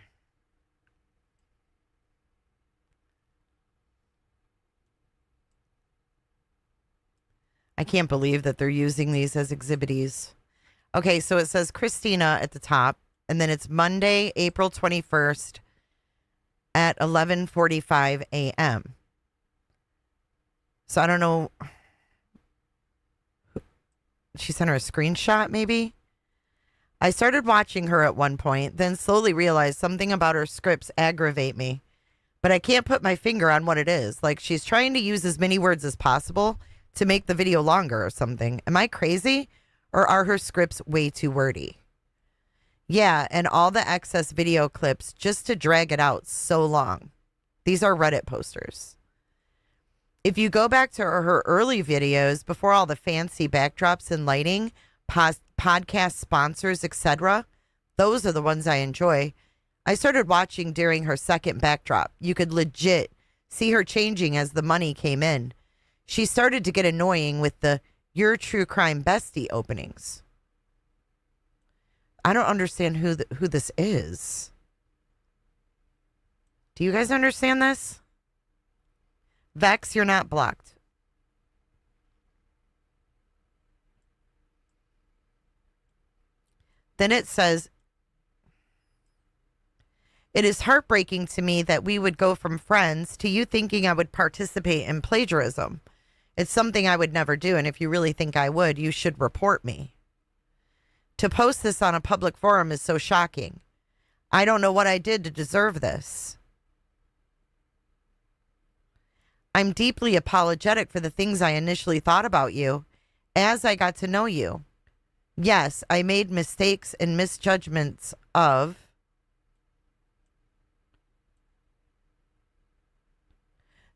I can't believe that they're using these as Exhibities. Okay, so it says Christina at the top, and then it's Monday, April 21st at 11:45 a.m. So I don't know. She sent her a screenshot, maybe? I started watching her at one point, then slowly realized something about her scripts aggravate me. But I can't put my finger on what it is. Like she's trying to use as many words as possible to make the video longer or something. Am I crazy? Or are her scripts way too wordy? Yeah, and all the excess video clips just to drag it out so long. These are Reddit posters. If you go back to her early videos, before all the fancy backdrops and lighting, podcast sponsors, etc., those are the ones I enjoy. I started watching during her second backdrop. You could legit see her changing as the money came in. She started to get annoying with the Your True Crime Bestie openings. I don't understand who this is. Do you guys understand this? Vex, you're not blocked. Then it says, it is heartbreaking to me that we would go from friends to you thinking I would participate in plagiarism. It's something I would never do, and if you really think I would, you should report me. To post this on a public forum is so shocking. I don't know what I did to deserve this. I'm deeply apologetic for the things I initially thought about you as I got to know you. Yes, I made mistakes and misjudgments of...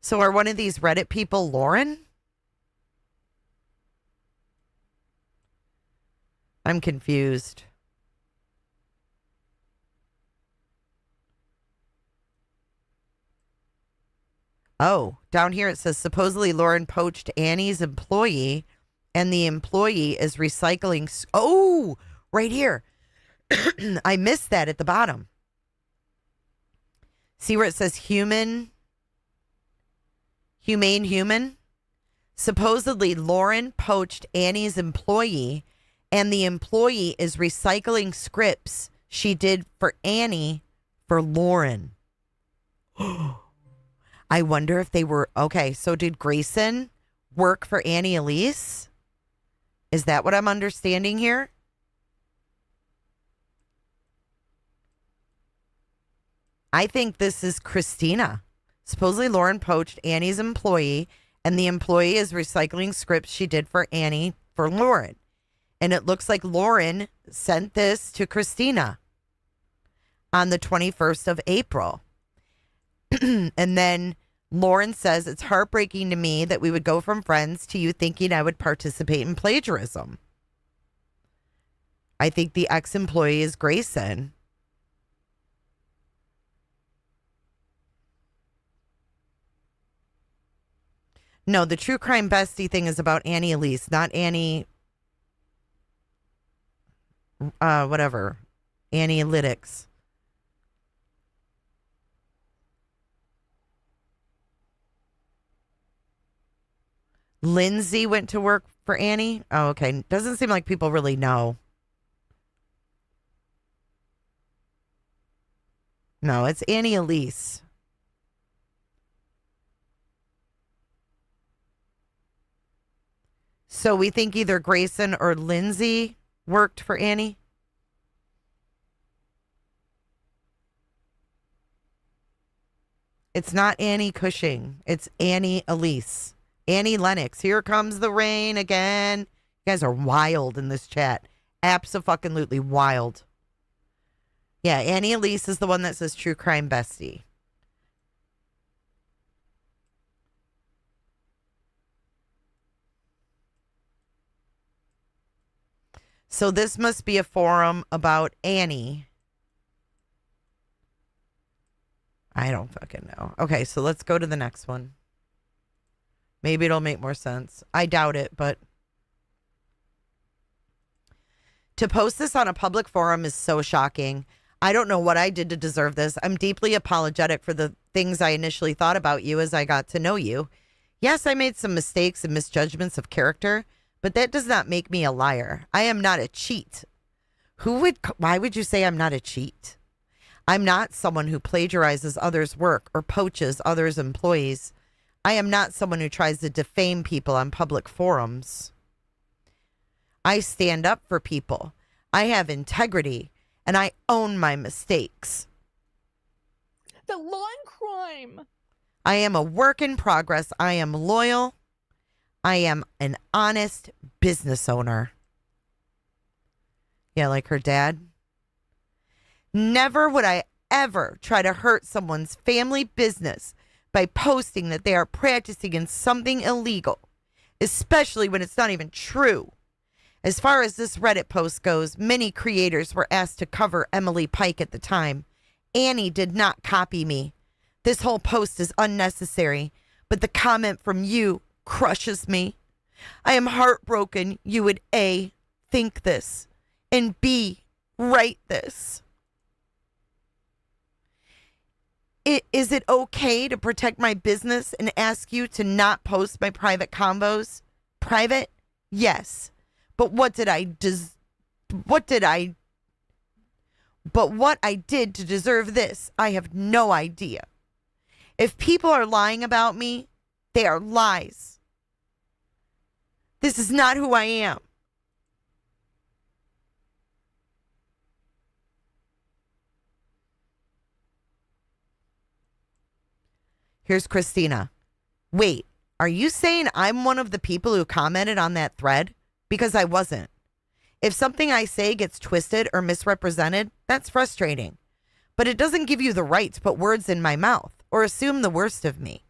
So are one of these Reddit people Lauren? I'm confused. Oh, down here it says supposedly Lauren poached Annie's employee and the employee is recycling. Oh, right here. I missed that at the bottom. See where it says humane human? Supposedly Lauren poached Annie's employee and the employee is recycling scripts she did for Annie for Lauren. I wonder if they were... Okay, so did Grayson work for Annie Elise? Is that what I'm understanding here? I think this is Christina. Supposedly Lauren poached Annie's employee, and the employee is recycling scripts she did for Annie for Lauren. And it looks like Lauren sent this to Christina on the 21st of April. And then Lauren says, it's heartbreaking to me that we would go from friends to you thinking I would participate in plagiarism. I think the ex-employee is Grayson. No, the True Crime Bestie thing is about Annie Elise, not Annie... whatever. Annie Lytics. Lindsay went to work for Annie. Oh, okay. Doesn't seem like people really know. No, it's Annie Elise. So we think either Grayson or Lindsay worked for Annie. It's not Annie Cushing. It's Annie Elise. Annie Lennox. Here comes the rain again. You guys are wild in this chat. Abso-fucking-lutely wild. Yeah, Annie Elise is the one that says True Crime Bestie. So this must be a forum about Annie. I don't fucking know. Okay, so let's go to the next one. Maybe it'll make more sense. I doubt it, but... To post this on a public forum is so shocking. I don't know what I did to deserve this. I'm deeply apologetic for the things I initially thought about you as I got to know you. Yes, I made some mistakes and misjudgments of character, but that does not make me a liar. I am not a cheat. Why would you say I'm not a cheat? I'm not someone who plagiarizes others' work or poaches others' employees. I am not someone who tries to defame people on public forums. I stand up for people. I have integrity, and I own my mistakes. The law and crime. I am a work in progress. I am loyal. I am an honest business owner. Yeah, like her dad. Never would I ever try to hurt someone's family business by posting that they are practicing in something illegal, especially when it's not even true. As far as this Reddit post goes, many creators were asked to cover Emily Pike at the time. Annie did not copy me. This whole post is unnecessary, but the comment from you crushes me. I am heartbroken you would A, think this, and B, write this. Is it okay to protect my business and ask you to not post my private convos? Private? Yes. But what I did to deserve this, I have no idea. If people are lying about me, they are lies. This is not who I am. Here's Christina. Wait, are you saying I'm one of the people who commented on that thread? Because I wasn't. If something I say gets twisted or misrepresented, that's frustrating. But it doesn't give you the right to put words in my mouth or assume the worst of me.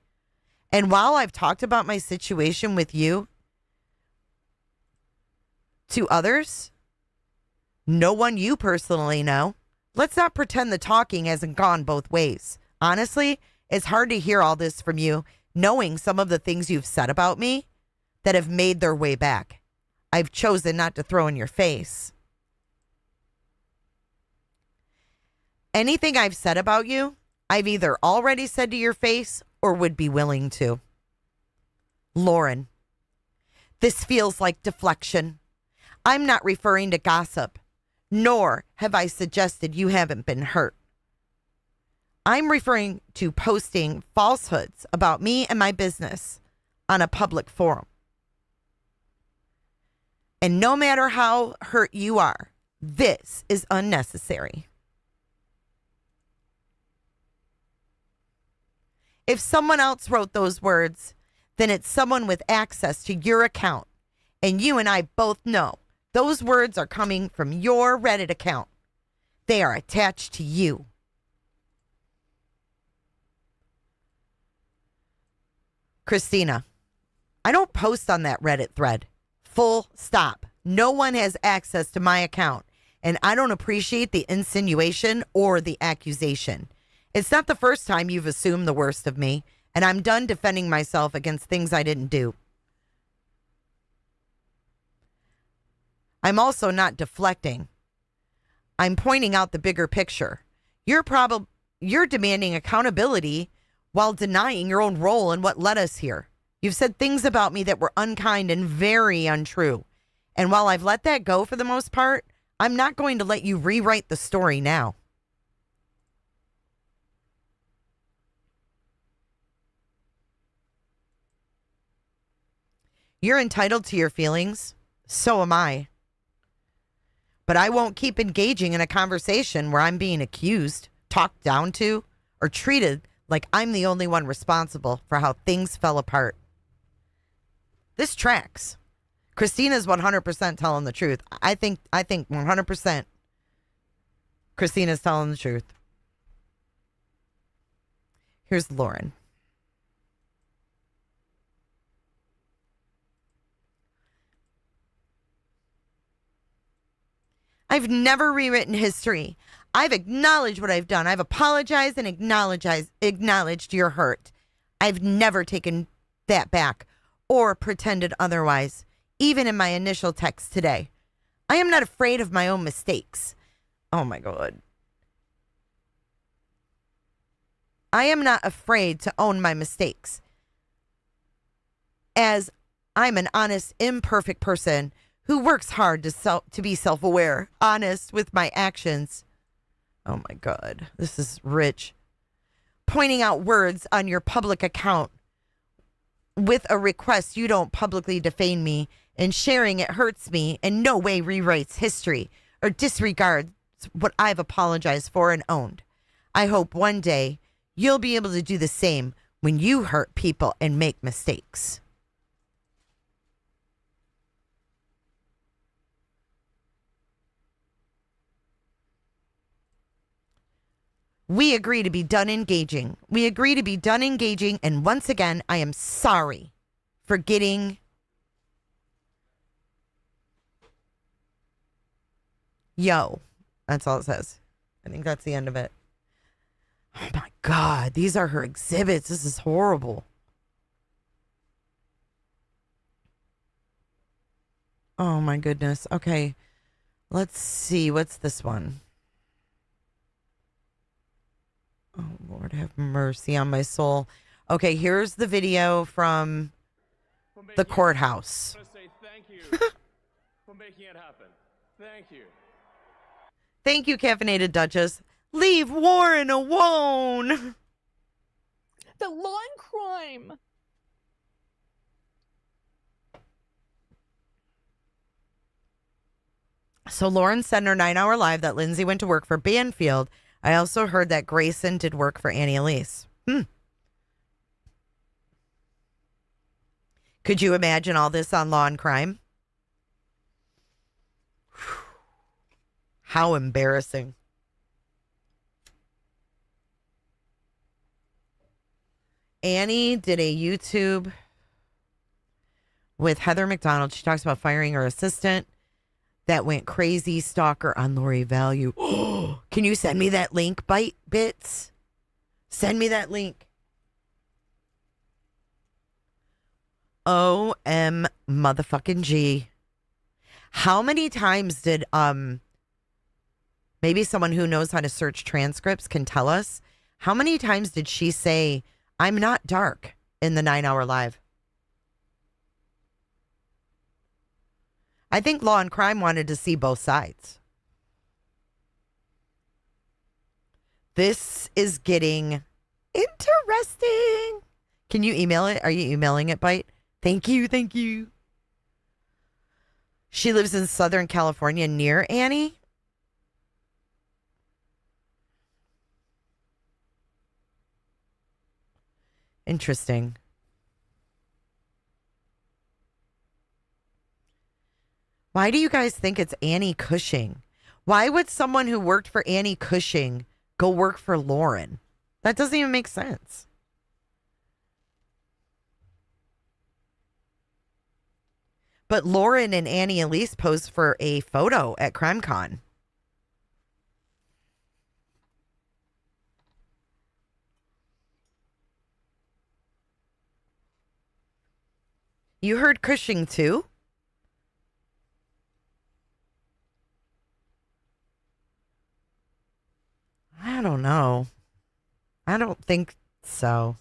And while I've talked about my situation with you to others, no one you personally know, let's not pretend the talking hasn't gone both ways. Honestly, it's hard to hear all this from you, knowing some of the things you've said about me that have made their way back. I've chosen not to throw in your face. Anything I've said about you, I've either already said to your face or would be willing to. Lauren, this feels like deflection. I'm not referring to gossip, nor have I suggested you haven't been hurt. I'm referring to posting falsehoods about me and my business on a public forum. And no matter how hurt you are, this is unnecessary. If someone else wrote those words, then it's someone with access to your account. And you and I both know those words are coming from your Reddit account. They are attached to you. Christina, I don't post on that Reddit thread. Full stop. No one has access to my account, and I don't appreciate the insinuation or the accusation. It's not the first time you've assumed the worst of me, and I'm done defending myself against things I didn't do. I'm also not deflecting. I'm pointing out the bigger picture. You're demanding accountability while denying your own role in what led us here. You've said things about me that were unkind and very untrue. And while I've let that go for the most part, I'm not going to let you rewrite the story now. You're entitled to your feelings. So am I. But I won't keep engaging in a conversation where I'm being accused, talked down to, or treated like I'm the only one responsible for how things fell apart. This tracks. Christina's 100% telling the truth. I think 100% Christina's telling the truth. Here's Lauren. I've never rewritten history. I've acknowledged what I've done. I've apologized and acknowledged your hurt. I've never taken that back or pretended otherwise, even in my initial text today. I am not afraid of my own mistakes. Oh my God. I am not afraid to own my mistakes, as I'm an honest, imperfect person who works hard to be self-aware, honest with my actions. Oh my God, this is rich. Pointing out words on your public account with a request you don't publicly defame me, and sharing it hurts me in no way rewrites history or disregards what I've apologized for and owned. I hope one day you'll be able to do the same when you hurt people and make mistakes. We agree to be done engaging. We agree to be done engaging. And once again, I am sorry for getting yo. That's all it says. I think that's the end of it. Oh my God. These are her exhibits. This is horrible. Oh my goodness. Okay. Let's see. What's this one? Oh, Lord, have mercy on my soul. Okay, here's the video from the courthouse. I want to say thank you for making it happen. Thank you. Thank you, Caffeinated Duchess. Leave Warren alone. The law and crime. So Lauren said in her 9-hour live that Lindsay went to work for Banfield. I also heard that Grayson did work for Annie Elise. Could you imagine all this on Law and Crime? How embarrassing. Annie did a YouTube with Heather McDonald. She talks about firing her assistant. That went crazy. Stalker on Lori Value. Can you send me that link, Bits? Send me that link. OM motherfucking G. How many times did maybe someone who knows how to search transcripts can tell us, how many times did she say, I'm not dark in the 9-hour live? I think Law and Crime wanted to see both sides. This is getting interesting. Can you email it? Are you emailing it, Bite? Thank you. Thank you. She lives in Southern California near Annie. Interesting. Why do you guys think it's Annie Cushing? Why would someone who worked for Annie Cushing go work for Lauren? That doesn't even make sense. But Lauren and Annie Elise posed for a photo at CrimeCon. You heard Cushing too? I don't know. I don't think so.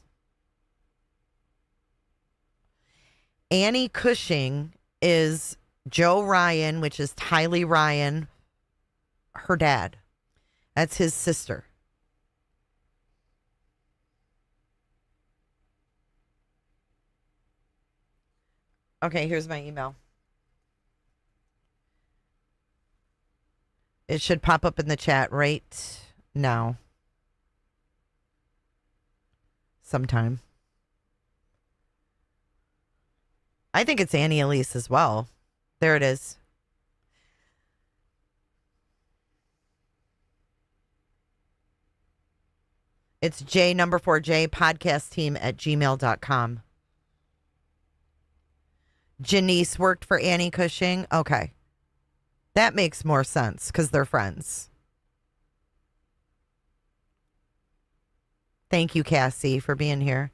Annie Cushing is Joe Ryan, which is Tylee Ryan, her dad. That's his sister. Okay, here's my email. It should pop up in the chat right now. Sometime. I think it's Annie Elise as well. There it is. It's J4J podcast team at gmail.com. Janice worked for Annie Cushing. Okay. That makes more sense because they're friends. Thank you, Cassie, for being here.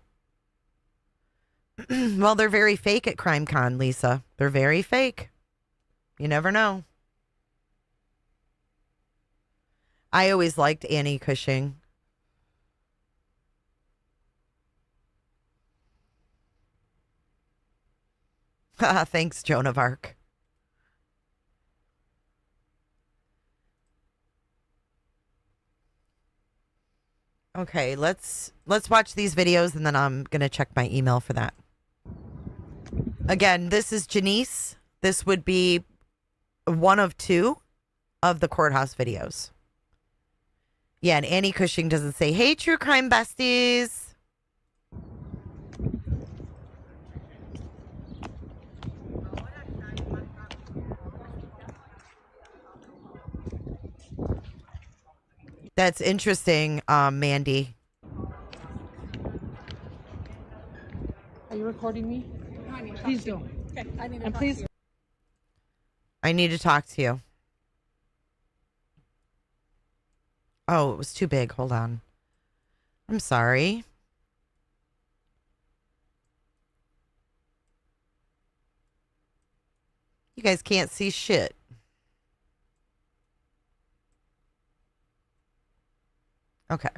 Well, they're very fake at CrimeCon, Lisa. They're very fake. You never know. I always liked Annie Cushing. Thanks, Joan of Arc. Okay, let's watch these videos and then I'm going to check my email for that. Again, this is Janice. This would be one of two of the courthouse videos. Yeah, and Annie Cushing doesn't say, "Hey, true crime besties." That's interesting, Mandy. Are you recording me? Please do. Okay, I need to And talk please. to you. I need to talk to you. Oh, it was too big. Hold on. I'm sorry. You guys can't see shit. Okay.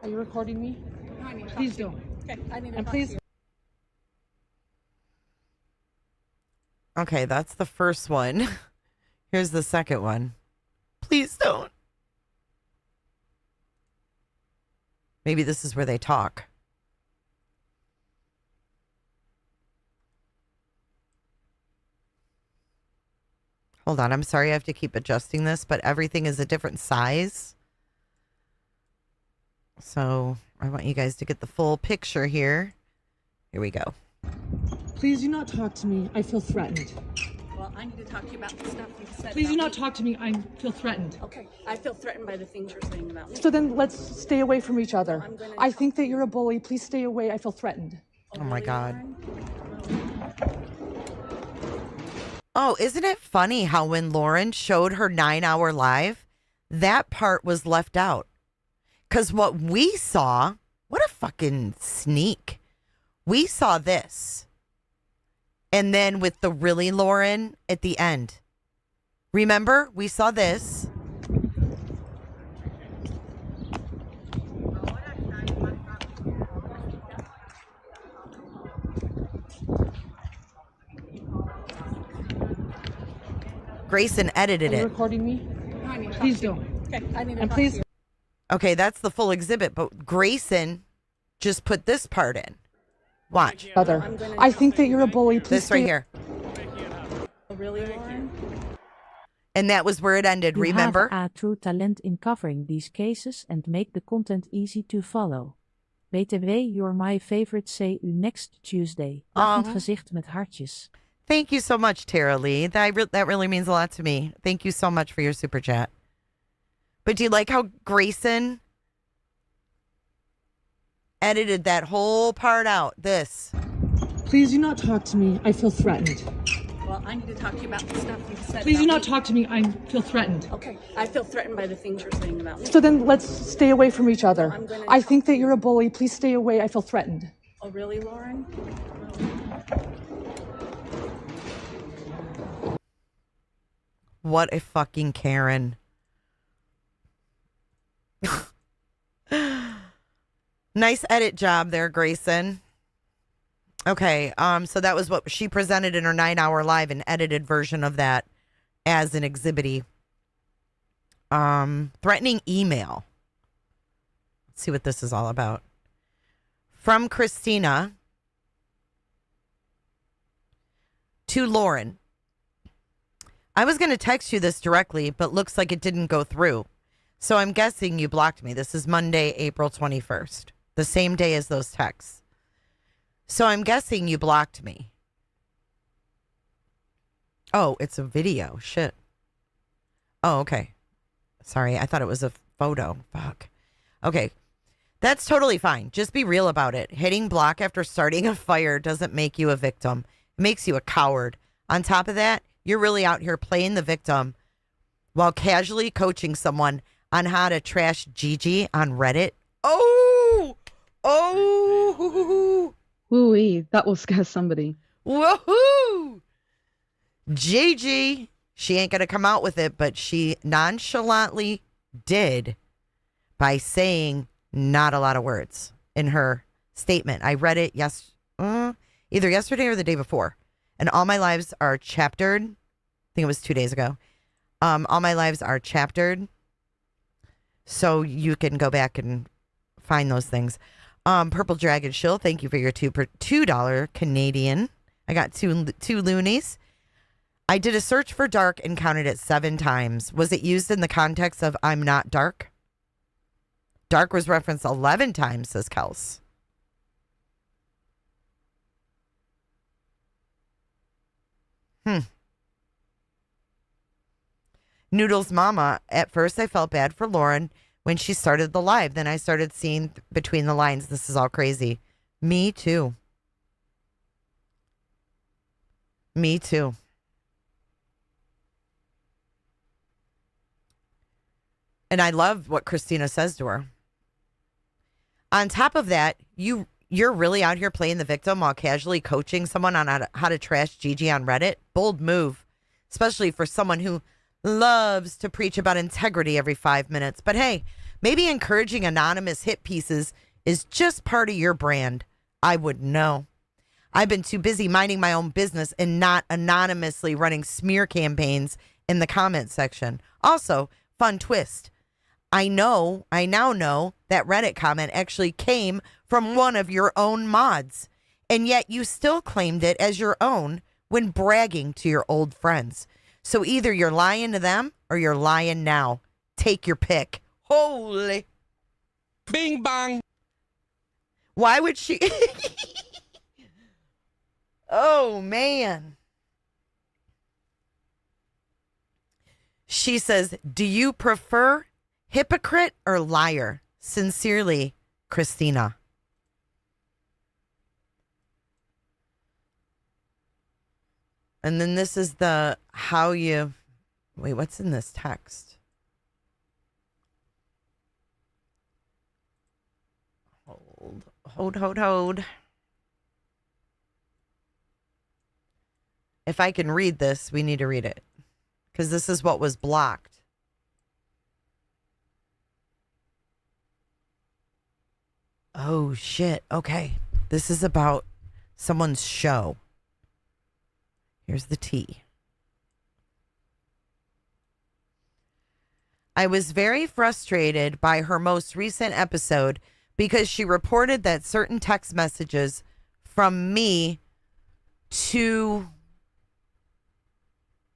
Are you recording me? No, I need to talk Please to you. do. Okay, I need to And talk please. to you. Okay, that's the first one. Here's the second one. Please don't. Maybe this is where they talk. Hold on. I'm sorry I have to keep adjusting this, but everything is a different size. So I want you guys to get the full picture here. Here we go. Please do not talk to me. I feel threatened. Well, I need to talk to you about the stuff you said. Please do about not me. talk to me. I feel threatened. Okay, I feel threatened by the things you're saying about me. So then let's stay away from each other. I think that you're a bully. Please stay away. I feel threatened. Oh my God. Oh, isn't it funny how when Lauren showed her 9-hour live, that part was left out? Because what we saw, what a fucking sneak. We saw this. And then with the really Lauren at the end. Remember, we saw this. Grayson edited Are you it. recording me? No, I need to talk Please to you. do. Okay, I need to And talk please. to you. Okay, that's the full exhibit, but Grayson just put this part in. Watch. Other. I think that you're a bully. Please This right stay. here. Really, Lauren? And that was where it ended, You remember? have a true talent in covering these cases and make the content easy to follow. BTW, you're my favorite. See u next Tuesday. Lachend gezicht met hartjes. Thank you so much, Tara Lee. That really means a lot to me. Thank you so much for your super chat. But do you like how Grayson edited that whole part out? This. Please do not talk to me. I feel threatened. Well, I need to talk to you about the stuff you said. Please do about not me. talk to me. I feel threatened. Okay, I feel threatened by the things you're saying about me. So then let's stay away from each other. I think that you're a bully. Please stay away. I feel threatened. Oh, really, Lauren? What a fucking Karen. Nice edit job there, Grayson. Okay, so that was what she presented in her 9-hour live, an edited version of that as an exhibity. Threatening email. Let's see what this is all about. From Christina to Lauren. I was going to text you this directly, but looks like it didn't go through. So I'm guessing you blocked me. This is Monday, April 21st, the same day as those texts. So I'm guessing you blocked me. Oh, it's a video. Shit. Oh, okay. Sorry, I thought it was a photo. Fuck. Okay. That's totally fine. Just be real about it. Hitting block after starting a fire doesn't make you a victim. It makes you a coward. On top of that, you're really out here playing the victim while casually coaching someone on how to trash Gigi on Reddit. Oh! Oh! Woo-wee, that will scare somebody. Woohoo! Gigi, she ain't going to come out with it, but she nonchalantly did by saying not a lot of words in her statement. I read it either yesterday or the day before. And all my lives are chaptered. I think it was 2 days ago. All my lives are chaptered. So you can go back and find those things. Purple Dragon Shill, thank you for your $2 Canadian. I got two loonies. I did a search for dark and counted it 7 times. Was it used in the context of I'm not dark? Dark was referenced 11 times, says Kels. Noodles Mama, at first I felt bad for Lauren when she started the live. Then I started seeing between the lines. This is all crazy. Me too. Me too. And I love what Christina says to her. On top of that, you're really out here playing the victim while casually coaching someone on how to trash Gigi on Reddit. Bold move, especially for someone who loves to preach about integrity every 5 minutes. But hey, maybe encouraging anonymous hit pieces is just part of your brand. I wouldn't know. I've been too busy minding my own business and not anonymously running smear campaigns in the comment section. Also, fun twist. I now know that Reddit comment actually came from one of your own mods, and yet you still claimed it as your own when bragging to your old friends. So either you're lying to them or you're lying now. Take your pick. Holy. Bing bang. Why would she? Oh, man. She says, do you prefer hypocrite or liar? Sincerely, Christina. And then this is the how you... Wait, what's in this text? Hold. If I can read this, we need to read it. Because this is what was blocked. Oh, shit. Okay. This is about someone's show. Here's the tea. I was very frustrated by her most recent episode because she reported that certain text messages from me to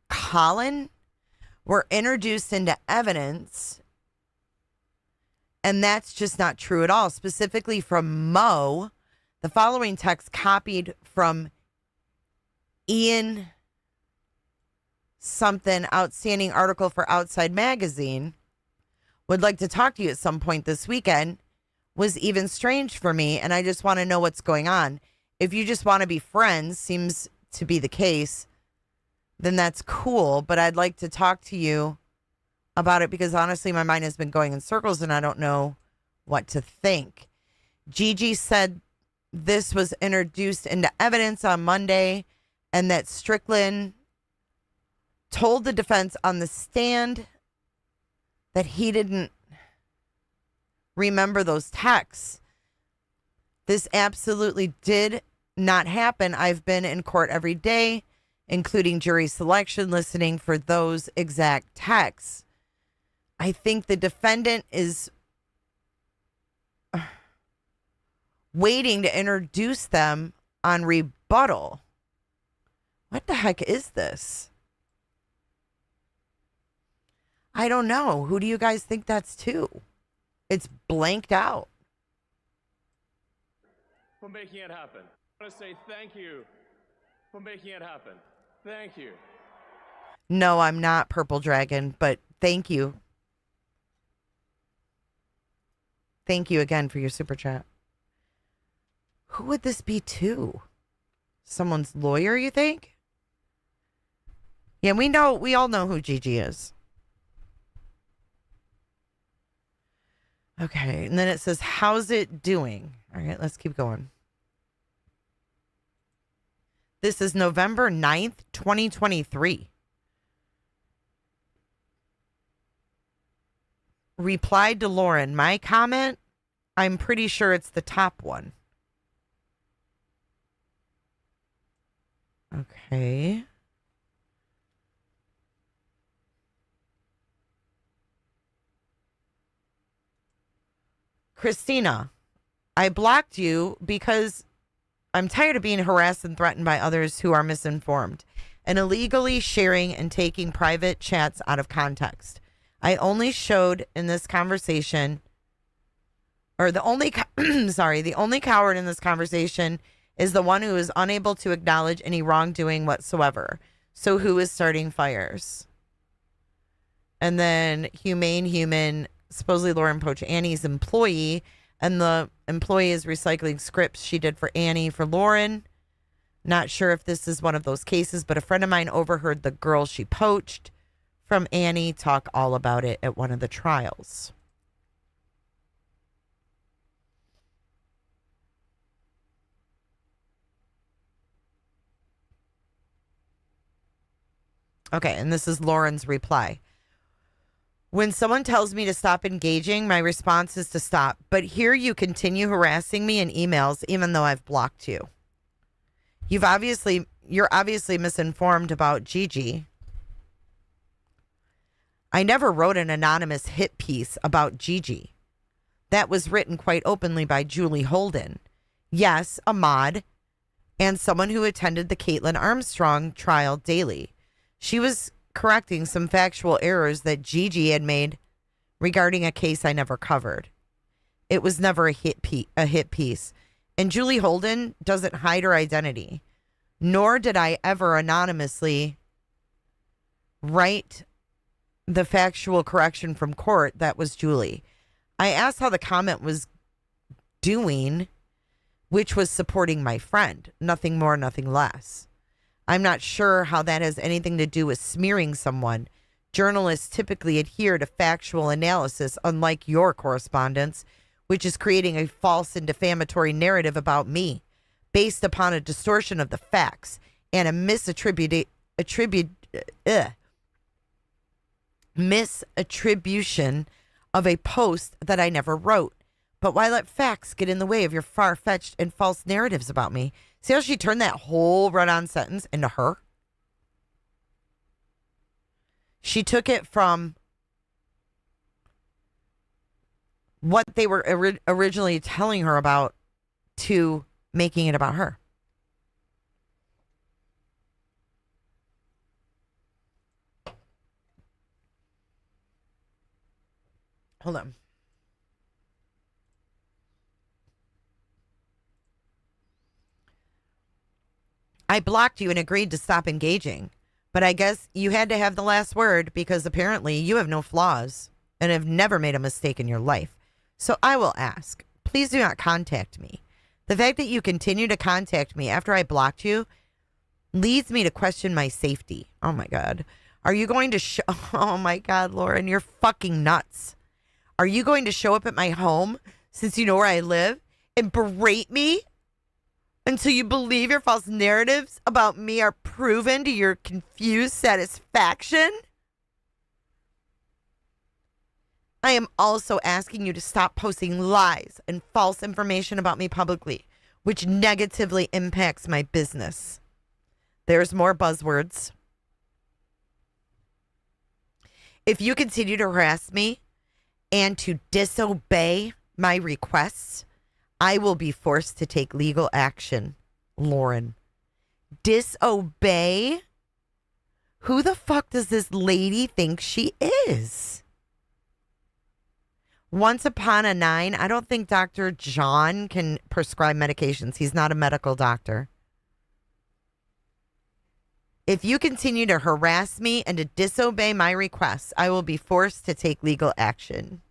Colin were introduced into evidence, and that's just not true at all. Specifically from Mo, the following text copied from Ian something outstanding article for Outside Magazine. Would like to talk to you at some point this weekend. Was even strange for me, and I just want to know what's going on. If you just want to be friends, seems to be the case, then that's cool, but I'd like to talk to you about it because honestly my mind has been going in circles and I don't know what to think. Gigi said this was introduced into evidence on Monday and that Strickland told the defense on the stand that he didn't remember those texts. This absolutely did not happen. I've been in court every day, including jury selection, listening for those exact texts. I think the defendant is waiting to introduce them on rebuttal. What the heck is this? I don't know. Who do you guys think that's to? It's blanked out. For making it happen. I want to say thank you for making it happen. Thank you. No, I'm not Purple Dragon, but thank you. Thank you again for your super chat. Who would this be to? Someone's lawyer, you think? Yeah, we all know who Gigi is. Okay, and then it says, how's it doing? All right, let's keep going. This is November 9th, 2023. Replied to Lauren, my comment, I'm pretty sure it's the top one. Okay. Christina, I blocked you because I'm tired of being harassed and threatened by others who are misinformed. and illegally sharing and taking private chats out of context. I only showed in this conversation, or the only, the only coward in this conversation is the one who is unable to acknowledge any wrongdoing whatsoever. So who is starting fires? And then humane human, supposedly Lauren poached Annie's employee, and the employee is recycling scripts she did for Annie for Lauren. Not sure if this is one of those cases, but a friend of mine overheard the girl she poached from Annie talk all about it at one of the trials. Okay, and this is Lauren's reply. When someone tells me to stop engaging, my response is to stop. But here you continue harassing me in emails, even though I've blocked you. You're obviously misinformed about Gigi. I never wrote an anonymous hit piece about Gigi. That was written quite openly by Julie Holden. Yes, a mod, and someone who attended the Caitlin Armstrong trial daily. She was correcting some factual errors that Gigi had made regarding a case I never covered. It was never a hit piece. And Julie Holden doesn't hide her identity. Nor did I ever anonymously write the factual correction from court. That was Julie. I asked how the comment was doing, which was supporting my friend. Nothing more, nothing less. I'm not sure how that has anything to do with smearing someone. Journalists typically adhere to factual analysis, unlike your correspondence, which is creating a false and defamatory narrative about me based upon a distortion of the facts and a misattribution of a post that I never wrote. But why let facts get in the way of your far-fetched and false narratives about me? See how she turned that whole run-on sentence into her? She took it from what they were originally telling her about to making it about her. Hold on. I blocked you and agreed to stop engaging, but I guess you had to have the last word because apparently you have no flaws and have never made a mistake in your life. So I will ask, please do not contact me. The fact that you continue to contact me after I blocked you leads me to question my safety. Oh my God. Are you going to oh my God, Lauren, you're fucking nuts. Are you going to show up at my home since you know where I live and berate me until you believe your false narratives about me are proven to your confused satisfaction? I am also asking you to stop posting lies and false information about me publicly, which negatively impacts my business. There's more buzzwords. If you continue to harass me and to disobey my requests, I will be forced to take legal action, Lauren. Disobey? Who the fuck does this lady think she is? Once upon a nine, I don't think Dr. John can prescribe medications. He's not a medical doctor. If you continue to harass me and to disobey my requests, I will be forced to take legal action.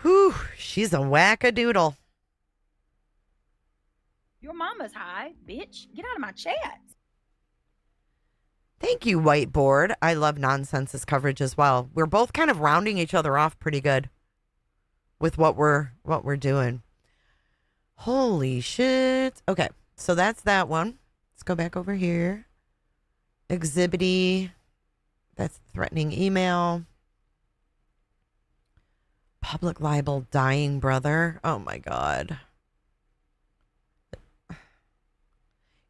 Whew, she's a wackadoodle. Your mama's high, bitch. Get out of my chat. Thank you, Whiteboard. I love Nonsense's coverage as well. We're both kind of rounding each other off pretty good with what we're doing. Holy shit. Okay, so that's that one. Let's go back over here. Exhibity. That's threatening email. Public libel, dying brother. Oh my God.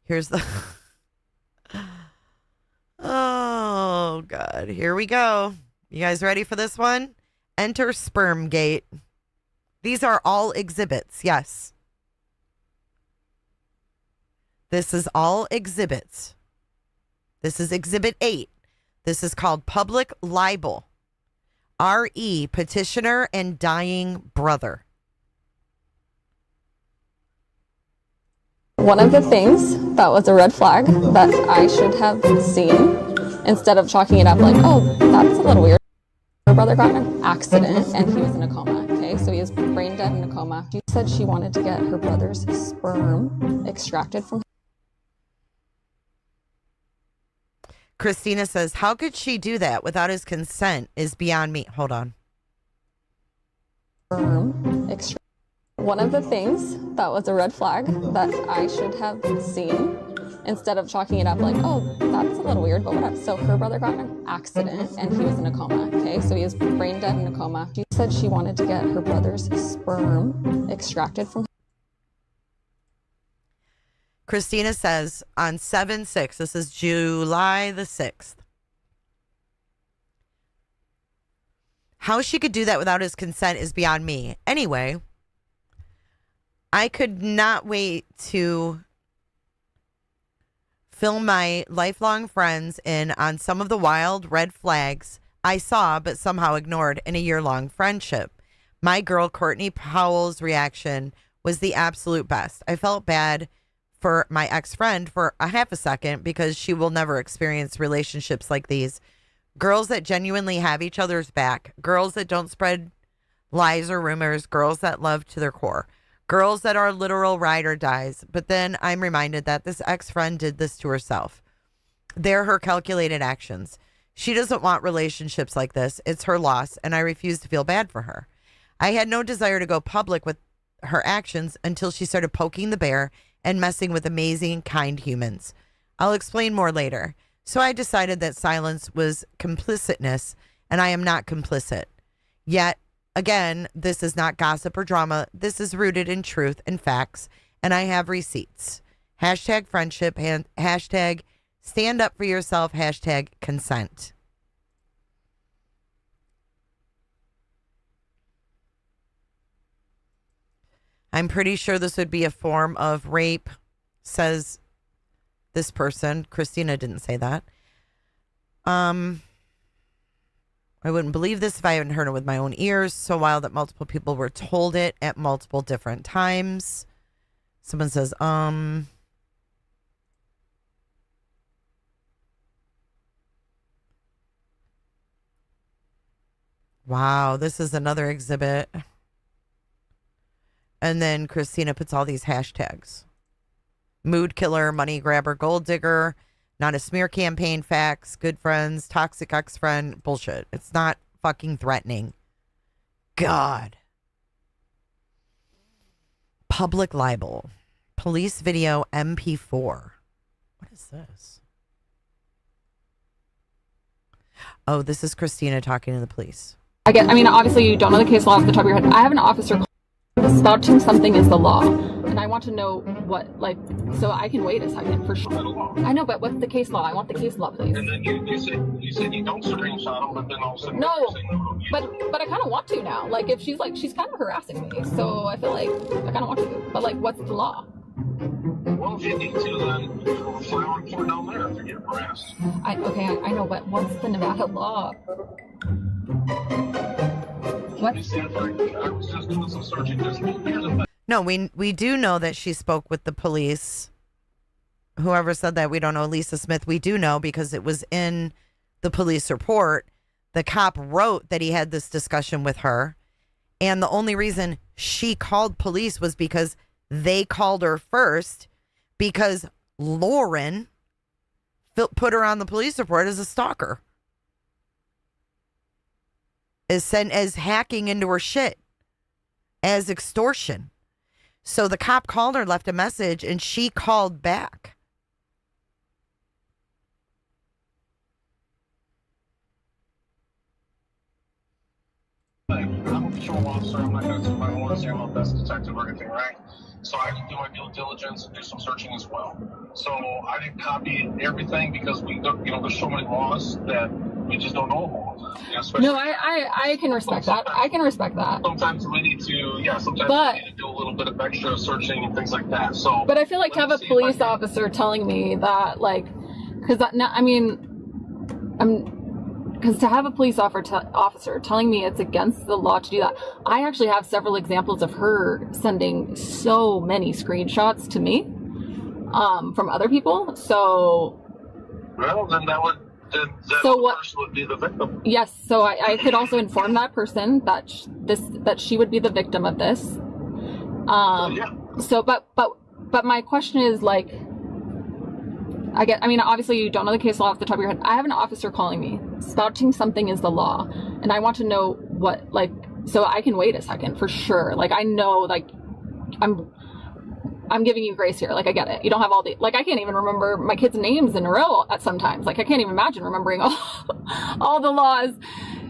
Here's the... Oh, God. Here we go. You guys ready for this one? Enter Spermgate. These are all exhibits, yes. This is all exhibits. This is Exhibit 8. This is called public libel. R.E. petitioner and dying brother. One of the things that was a red flag that I should have seen, instead of chalking it up like, oh, that's a little weird. Her brother got in an accident and he was in a coma. Okay, so he is brain dead in a coma. She said she wanted to get her brother's sperm extracted from. Christina says, how could she do that without his consent is beyond me. Hold on. One of the things that was a red flag that I should have seen, instead of chalking it up like, oh, that's a little weird, but whatever. So her brother got in an accident and he was in a coma. Okay, so he is brain dead in a coma. She said she wanted to get her brother's sperm extracted from. Christina says on 7/6, this is July the 6th. How she could do that without his consent is beyond me. Anyway, I could not wait to fill my lifelong friends in on some of the wild red flags I saw but somehow ignored in a year-long friendship. My girl Courtney Powell's reaction was the absolute best. I felt bad for my ex-friend for a half a second because she will never experience relationships like these. Girls that genuinely have each other's back. Girls that don't spread lies or rumors. Girls that love to their core. Girls that are literal ride or dies. But then I'm reminded that this ex-friend did this to herself. They're her calculated actions. She doesn't want relationships like this. It's her loss, and I refuse to feel bad for her. I had no desire to go public with her actions until she started poking the bear and messing with amazing, kind humans. I'll explain more later. So I decided that silence was complicitness, and I am not complicit. Yet, again, this is not gossip or drama. This is rooted in truth and facts, and I have receipts. Hashtag friendship, hashtag stand up for yourself, hashtag consent. I'm pretty sure this would be a form of rape, says this person. Christina didn't say that. I wouldn't believe this if I hadn't heard it with my own ears. So wild that multiple people were told it at multiple different times. Someone says, wow, this is another exhibit. And then Christina puts all these hashtags. Mood killer, money grabber, gold digger, not a smear campaign, facts, good friends, toxic ex-friend, bullshit. It's not fucking threatening. God. Public libel. Police video MP4. What is this? Oh, this is Christina talking to the police. I mean, obviously you don't know the case law off the top of your head. I have an officer. Stalking something is the law, and I want to know what, like, so I can wait a second for sure. I know, but what's the case law? I want the case law, please. And then you said you don't screenshot them, but then all of a sudden no, but I kind of want to now. Like, if she's kind of harassing me, so I feel like I kind of want to. But like, what's the law? Well, if you need to, then file a report down there if you get harassed. I know, but what's the Nevada law? What? I was just doing some searching. No, we do know that she spoke with the police. Whoever said that, we don't know. Lisa Smith, we do know because it was in the police report. The cop wrote that he had this discussion with her. And the only reason she called police was because they called her first because Lauren put her on the police report as a stalker. As hacking into her shit, as extortion. So the cop called her, left a message, and she called back. I'm a patrol officer. I'm not going to take my own say I'm a best detective or anything, right? So I can do my due diligence and do some searching as well. So I didn't copy everything because there's so many laws that we just don't know about. Especially No, I can respect that. I can respect that. sometimes we need to, But- we need to do a little bit of extra searching and things like that. So, But I feel like to have a police officer telling me that, like, because to have a police officer telling me it's against the law to do that. I actually have several examples of her sending so many screenshots to me from other people. So, well, then that person would be the victim. Yes, so I could also inform that person that she would be the victim of this. So, but my question is, like, obviously you don't know the case law off the top of your head. I have an officer calling me. Spouting something is the law. And I want to know what, like, so I can wait a second for sure. Like, I know, like, I'm giving you grace here. Like, I get it. You don't have all the, like, I can't even remember my kids' names in a row at sometimes. Like, I can't even imagine remembering all the laws.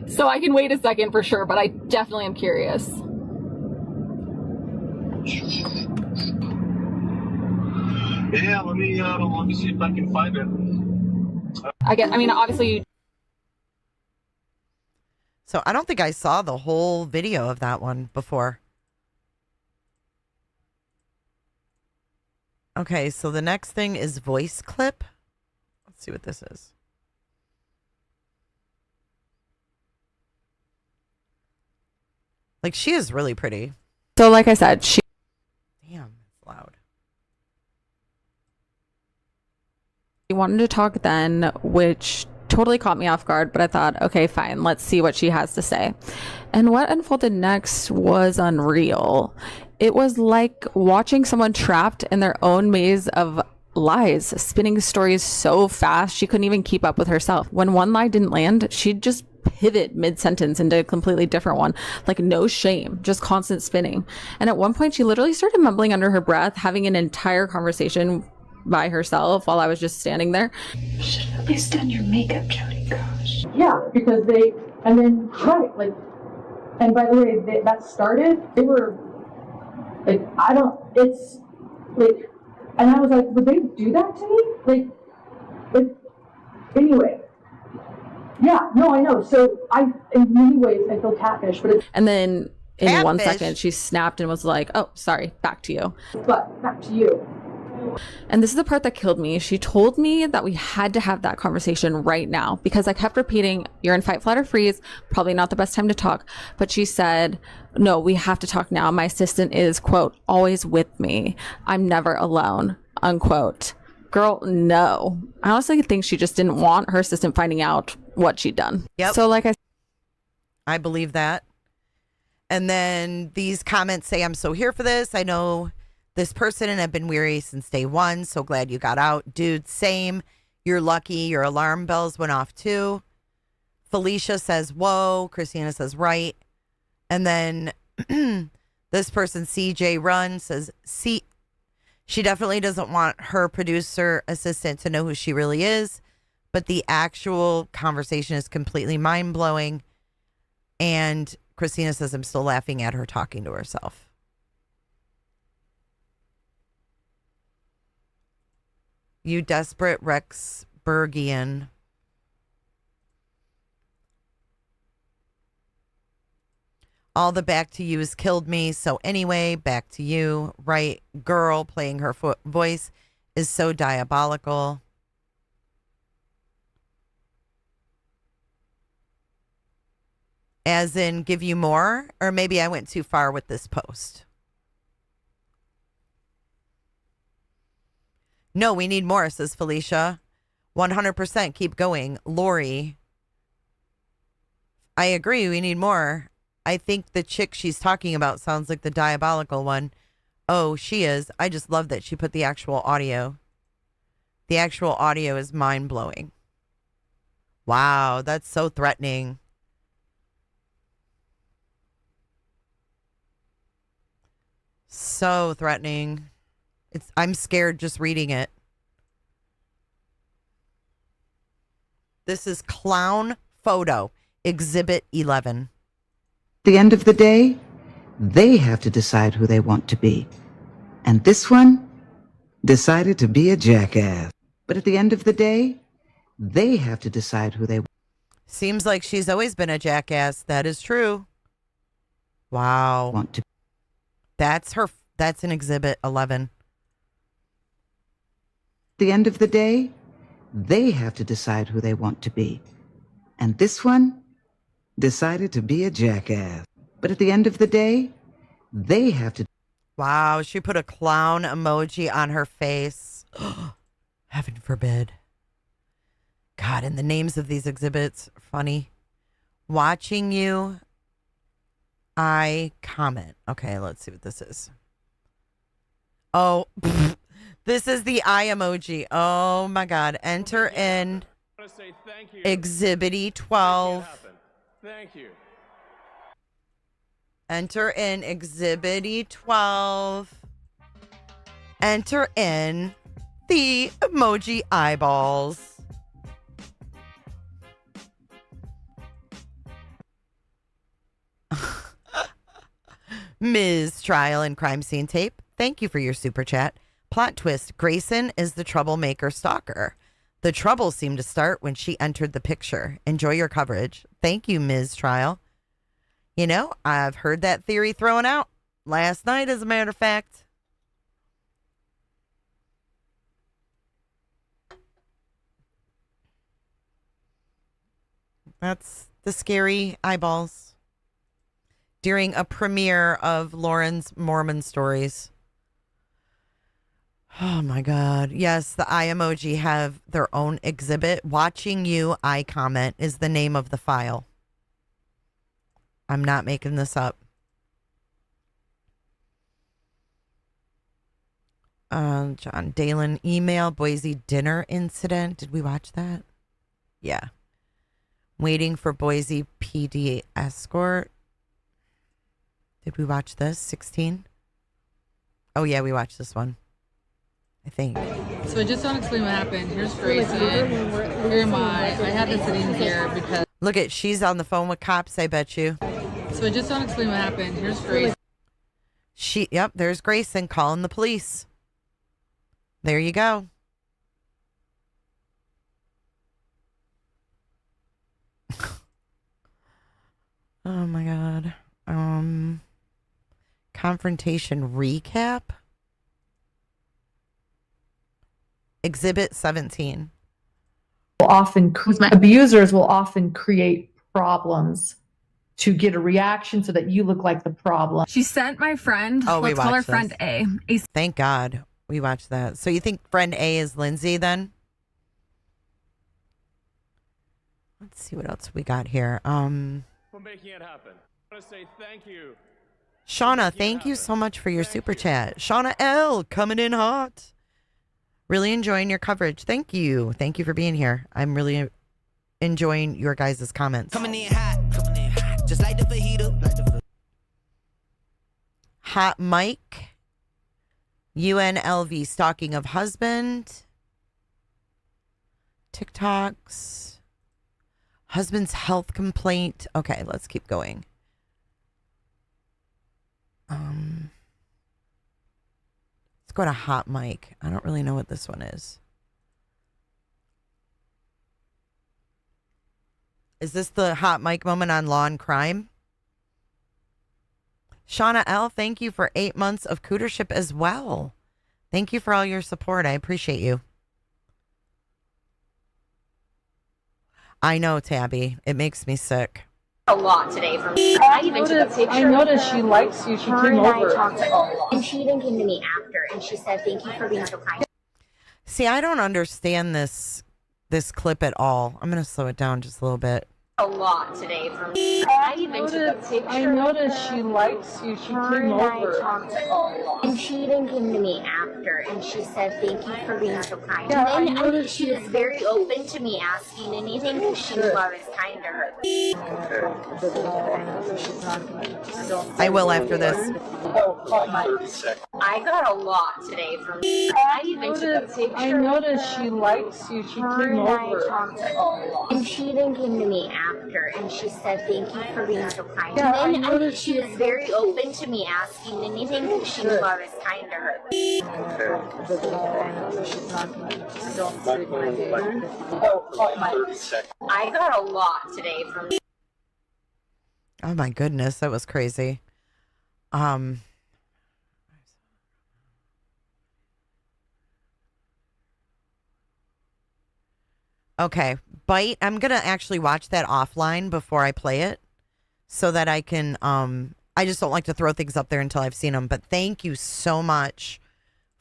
So I can wait a second for sure, but I definitely am curious. Yeah, let me see if I can find it. Obviously. So I don't think I saw the whole video of that one before. Okay, so the next thing is voice clip. Let's see what this is. Like, she is really pretty. So like I said, Damn, it's loud. She wanted to talk then, which totally caught me off guard, but I thought, okay, fine, let's see what she has to say. And what unfolded next was unreal. It was like watching someone trapped in their own maze of lies, spinning stories so fast she couldn't even keep up with herself. When one lie didn't land, she'd just pivot mid-sentence into a completely different one. Like, no shame, just constant spinning. And at one point, she literally started mumbling under her breath, having an entire conversation by herself while I was just standing there. You should have at least done your makeup, Jody. Gosh. Yeah, because and by the way, that started, they were, like, and I was like, would they do that to me? Like, anyway. Yeah, no, I know. So in many ways, I feel catfish, but And then in Catfish. 1 second, she snapped and was like, oh, sorry, back to you. But back to you. And this is the part that killed me. She told me that we had to have that conversation right now because I kept repeating, you're in fight, flight, or freeze. Probably not the best time to talk. But she said, no, we have to talk now. My assistant is, quote, always with me. I'm never alone, unquote. Girl, no. I honestly think she just didn't want her assistant finding out what she'd done. Yep. So like I believe that. And then these comments say, I'm so here for this. I know this person and I've been weary since day one. So glad you got out. Dude, same. You're lucky. Your alarm bells went off too. Felicia says, whoa. Christina says, right. And then this person, CJ Run, says, see, she definitely doesn't want her producer assistant to know who she really is. But the actual conversation is completely mind-blowing. And Christina says, I'm still laughing at her talking to herself. You desperate Rexburgian. All the back to you has killed me. So anyway, back to you. Right, girl playing her voice is so diabolical. As in, give you more? Or maybe I went too far with this post. No, we need more, says Felicia. 100%. Keep going. Lori. I agree. We need more. I think the chick she's talking about sounds like the diabolical one. Oh, she is. I just love that she put the actual audio. The actual audio is mind-blowing. Wow, that's so threatening. So threatening. I'm scared just reading it. This is Clown Photo, Exhibit 11. At the end of the day, they have to decide who they want to be. And this one decided to be a jackass. But at the end of the day, they have to decide who they want. Seems like she's always been a jackass. That is true. Wow. Want to. That's her. That's an Exhibit 11. At the end of the day, they have to decide who they want to be. And this one decided to be a jackass. But at the end of the day, they have to. Wow, she put a clown emoji on her face. Heaven forbid. God, and the names of these exhibits are funny. Watching you, I comment. Okay, let's see what this is. Oh, this is the eye emoji. Oh my God. Enter in Exhibity 12. Thank you. Enter in Exhibity 12. Enter in the emoji eyeballs. Ms. Trial and Crime Scene Tape, thank you for your super chat. Plot twist, Grayson is the troublemaker stalker. The trouble seemed to start when she entered the picture. Enjoy your coverage. Thank you, Ms. Trial. You know, I've heard that theory thrown out last night, as a matter of fact. That's the scary eyeballs during a premiere of Lauren's Mormon Stories. Oh my God. Yes, the eye emoji have their own exhibit. Watching you, I comment is the name of the file. I'm not making this up. John Dalen email, Boise dinner incident. Did we watch that? Yeah. Waiting for Boise PD escort. Did we watch this? 16? Oh, yeah, we watched this one. I think. So I just want to explain what happened. Here's Grayson. Here am I. I had this sitting here because... Look at, she's on the phone with cops, I bet you. So I just want to explain what happened. Here's Grayson. Yep, there's Grayson calling the police. There you go. Oh my God. Confrontation recap. Exhibit 17. Abusers will often create problems to get a reaction so that you look like the problem. She sent my friend. Oh, we let's call her watched friend this. A. Thank God we watched that. So you think friend A is Lindsay then? Let's see what else we got here. For making it happen. I want to say thank you. Shauna, thank you so much for your super chat. Shauna L, coming in hot. Really enjoying your coverage. Thank you. Thank you for being here. I'm really enjoying your guys' comments. Coming in hot, just like the fajita. Hot Mike. UNLV stalking of husband. TikToks. Husband's health complaint. Okay, let's keep going. Let's go to Hot Mike. I don't really know what this one is. Is this the Hot Mike moment on Law and Crime? Shauna L., thank you for 8 months of cootership as well. Thank you for all your support. I appreciate you. I know, Tabby. It makes me sick. A lot today from I even took a picture. I noticed she likes you. She came over. And she even came to me after and she said, thank you for being so kind. See, I don't understand this clip at all. I'm going to slow it down just a little bit. A lot today from I even took a picture. I noticed she likes you. She came over. And she even came to me after and she said, thank you for being so kind. Yeah, and then I noticed she was very open to me asking anything because she knew I was kind to her. I will after this. I got a lot today from I even took a picture. I noticed she likes you. She came over. And she even came to me after and she said, thank you for being so kind. Yeah, and then I noticed she was very open to me asking anything because she knew I was kind kind to her. I got a lot today from. Oh my goodness, that was crazy. Okay, Bite. I'm gonna actually watch that offline before I play it, so that I can. I just don't like to throw things up there until I've seen them. But thank you so much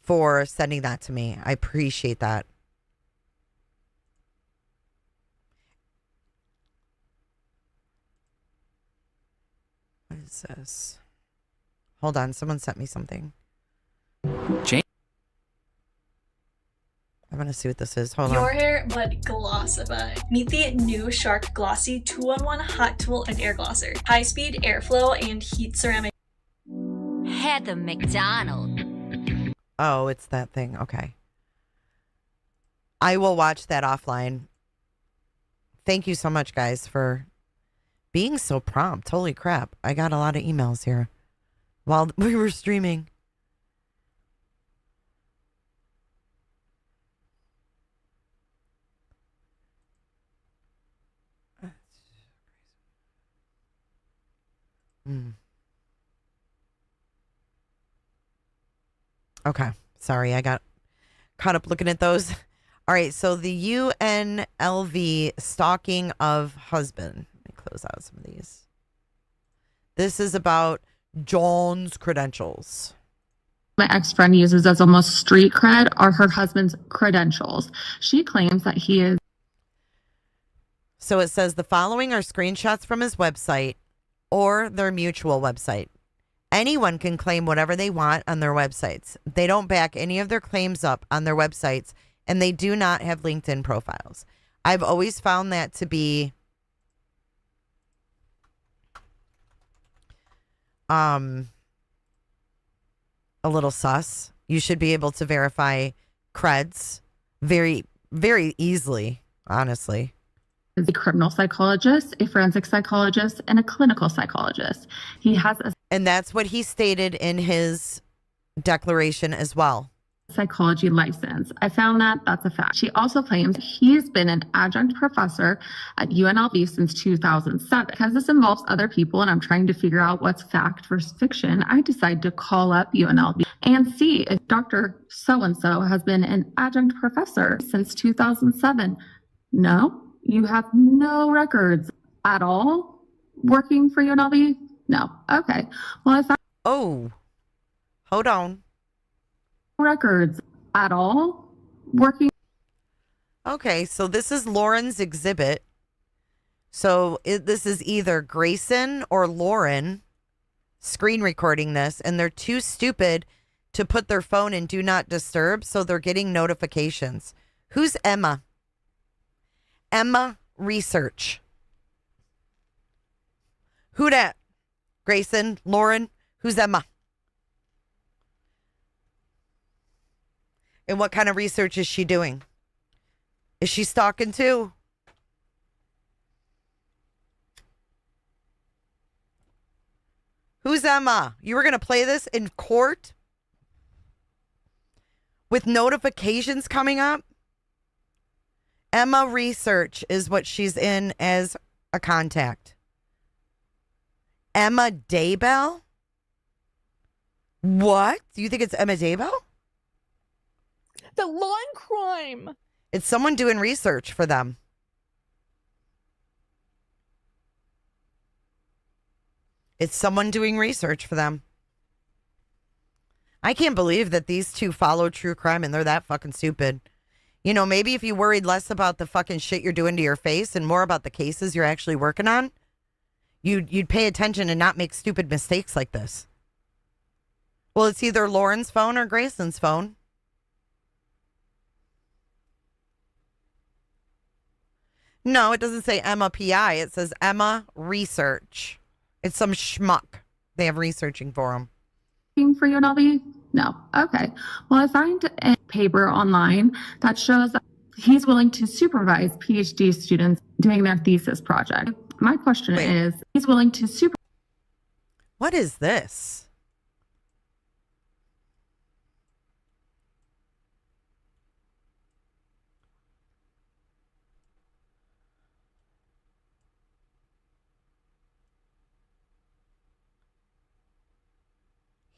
for sending that to me. I appreciate that. What is this? Hold on, someone sent me something. Jane. I want to see what this is. Hold Your on. hair, but glossify. Meet the new Shark Glossy 2-in-1 Hot Tool and Air Glosser. High speed airflow and heat ceramic. Heather McDonald. Oh, it's that thing. Okay. I will watch that offline. Thank you so much, guys, for being so prompt. Holy crap. I got a lot of emails here while we were streaming. Okay. Sorry, I got caught up looking at those. All right, so the UNLV stalking of husband. Let me close out some of these. This is about John's credentials. My ex-friend uses as almost street cred are her husband's credentials. She claims that he is. So it says the following are screenshots from his website or their mutual website. Anyone can claim whatever they want on their websites. They don't back any of their claims up on their websites, and they do not have LinkedIn profiles. I've always found that to be a little sus. You should be able to verify creds very, very easily, honestly. A criminal psychologist, a forensic psychologist, and a clinical psychologist. He has a And that's what he stated in his declaration as well. Psychology license. I found that that's a fact. She also claims he's been an adjunct professor at UNLV since 2007. Because this involves other people and I'm trying to figure out what's fact versus fiction, I decided to call up UNLV and see if Dr. So-and-so has been an adjunct professor since 2007. No. You have no records at all working for UNLV? No. Okay. Well, I found. Oh, hold on. Records at all working. Okay, so this is Lauren's exhibit. So this is either Grayson or Lauren screen recording this, and they're too stupid to put their phone in do not disturb, so they're getting notifications. Who's Emma? Emma Research. Who dat? Grayson, Lauren, who's Emma? And what kind of research is she doing? Is she stalking too? Who's Emma? You were going to play this in court? With notifications coming up? Emma Research is what she's in as a contact. Emma Daybell? What? Do you think it's Emma Daybell? The law and crime. It's someone doing research for them. It's someone doing research for them. I can't believe that these two follow true crime and they're that fucking stupid. You know, maybe if you worried less about the fucking shit you're doing to your face and more about the cases you're actually working on, you'd pay attention and not make stupid mistakes like this. Well, it's either Lauren's phone or Grayson's phone. No, it doesn't say Emma PI. It says Emma Research. It's some schmuck they have researching for them. For UNLV? No. Okay. Well, I find a paper online that shows that he's willing to supervise PhD students doing their thesis project. My question is, he's willing to supervise. What is this?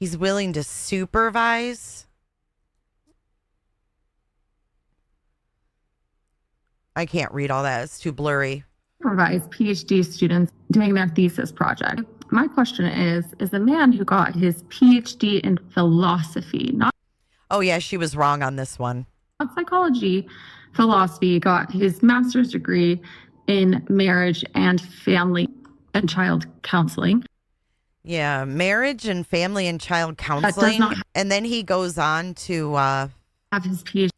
He's willing to supervise. I can't read all that. It's too blurry. Supervise PhD students doing their thesis project. My question is the man who got his PhD in philosophy, not Oh, yeah, she was wrong on this one. psychology, philosophy, got his master's degree in marriage and family and child counseling. Yeah, marriage and family and child counseling. And then he goes on to have his PhD.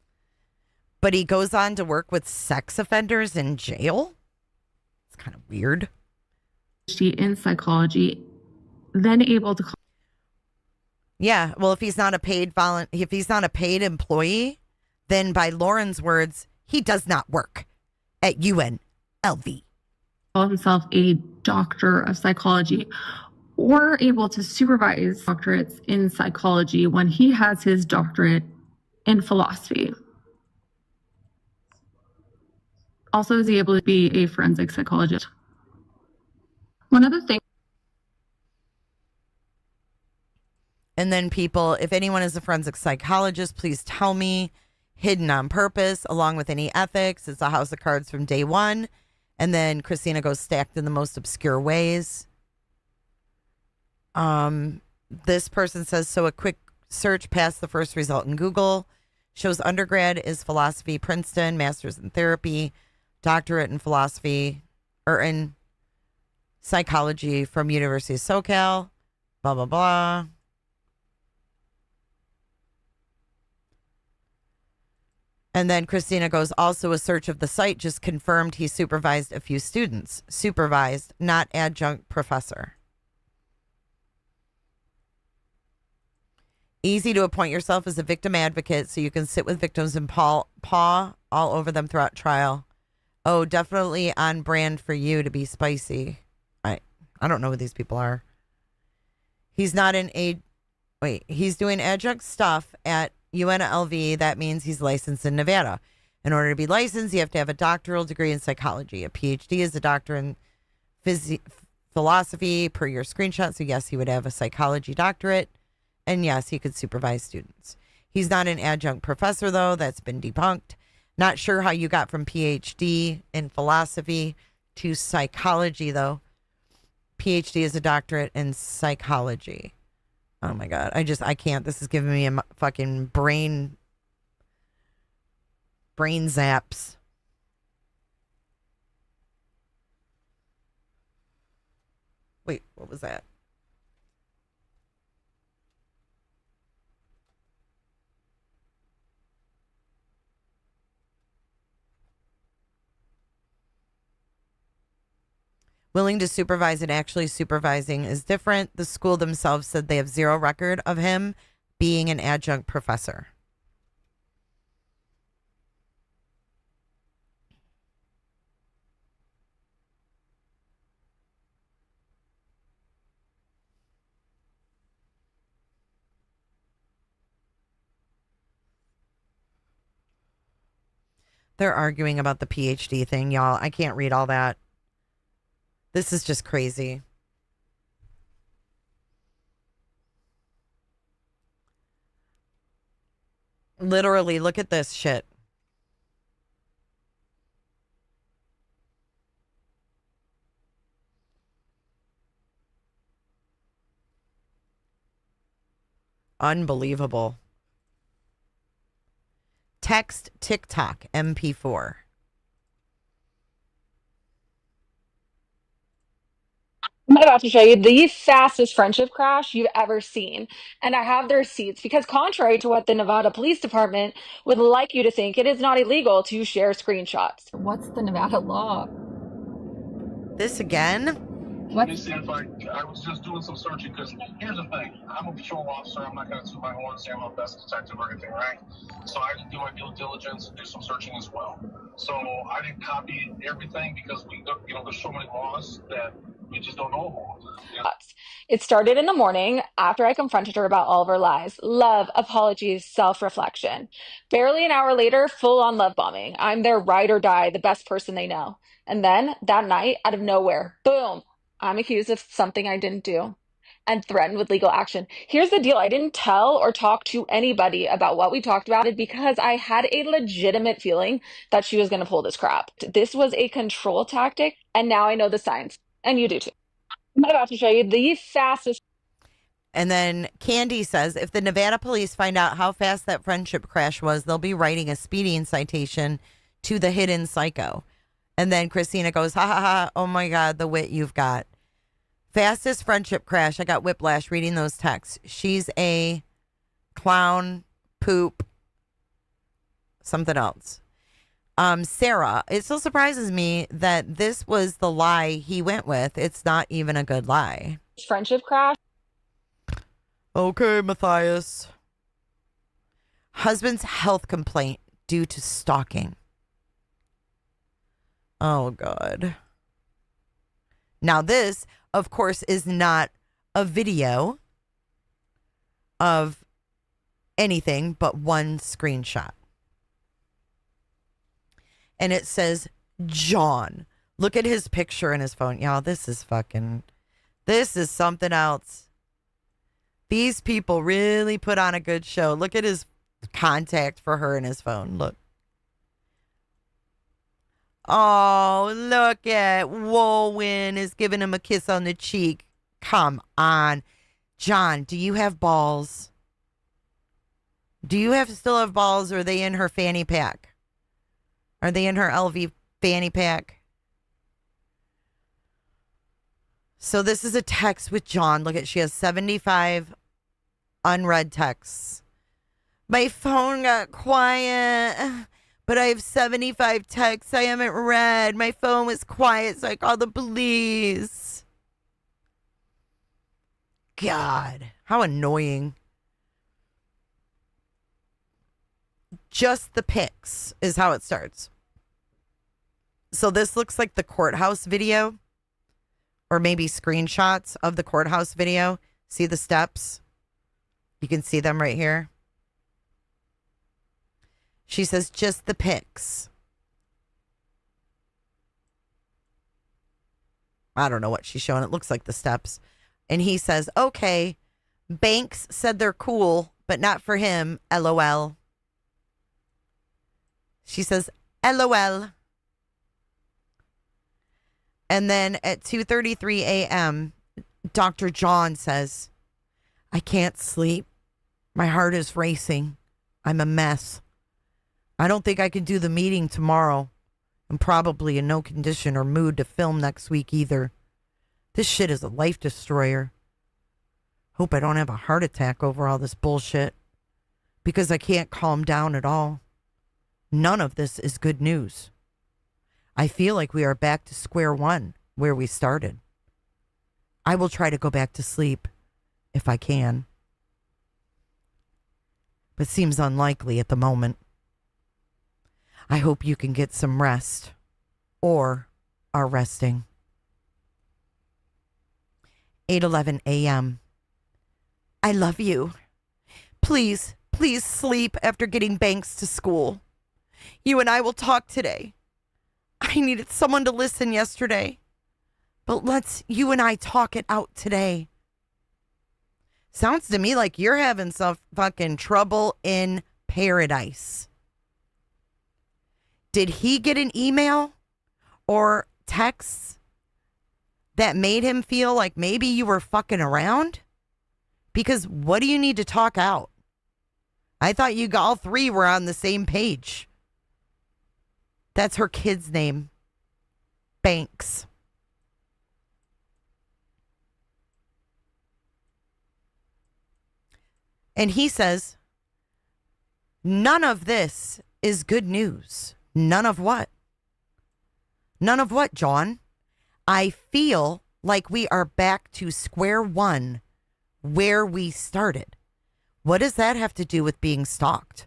But he goes on to work with sex offenders in jail. It's kind of weird. PhD in psychology, then able to. Yeah, well, if he's not a paid employee, then by Lauren's words, he does not work at UNLV. Call himself a doctor of psychology, or able to supervise doctorates in psychology when he has his doctorate in philosophy. Also, is he able to be a forensic psychologist? One other thing. And then people, if anyone is a forensic psychologist, please tell me. Hidden on purpose, along with any ethics. It's a house of cards from day one. And then Christina goes stacked in the most obscure ways. This person says, so a quick search past the first result in Google shows undergrad is philosophy, Princeton, master's in therapy, doctorate in philosophy, or in psychology from University of SoCal, blah, blah, blah. And then Christina goes, also a search of the site just confirmed he supervised a few students. Supervised, not adjunct professor. Easy to appoint yourself as a victim advocate so you can sit with victims and paw all over them throughout trial. Oh, definitely on brand for you to be spicy. I don't know who these people are. He's not he's doing adjunct stuff at UNLV. That means he's licensed in Nevada. In order to be licensed, you have to have a doctoral degree in psychology. A PhD is a doctor in philosophy per your screenshot. So yes, he would have a psychology doctorate. And yes, he could supervise students. He's not an adjunct professor, though. That's been debunked. Not sure how you got from PhD in philosophy to psychology, though. PhD is a doctorate in psychology. Oh, my God. I can't. This is giving me a fucking brain zaps. Wait, what was that? Willing to supervise and actually supervising is different. The school themselves said they have zero record of him being an adjunct professor. They're arguing about the PhD thing, y'all. I can't read all that. This is just crazy. Literally, look at this shit. Unbelievable. Text TikTok MP4. I'm about to show you the fastest friendship crash you've ever seen. And I have the receipts because, contrary to what the Nevada Police Department would like you to think, it is not illegal to share screenshots. What's the Nevada law? This again? Let me see if I was just doing some searching because here's the thing. I'm a patrol officer. I'm not going to toot my horn and say I'm a best detective or anything, right? So I had to do my due diligence and do some searching as well. So I didn't copy everything because there's so many laws that we just don't know about. You know? It started in the morning after I confronted her about all of her lies. Love, apologies, self-reflection. Barely an hour later, full-on love bombing. I'm their ride or die, the best person they know. And then that night, out of nowhere, boom, I'm accused of something I didn't do. and threatened with legal action. Here's the deal. I didn't tell or talk to anybody about what we talked about it because I had a legitimate feeling that she was going to pull this crap. This was a control tactic, and now I know the signs, and you do too. I'm about to show you the fastest. And then Candy says, if the Nevada police find out how fast that friendship crash was, they'll be writing a speeding citation to the hidden psycho. And then Christina goes, ha ha ha, oh my God, the wit you've got. Fastest friendship crash. I got whiplash reading those texts. She's a clown, poop, something else. Sarah, it still surprises me that this was the lie he went with. It's not even a good lie. Friendship crash. Okay, Matthias. Husband's health complaint due to stalking. Oh, God. Now, this, of course, is not a video of anything but one screenshot. And it says, John. Look at his picture in his phone. Y'all, this is something else. These people really put on a good show. Look at his contact for her in his phone. Look. Oh, look at Wowen is giving him a kiss on the cheek. Come on. John, do you have balls? Do you still have balls, or are they in her fanny pack? Are they in her LV fanny pack? So this is a text with John. Look at, she has 75 unread texts. My phone got quiet, but I have 75 texts I haven't read. My phone was quiet, so I called the police. God, how annoying. Just the pics is how it starts. So this looks like the courthouse video, or maybe screenshots of the courthouse video. See the steps? You can see them right here. She says, just the pics. I don't know what she's showing. It looks like the steps. And he says, okay, Banks said they're cool, but not for him, LOL. She says, LOL. And then at 2:33 a.m., Dr. John says, I can't sleep. My heart is racing. I'm a mess. I don't think I can do the meeting tomorrow. I'm probably in no condition or mood to film next week either. This shit is a life destroyer. Hope I don't have a heart attack over all this bullshit, because I can't calm down at all. None of this is good news. I feel like we are back to square one, where we started. I will try to go back to sleep if I can, but seems unlikely at the moment. I hope you can get some rest, or are resting. 8:11 a.m. I love you. Please, please sleep after getting Banks to school. You and I will talk today. I needed someone to listen yesterday, but let's you and I talk it out today. Sounds to me like you're having some fucking trouble in paradise. Did he get an email or text that made him feel like maybe you were fucking around? Because what do you need to talk out? I thought you all three were on the same page. That's her kid's name. Banks. And he says, none of this is good news. None of what? None of what, John? I feel like we are back to square one, where we started. What does that have to do with being stalked?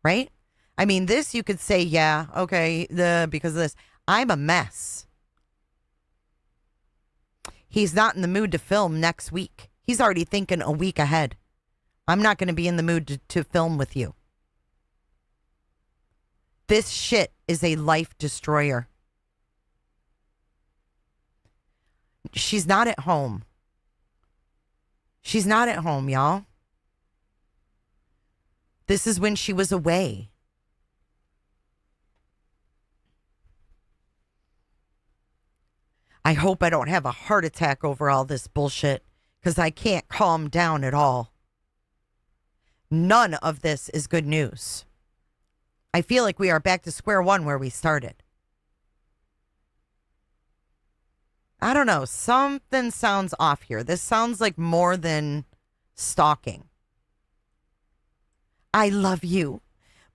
Right? I mean, this you could say, yeah, okay, because of this. I'm a mess. He's not in the mood to film next week. He's already thinking a week ahead. I'm not going to be in the mood to film with you. This shit is a life destroyer. She's not at home. She's not at home, y'all. This is when she was away. I hope I don't have a heart attack over all this bullshit because I can't calm down at all. None of this is good news. I feel like we are back to square one where we started. I don't know. Something sounds off here. This sounds like more than stalking. I love you.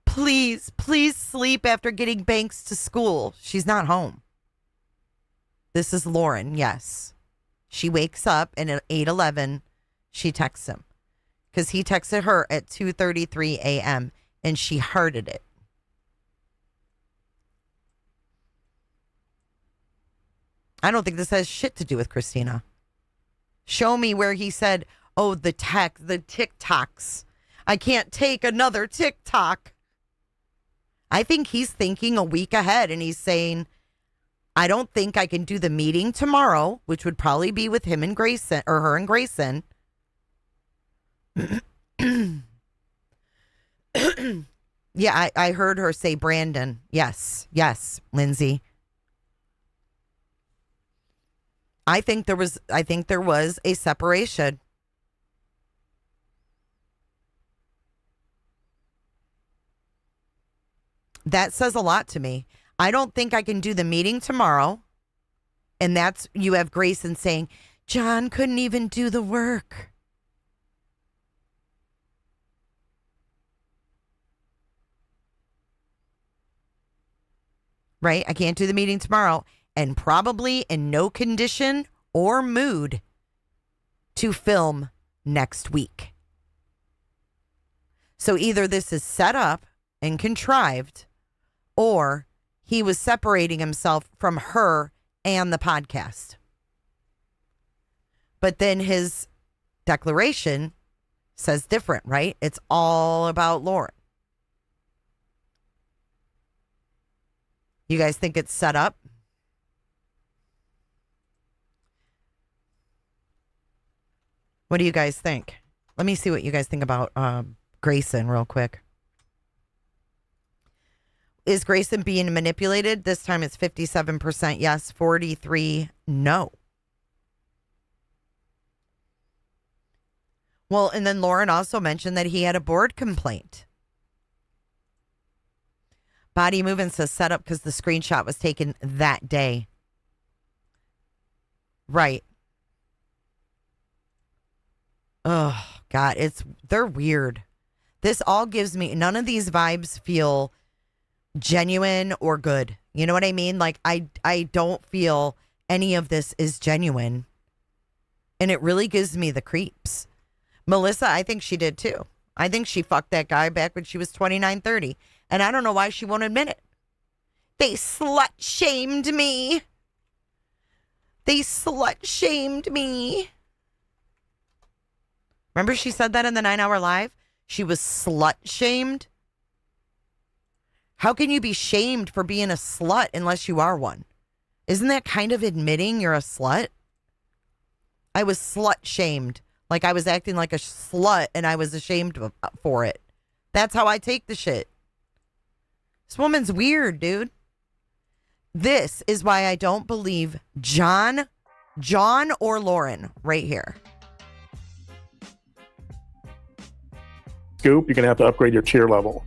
Please, please sleep after getting Banks to school. She's not home. This is Lauren, yes. She wakes up and at 8:11, she texts him. Because he texted her at 2:33 a.m. and she hearted it. I don't think this has shit to do with Christina. Show me where he said, oh, the TikToks. I can't take another TikTok. I think he's thinking a week ahead and he's saying, I don't think I can do the meeting tomorrow, which would probably be with him and Grayson, or her and Grayson. Yeah, I heard her say Brandon. Yes, Lindsay. I think there was a separation. That says a lot to me. I don't think I can do the meeting tomorrow. And that's, you have Grayson saying, John couldn't even do the work. Right? I can't do the meeting tomorrow. And probably in no condition or mood to film next week. So either this is set up and contrived, or he was separating himself from her and the podcast. But then his declaration says different, right? It's all about Lauren. You guys think it's set up? What do you guys think? Let me see what you guys think about Grayson real quick. Is Grayson being manipulated? This time it's 57% yes, 43% no. Well, and then Lauren also mentioned that he had a board complaint. Body movement says set up because the screenshot was taken that day. Right. Oh, God, they're weird. This all gives me, none of these vibes feel genuine or good. You know what I mean? Like, I don't feel any of this is genuine. And it really gives me the creeps. Melissa, I think she did too. I think she fucked that guy back when she was 29, 30. And I don't know why she won't admit it. They slut shamed me. They slut shamed me. Remember she said that in the 9-hour live? She was slut shamed. How can you be shamed for being a slut unless you are one? Isn't that kind of admitting you're a slut? I was slut shamed. Like I was acting like a slut and I was ashamed for it. That's how I take the shit. This woman's weird, dude. This is why I don't believe John or Lauren right here. Scoop, you're going to have to upgrade your cheer level.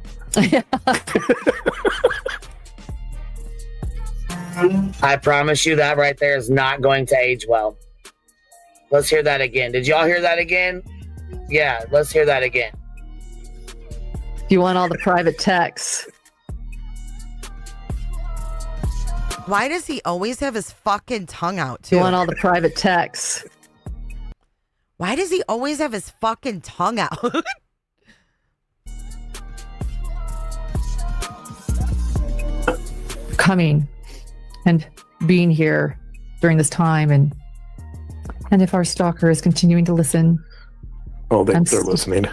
I promise you that right there is not going to age well. Let's hear that again. Did y'all hear that again? Yeah, let's hear that again. You want all the private texts. Why does he always have his fucking tongue out, too? You want all the private texts. Why does he always have his fucking tongue out? Coming and being here during this time, and if our stalker is continuing to listen. Oh, they're listening.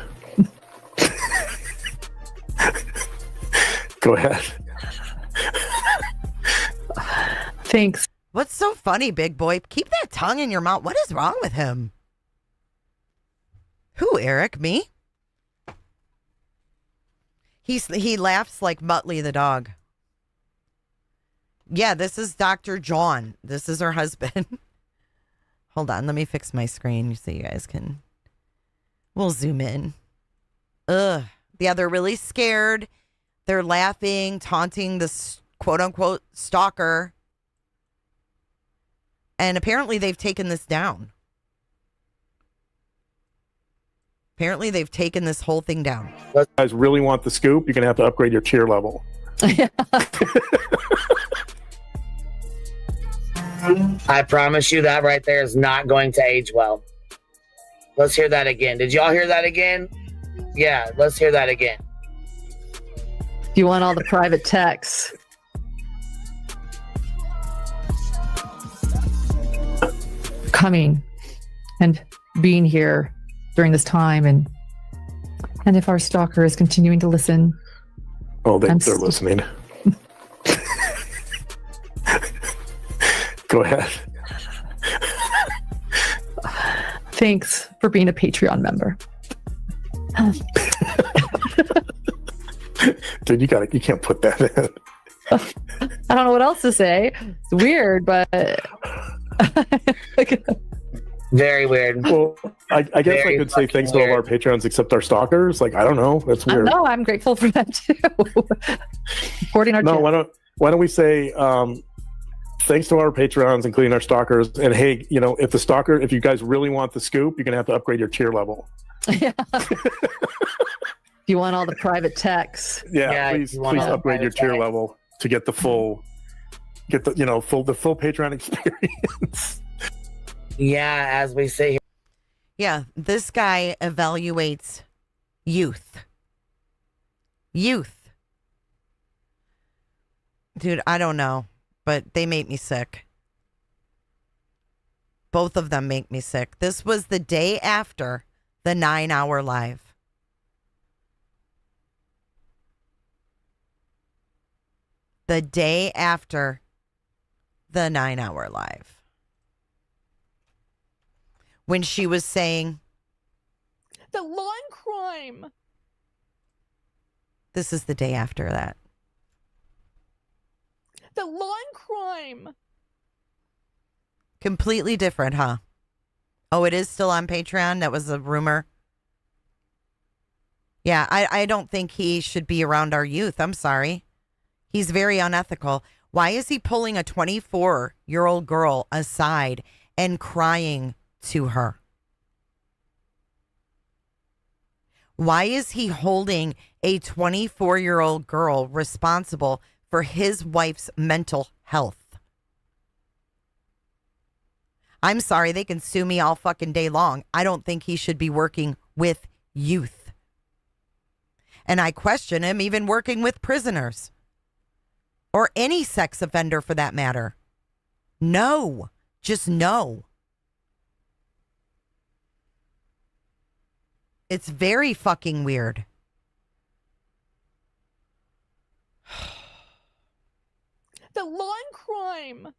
Go ahead. Thanks. What's so funny, big boy? Keep that tongue in your mouth. What is wrong with him? Who, Eric? Me? He laughs like Muttley the dog. Yeah, this is Dr. John. This is her husband. Hold on, let me fix my screen so you guys can... We'll zoom in. Ugh. Yeah, they're really scared. They're laughing, taunting this quote-unquote stalker. And apparently they've taken this down. Apparently they've taken this whole thing down. If you guys really want the scoop, you're going to have to upgrade your cheer level. I promise you that right there is not going to age well. Let's hear that again. Did y'all hear that again? Yeah, let's hear that again. Do you want all the private texts? Coming and being here during this time, and if our stalker is continuing to listen. Oh, they're listening. Go ahead. Thanks for being a Patreon member. Dude, you can't put that in. I don't know what else to say. It's weird, but very weird. Well, I guess Very I could say thanks to all of our patrons except our stalkers. Like, I don't know. That's weird. No, I'm grateful for that too. Supporting our channel. Why don't we say thanks to our patrons, including our stalkers, and hey, if you guys really want the scoop, you're gonna have to upgrade your cheer level. Yeah. Do you want all the private texts? Yeah, please upgrade your tier level to get the full Patreon experience. Yeah, as we say here. Yeah, this guy evaluates youth. Youth. Dude, I don't know, but they make me sick. Both of them make me sick. This was the day after the 9-hour live. The day after the 9-hour live. When she was saying, The lawn crime. this is the day after that. The lawn crime. Completely different, huh? Oh, it is still on Patreon? That was a rumor. Yeah, I don't think he should be around our youth. I'm sorry. He's very unethical. Why is he pulling a 24-year-old girl aside and crying to her? Why is he holding a 24-year-old girl responsible for his wife's mental health? I'm sorry, they can sue me all fucking day long. I don't think he should be working with youth. And I question him even working with prisoners. Or any sex offender for that matter. No. Just no. It's very fucking weird. The lawn crime.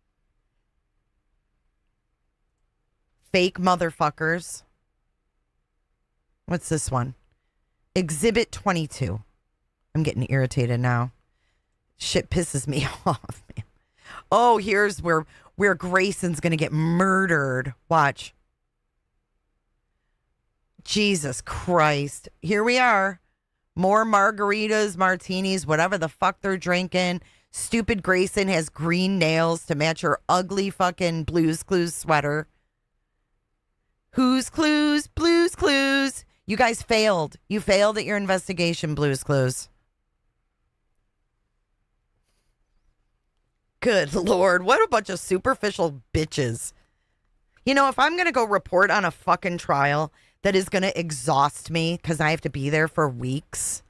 Fake motherfuckers. What's this one? Exhibit 22. I'm getting irritated now. Shit pisses me off, man. Oh, here's where Grayson's going to get murdered. Watch. Jesus Christ. Here we are. More margaritas, martinis, whatever the fuck they're drinking. Stupid Grayson has green nails to match her ugly fucking Blues Clues sweater. Who's Clues? Blues Clues. You guys failed. You failed at your investigation, Blues Clues. Good Lord. What a bunch of superficial bitches. You know, if I'm going to go report on a fucking trial that is going to exhaust me because I have to be there for weeks,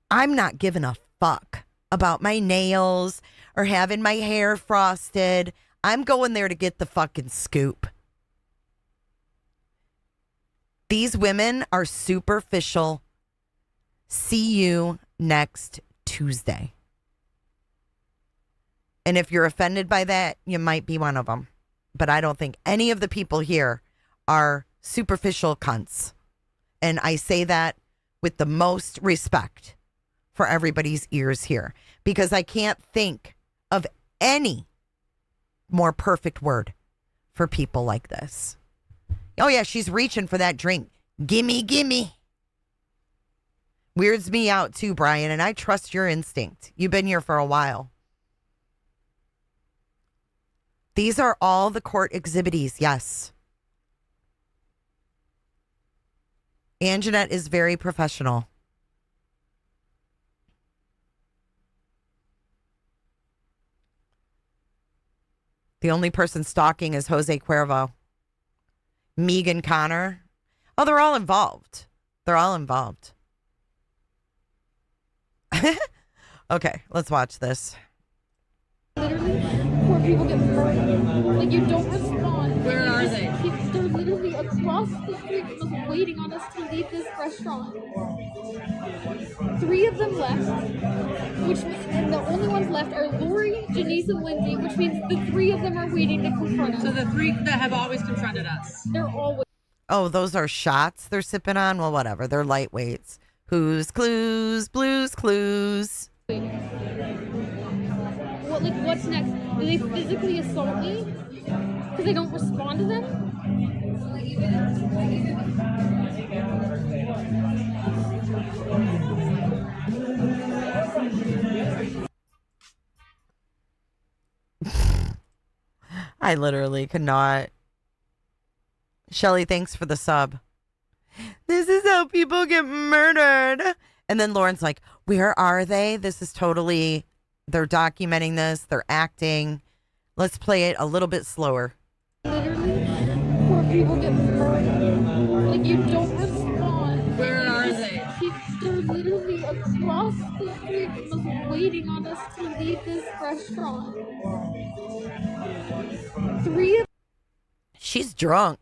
I'm not giving a fuck about my nails or having my hair frosted. I'm going there to get the fucking scoop. These women are superficial. See you next Tuesday. And if you're offended by that, you might be one of them. But I don't think any of the people here are superficial cunts. And I say that with the most respect for everybody's ears here, because I can't think of any more perfect word for people like this. Oh, yeah, she's reaching for that drink. Gimme, gimme. Weirds me out too, Brian, and I trust your instinct. You've been here for a while. These are all the court exhibities, yes. Anjanette is very professional. The only person stalking is Jose Cuervo. Megan Connor. Oh, they're all involved. They're all involved. Okay, let's watch this. Literally, poor people get murdered. Like, you don't respond. Where are they? They're literally across the street from us waiting on us to leave this restaurant. 3 of them left, and the only ones left are Lori, Janice, and Lindsay, which means the 3 of them are waiting to confront us. So the 3 that have always confronted us. They're always. Oh, those are shots they're sipping on? Well, whatever. They're lightweights. Who's Clues? Blues Clues. What, like, what's next? Do they physically assault me? Because I don't respond to them? I literally could not. Shelly, thanks for the sub. This is how people get murdered. And then Lauren's like, where are they? This is totally, they're documenting this. They're acting. Let's play it a little bit slower. Literally, poor people get murdered. Like, you don't respond. Where are they? They're literally across the street from us waiting on us to leave this restaurant. 3 of. She's drunk.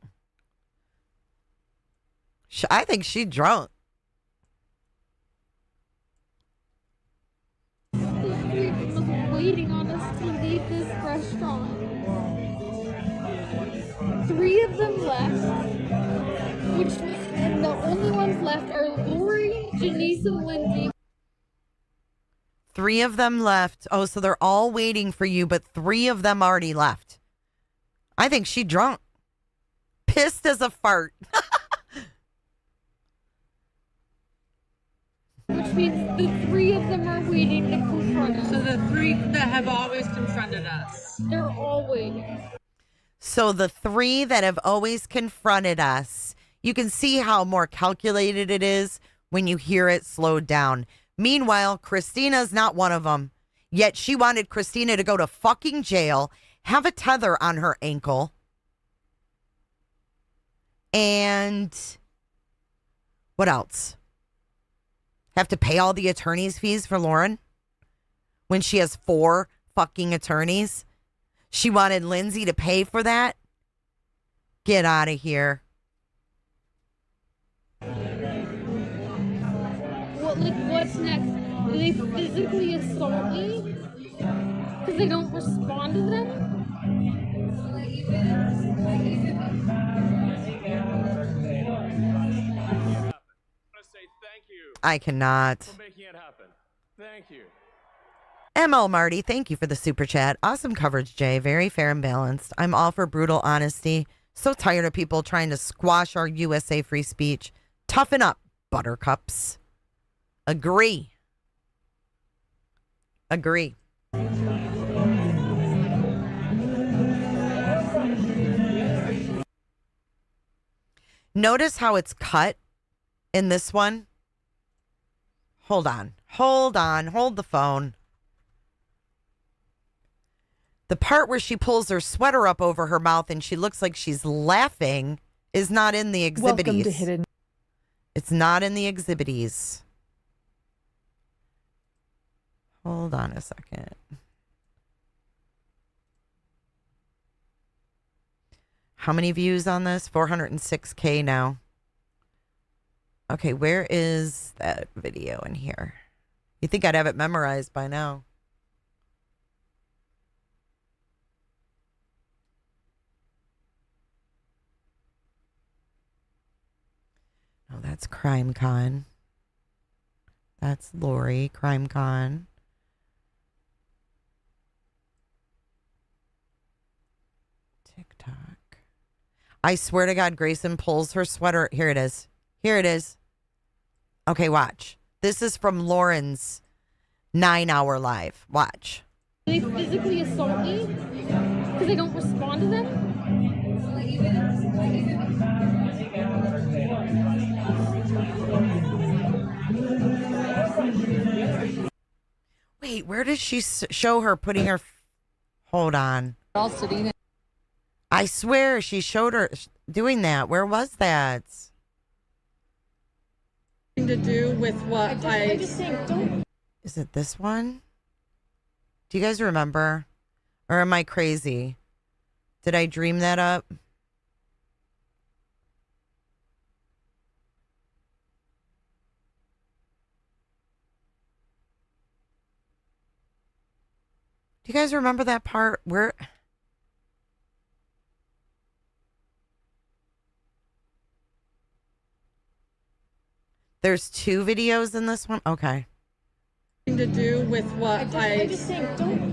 I think she's drunk. Waiting on us to leave this restaurant. 3 of them left, and the only ones left are Lori, Janice, and Lindsay. 3 of them left. Oh, so they're all waiting for you, but 3 of them already left. I think she drunk. Pissed as a fart. Which means the 3 of them are waiting to confront us. So the 3 that have always confronted us. They're all waiting. So the 3 that have always confronted us, you can see how more calculated it is when you hear it slowed down. Meanwhile, Christina's not one of them. Yet she wanted Christina to go to fucking jail, have a tether on her ankle, and what else? Have to pay all the attorney's fees for Lauren when she has 4 fucking attorneys. She wanted Lindsay to pay for that. Get out of here. What's next? Do they physically assault me? Because I don't respond to them? I cannot. For making it happen. Thank you. ML Marty, thank you for the super chat. Awesome coverage, Jay. Very fair and balanced. I'm all for brutal honesty. So tired of people trying to squash our USA free speech. Toughen up, buttercups. Agree. Agree. Notice how it's cut in this one. Hold on. Hold the phone. The part where she pulls her sweater up over her mouth and she looks like she's laughing is not in the Exhibities. Welcome to Hidden. It's not in the Exhibities. Hold on a second. How many views on this? 406K now. Okay, where is that video in here? You think I'd have it memorized by now. That's Crime Con. That's Lori, Crime Con. TikTok. I swear to God, Grayson pulls her sweater. Here it is. Here it is. Okay, watch. This is from Lauren's 9-hour live. Watch. They physically assault me because I don't respond to them. Wait, where does she show her putting her... Hold on. All sitting. I swear she showed her doing that. Where was that? To do with what I just think, don't. Is it this one? Do you guys remember? Or am I crazy? Did I dream that up? Do you guys remember that part where... There's 2 videos in this one? Okay. To do with what I just think, don't.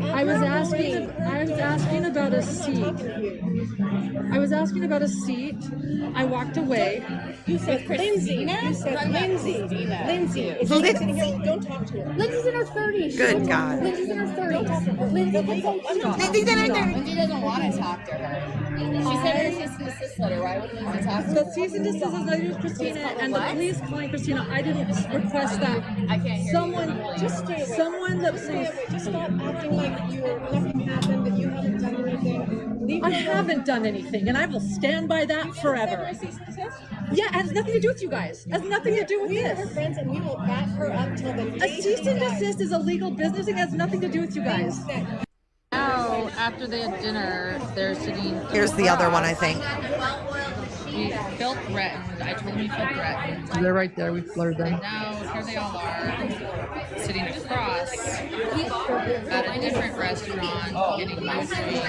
I was asking about a seat. I walked away. You said Christina? You said Lindsay. Lindsay. Is she sitting here? Don't talk to her. Lindsay's in her 30s. Good God. Lindsay's in her 30s. Lindsay's in her 30s. Lindsay doesn't want to talk to her. She said her cease and desist letter. Why would Lindsay talk to her? The cease and desist is nothing with Christina, and the police calling Christina. I didn't request that. I can't hear Someone, just stay away. Someone that please. Just stop acting like nothing happened, that you haven't done anything. I haven't done anything, and I will stand by that forever. Yeah, it has nothing to do with you guys. It has nothing to do with We are this. her friends, and we will back her up till the day A cease and desist is a legal business. It has nothing to do with you guys. Now, after they had dinner, they're sitting. Here's the other one, I think. We felt threatened. I told them we felt threatened. They're right there. We blurred them. And now here they all are, sitting across at a different restaurant, getting groceries.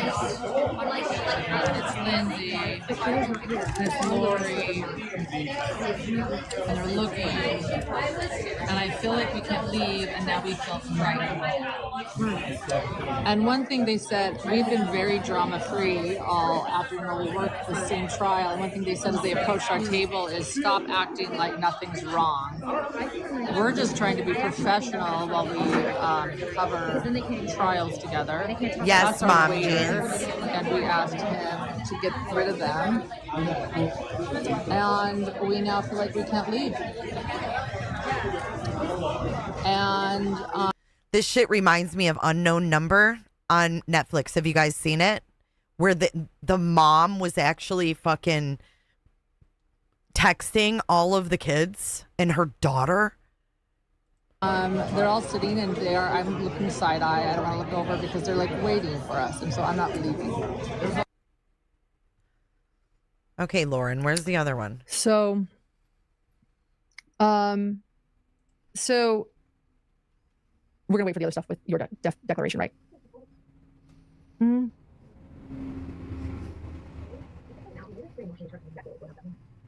It's Lindsay. It's Lori. And they're looking. And I feel like we can't leave, and now we feel frightened. And one thing they said, we've been very drama-free all afternoon while we worked the same trial. And one thing they said as they approached our table is stop acting like nothing's wrong. We're just trying to be professional while we cover trials together. Yes, That's our Mom waiter, Jeans. and we asked him to get rid of them. And we now feel like we can't leave. And This shit reminds me of Unknown Number on Netflix. Have you guys seen it? Where the mom was actually fucking texting all of the kids and her daughter. they're all sitting, and I'm looking side eye. I don't want to look over because they're like waiting for us, and so I'm not leaving. Okay, Lauren, where's the other one? So we're gonna wait for the other stuff with your declaration, right?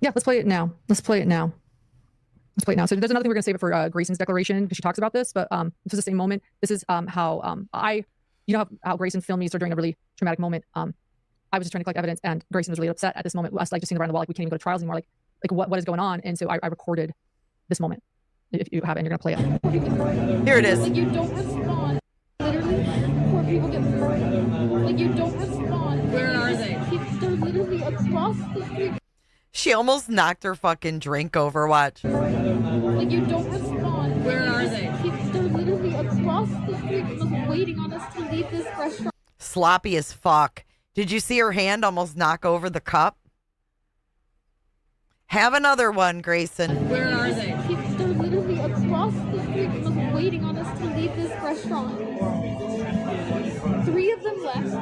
Yeah, let's play it now. So there's another thing we're gonna save it for Grayson's declaration because she talks about this, but this is the same moment. This is how how Grayson filmed me so during a really traumatic moment. I was just trying to collect evidence, and Grayson was really upset at this moment. Us like just sitting around the wall, like we can't even go to trials anymore. Like what is going on? And so I recorded this moment. If you have it, and you're gonna play it. Here it is. Like you don't respond. Literally, where people get murdered. Like you don't respond. Where are they? They're literally across the street. She almost knocked her fucking drink over. Watch. Like you don't respond. Where are they? They're literally across the street from us, waiting on us to leave this restaurant. Sloppy as fuck. Did you see her hand almost knock over the cup? Have another one, Grayson. Where are they? They're literally across the street from us, waiting on us to leave this restaurant. 3 of them left,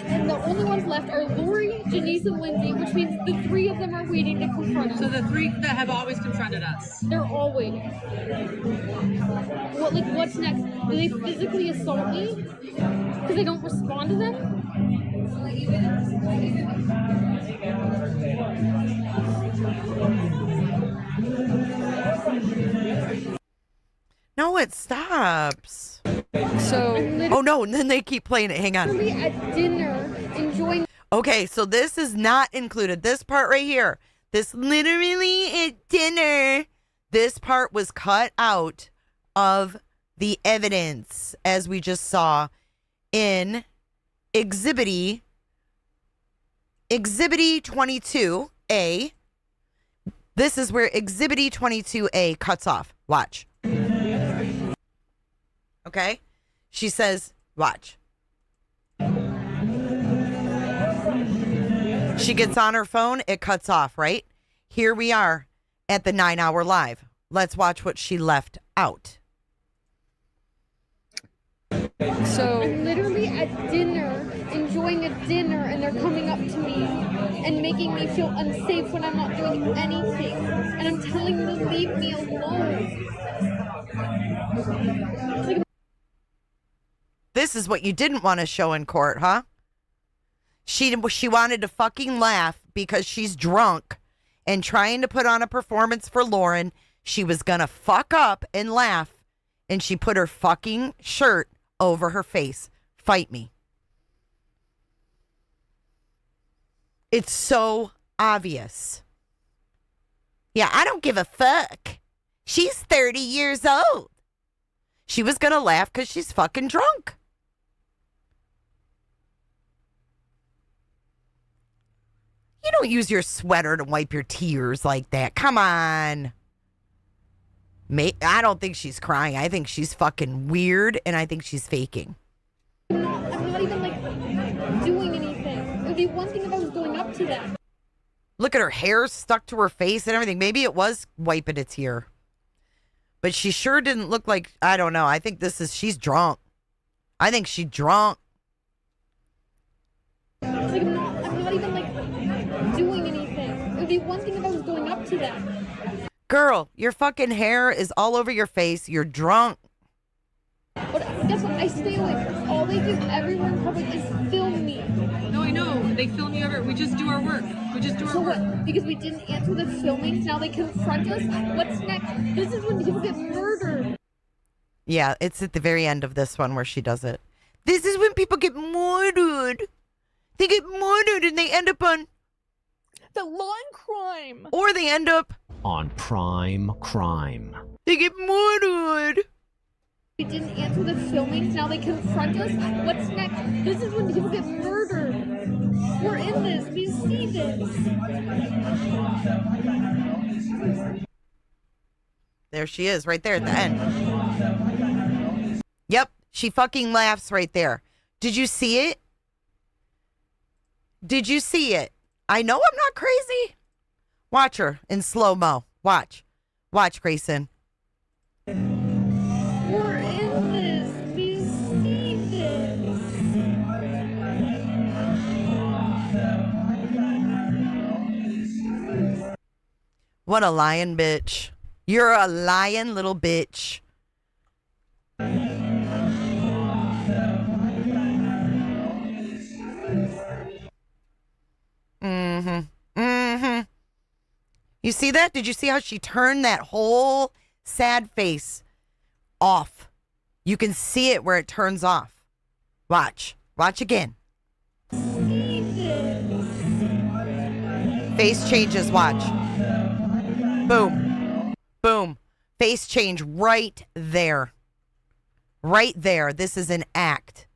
and the only ones left are Lori, Janice, and Lindsay, which means the 3 of them are waiting to confront us. So the 3 that have always confronted us. They're all waiting. What's next? Do they physically assault me because I don't respond to them? No, it stops. So, oh no, and then they keep playing it. Hang on. Literally at dinner, enjoying. Okay, so this is not included. This part right here. This literally at dinner. This part was cut out of the evidence, as we just saw in Exhibity 22A. This is where Exhibity 22A cuts off. Watch. Okay? She says, watch. She gets on her phone, it cuts off, right? Here we are at the 9-hour live. Let's watch what she left out. So I'm literally at dinner, enjoying a dinner, and they're coming up to me and making me feel unsafe when I'm not doing anything. And I'm telling them to leave me alone. This is what you didn't want to show in court, huh? She wanted to fucking laugh because she's drunk and trying to put on a performance for Lauren. She was gonna fuck up and laugh, and she put her fucking shirt over her face. Fight me. It's so obvious. Yeah, I don't give a fuck. She's 30 years old. She was gonna laugh because she's fucking drunk. You don't use your sweater to wipe your tears like that. Come on. I don't think she's crying. I think she's fucking weird, and I think she's faking. I'm not even, like, doing anything. It would be one thing if I was going up to them. Look at her hair stuck to her face and everything. Maybe it was wiping a tear. But she sure didn't look like, I don't know. I think she's drunk. I think she's drunk. Like, I'm not even, like, doing anything. It would be one thing if I was going up to them. Girl, your fucking hair is all over your face. You're drunk. But guess what? I stay awake. All they do everywhere in public is film me. No, I know. They film you everywhere. We just do our work. So what? Because we didn't answer the filming, now they confront us? What's next? This is when people get murdered. Yeah, it's at the very end of this one where she does it. This is when people get murdered. They get murdered and they end up on... The law and crime. Or they end up... on Prime Crime. They get murdered. We didn't answer the filming, now they confront us? What's next? This is when people get murdered. We're in this. We see this. There she is, right there at the end. Yep, she fucking laughs right there. Did you see it? Did you see it? I know I'm not crazy. Watch her in slow-mo. Watch. Watch, Grayson. We're in this. We see this. What a lying bitch. You're a lying little bitch. You see that? Did you see how she turned that whole sad face off? You can see it where it turns off. Watch. Watch again. Face changes. Watch. Boom. Boom. Face change right there. Right there. This is an act.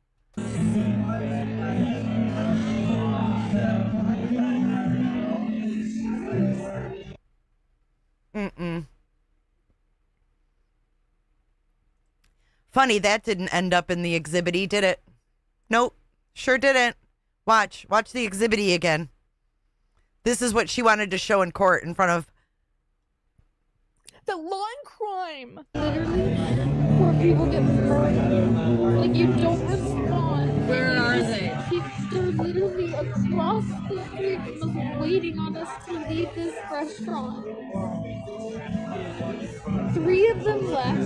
Funny, that didn't end up in the Exhibity, did it? Nope, sure didn't. Watch the Exhibity again. This is what she wanted to show in court in front of... The law and crime. Literally, where people get murdered. Like, you don't respond. Where are they? They're literally across the street from us, waiting on us to leave this restaurant. 3 of them left,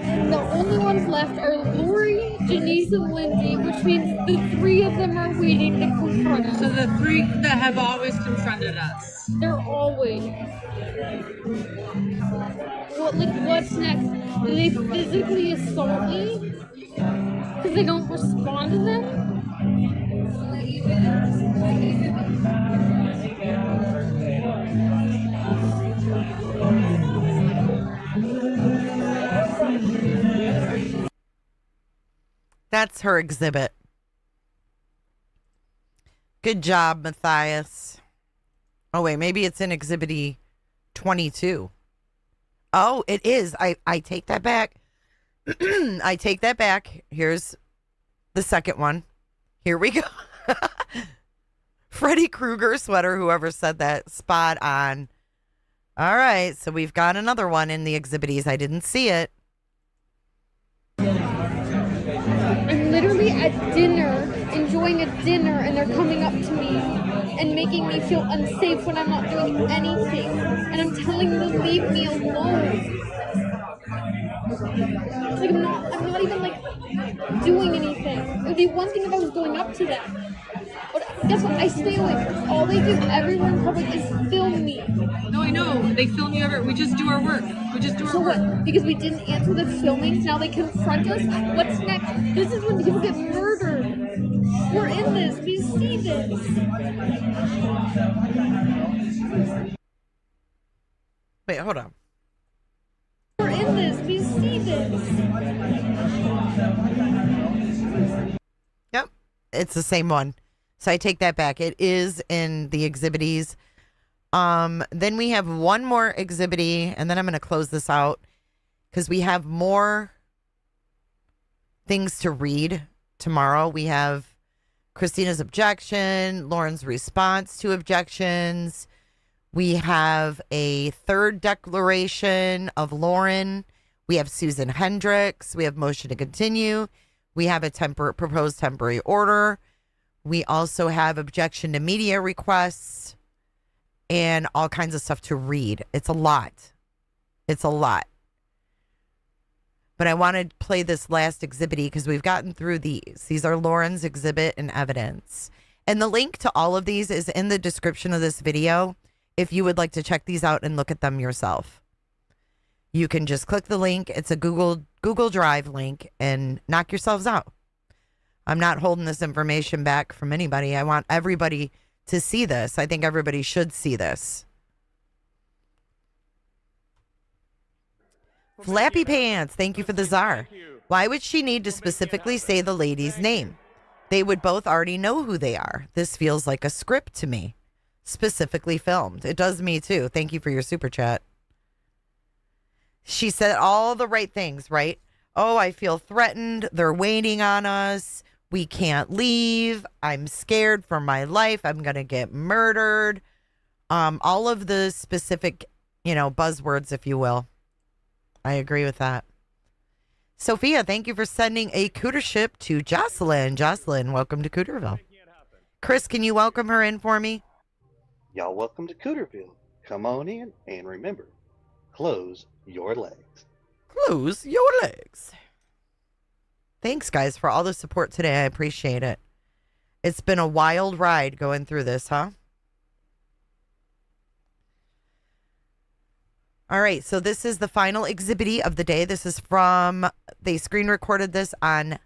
and the only ones left are Lori Janice and Lindy, which means the three of them are waiting to confront us. So the three that have always confronted us. They're always. What's next? Do they physically assault me? Because they don't respond to them? That's her exhibit. Good job, Matthias. Oh, wait, maybe it's in Exhibity 22. Oh, it is. I take that back. I take that back. Here's the second one. Here we go. Freddy Krueger sweater, whoever said that, spot on. All right, so we've got another one in the Exhibities. I didn't see it. I'm literally at dinner, enjoying a dinner, and they're coming up to me and making me feel unsafe when I'm not doing anything. And I'm telling them to leave me alone. Like I'm not even like doing anything. It would be one thing if I was going up to them. But guess what? I stay away. All they do everywhere in public is film me. No, I know. They film you everywhere. We just do our work. So what? Because we didn't answer the filmings, now they confront us? What's next? This is when people get murdered. We're in this. We see this. Wait, hold on. We're in this. We see this. Yep, it's the same one. So I take that back. It is in the Exhibities. Then we have one more Exhibity, and then I'm going to close this out because we have more things to read tomorrow. We have Christina's objection, Lauren's response to objections. We have a third declaration of Lauren. We have Susan Hendricks. We have motion to continue. We have a proposed temporary order. We also have objection to media requests and all kinds of stuff to read. It's a lot. It's a lot. But I wanted to play this last exhibit because we've gotten through these. These are Lauren's exhibit and evidence. And the link to all of these is in the description of this video if you would like to check these out and look at them yourself. You can just click the link. It's a Google Drive link and knock yourselves out. I'm not holding this information back from anybody. I want everybody to see this. I think everybody should see this. Flappy Pants, thank you for the czar. Why would she need to specifically say the lady's name? They would both already know who they are. This feels like a script to me. Specifically filmed. It does me too. Thank you for your super chat. She said all the right things, right? Oh, I feel threatened. They're waiting on us. We can't leave. I'm scared for my life. I'm going to get murdered. All of the specific, buzzwords, if you will. I agree with that. Sophia, thank you for sending a cootership to Jocelyn. Jocelyn, welcome to Cooterville. Chris, can you welcome her in for me? Y'all welcome to Cooterville. Come on in and remember, close your legs. Close your legs. Thanks, guys, for all the support today. I appreciate it. It's been a wild ride going through this, huh? All right, so this is the final exhibit of the day. This is they screen recorded this on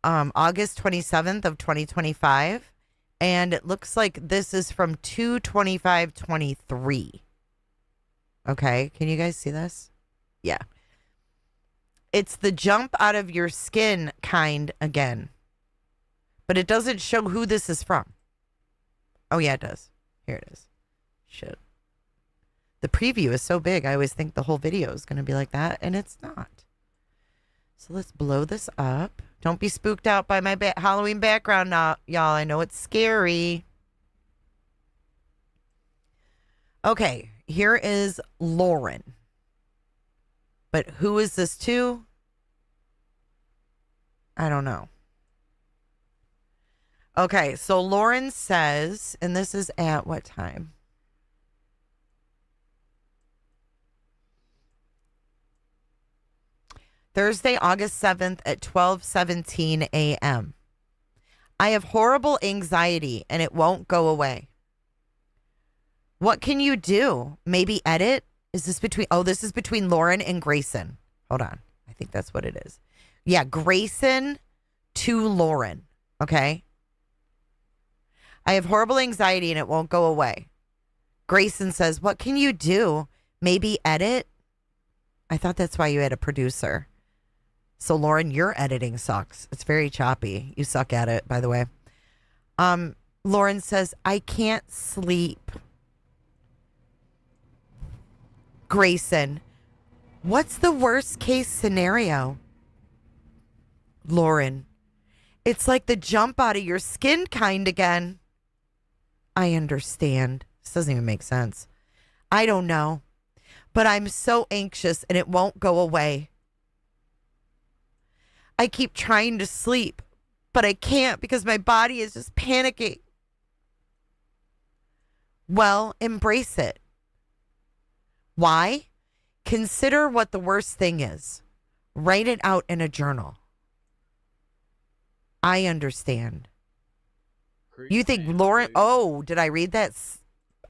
August 27th of 2025. And it looks like this is from 2/25/23. Okay, can you guys see this? Yeah. It's the jump out of your skin kind again. But it doesn't show who this is from. Oh, yeah, it does. Here it is. Shit. The preview is so big, I always think the whole video is going to be like that, and it's not. So let's blow this up. Don't be spooked out by my Halloween background, y'all. I know it's scary. Okay, here is Lauren. But who is this to? I don't know. Okay, so Lauren says, and this is at what time? Thursday, August 7th at 12:17 a.m. I have horrible anxiety and it won't go away. What can you do? Maybe edit? Is this between, this is between Lauren and Grayson. Hold on. I think that's what it is. Yeah, Grayson to Lauren. Okay. I have horrible anxiety and it won't go away. Grayson says, what can you do? Maybe edit? I thought that's why you had a producer. So, Lauren, your editing sucks. It's very choppy. You suck at it, by the way. Lauren says, I can't sleep. Grayson, what's the worst case scenario? Lauren, it's like the jump out of your skin kind again. I understand. This doesn't even make sense. I don't know. But I'm so anxious and it won't go away. I keep trying to sleep, but I can't because my body is just panicking. Well, embrace it. Why? Consider what the worst thing is. Write it out in a journal. I understand. You think Lauren... Oh, did I read that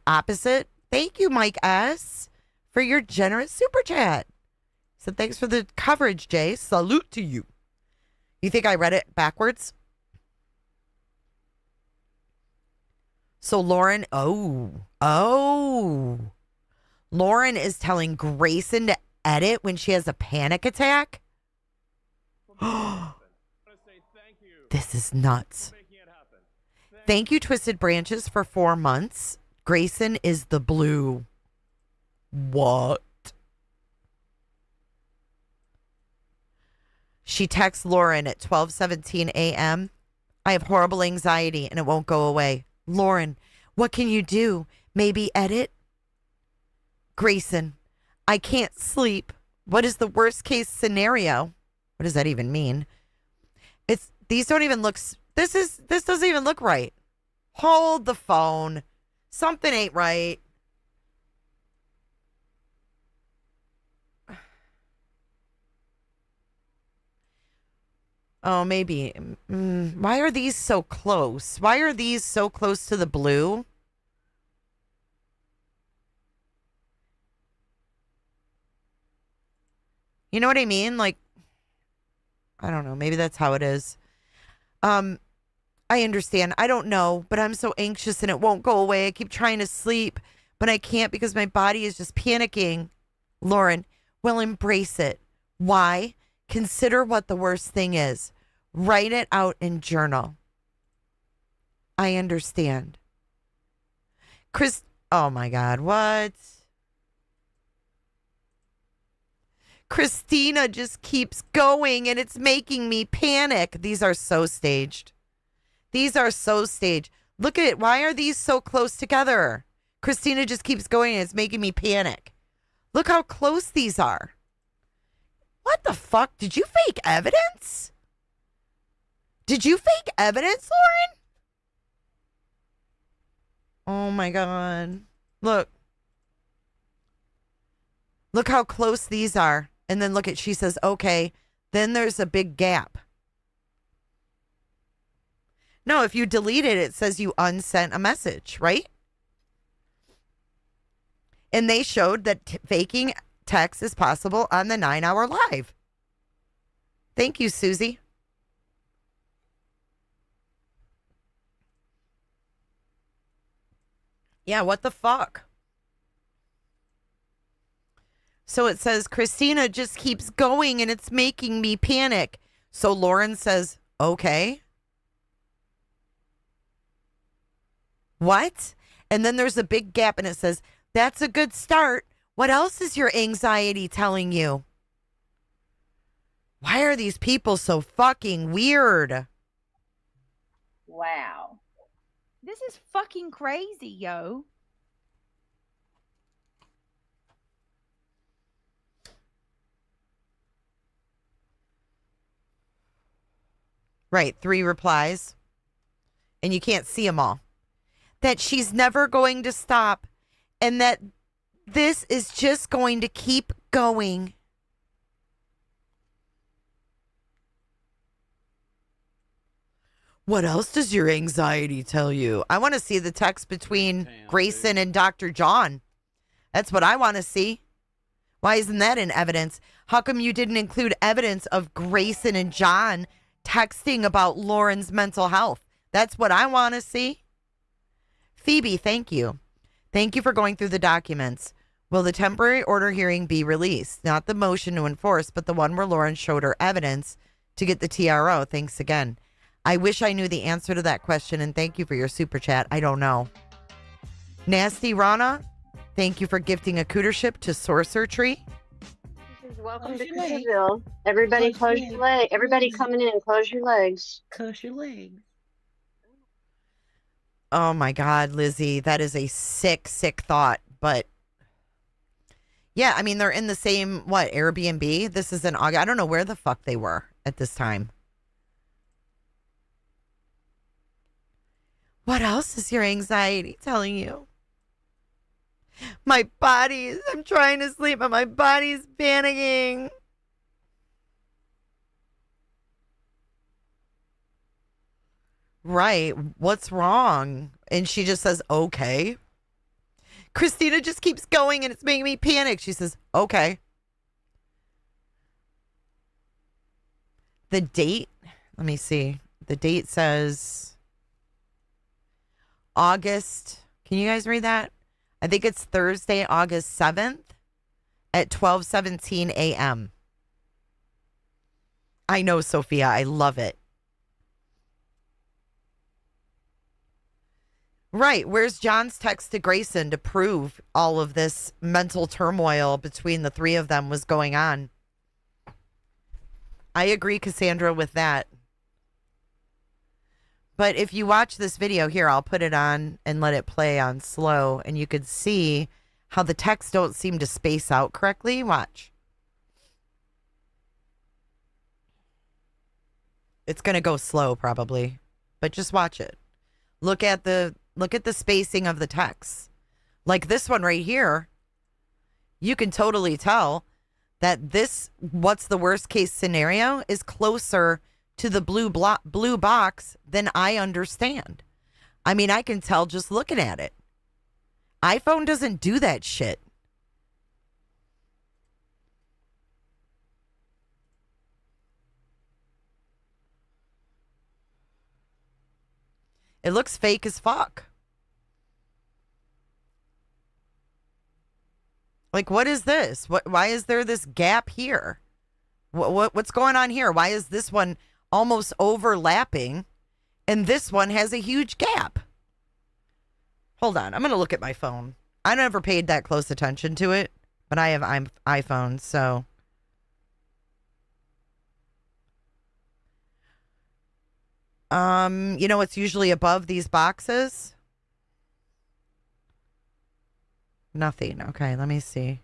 opposite? Thank you, Mike S., for your generous super chat. So thanks for the coverage, Jay. Salute to you. You think I read it backwards? So Lauren... Lauren is telling Grayson to edit when she has a panic attack? This is nuts. Thank you, Twisted Branches, for 4 months. Grayson is the blue. What? She texts Lauren at 12:17 a.m. I have horrible anxiety and it won't go away. Lauren, what can you do? Maybe edit? Grayson, I can't sleep. What is the worst case scenario? What does that even mean? These don't even look... This doesn't even look right. Hold the phone. Something ain't right. Oh, maybe. Why are these so close? Why are these so close to the blue? You know what I mean? Like, I don't know. Maybe that's how it is. I understand. I don't know, but I'm so anxious and it won't go away. I keep trying to sleep, but I can't because my body is just panicking. Lauren, well, embrace it. Why? Consider what the worst thing is. Write it out in journal. I understand. Chris, oh my God, what? Christina just keeps going and it's making me panic. These are so staged. These are so staged. Look at it. Why are these so close together? Christina just keeps going and it's making me panic. Look how close these are. What the fuck? Did you fake evidence? Did you fake evidence, Lauren? Oh my God. Look. Look how close these are. And then look at, she says, okay, then there's a big gap. No, if you delete it, it says you unsent a message, right? And they showed that faking text is possible on the 9-hour live. Thank you, Susie. Yeah, what the fuck? So it says, Christina just keeps going and it's making me panic. So Lauren says, okay. What? And then there's a big gap and it says, that's a good start. What else is your anxiety telling you? Why are these people so fucking weird? Wow. This is fucking crazy, yo. Right, 3 replies. And you can't see them all. That she's never going to stop. And that this is just going to keep going. What else does your anxiety tell you? I want to see the text between Grayson and Dr. John. That's what I want to see. Why isn't that in evidence? How come you didn't include evidence of Grayson and John texting about Lauren's mental health? That's what I want to see. Phoebe, thank you. Thank you for going through the documents. Will the temporary order hearing be released? Not the motion to enforce, but the one where Lauren showed her evidence to get the TRO. Thanks again. I wish I knew the answer to that question, and thank you for your super chat. I don't know. Nasty Rana, thank you for gifting a cootership to Sorcerer Tree. Welcome to Cooterville. Everybody close your legs. Everybody coming in, close your legs. Close your legs. Oh my God, Lizzie, that is a sick, sick thought. But yeah, I mean, they're in the same, Airbnb? This is in August. I don't know where the fuck they were at this time. What else is your anxiety telling you? I'm trying to sleep, but my body's panicking. Right. What's wrong? And she just says, okay. Christina just keeps going and it's making me panic. She says, okay. The date, let me see. The date says August. Can you guys read that? I think it's Thursday, August 7th at 12:17 a.m. I know, Sophia. I love it. Right. Where's John's text to Grayson to prove all of this mental turmoil between the three of them was going on? I agree, Cassandra, with that. But if you watch this video here, I'll put it on and let it play on slow, and you could see how the texts don't seem to space out correctly. Watch. It's going to go slow probably, but just watch it. Look at the spacing of the texts. Like this one right here, you can totally tell that this, what's the worst case scenario, is closer to the blue box than I understand. I mean, I can tell just looking at it. iPhone doesn't do that shit. It looks fake as fuck. Like, what is this? Why is there this gap here? What's going on here? Why is this one almost overlapping and this one has a huge gap? Hold on. I'm going to look at my phone. I never paid that close attention to it, but I have iPhone, so. You know what's usually above these boxes? Nothing. Okay, let me see.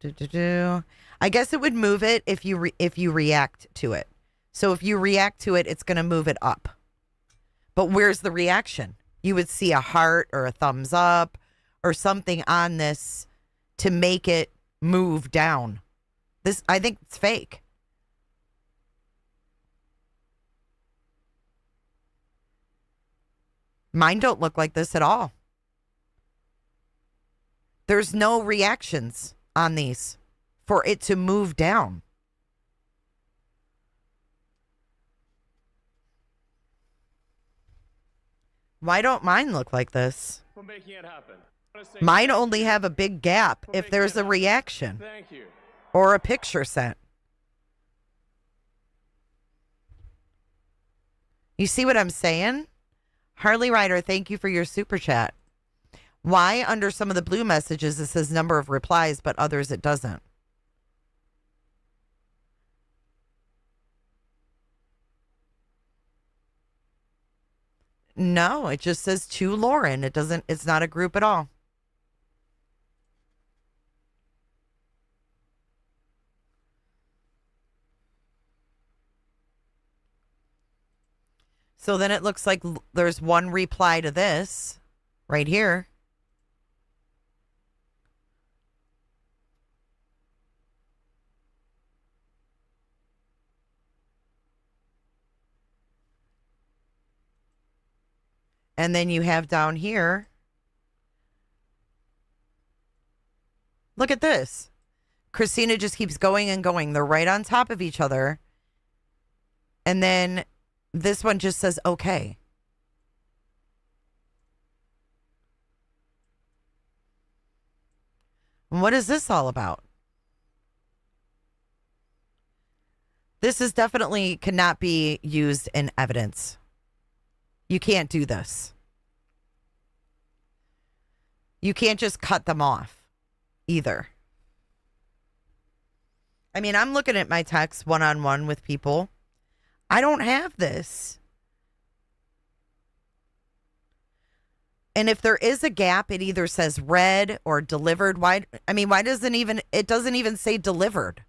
I guess it would move it if you react to it. So if you react to it, it's going to move it up. But where's the reaction? You would see a heart or a thumbs up or something on this to make it move down. This, I think it's fake. Mine don't look like this at all. There's no reactions on these for it to move down. Why don't mine look like this? For making it happen. Mine only have a big gap if there's a reaction. Thank you. Or a picture sent. You see what I'm saying? Harley Ryder, thank you for your super chat. Why under some of the blue messages it says number of replies, but others it doesn't? No, it just says to Lauren. It's not a group at all. So then it looks like there's one reply to this right here. And then you have down here, look at this. Christina just keeps going and going. They're right on top of each other. And then this one just says, okay. And what is this all about? This is definitely cannot be used in evidence. You can't do this. You can't just cut them off either. I mean, I'm looking at my texts one-on-one with people. I don't have this. And if there is a gap, it either says read or delivered. Why doesn't even say delivered?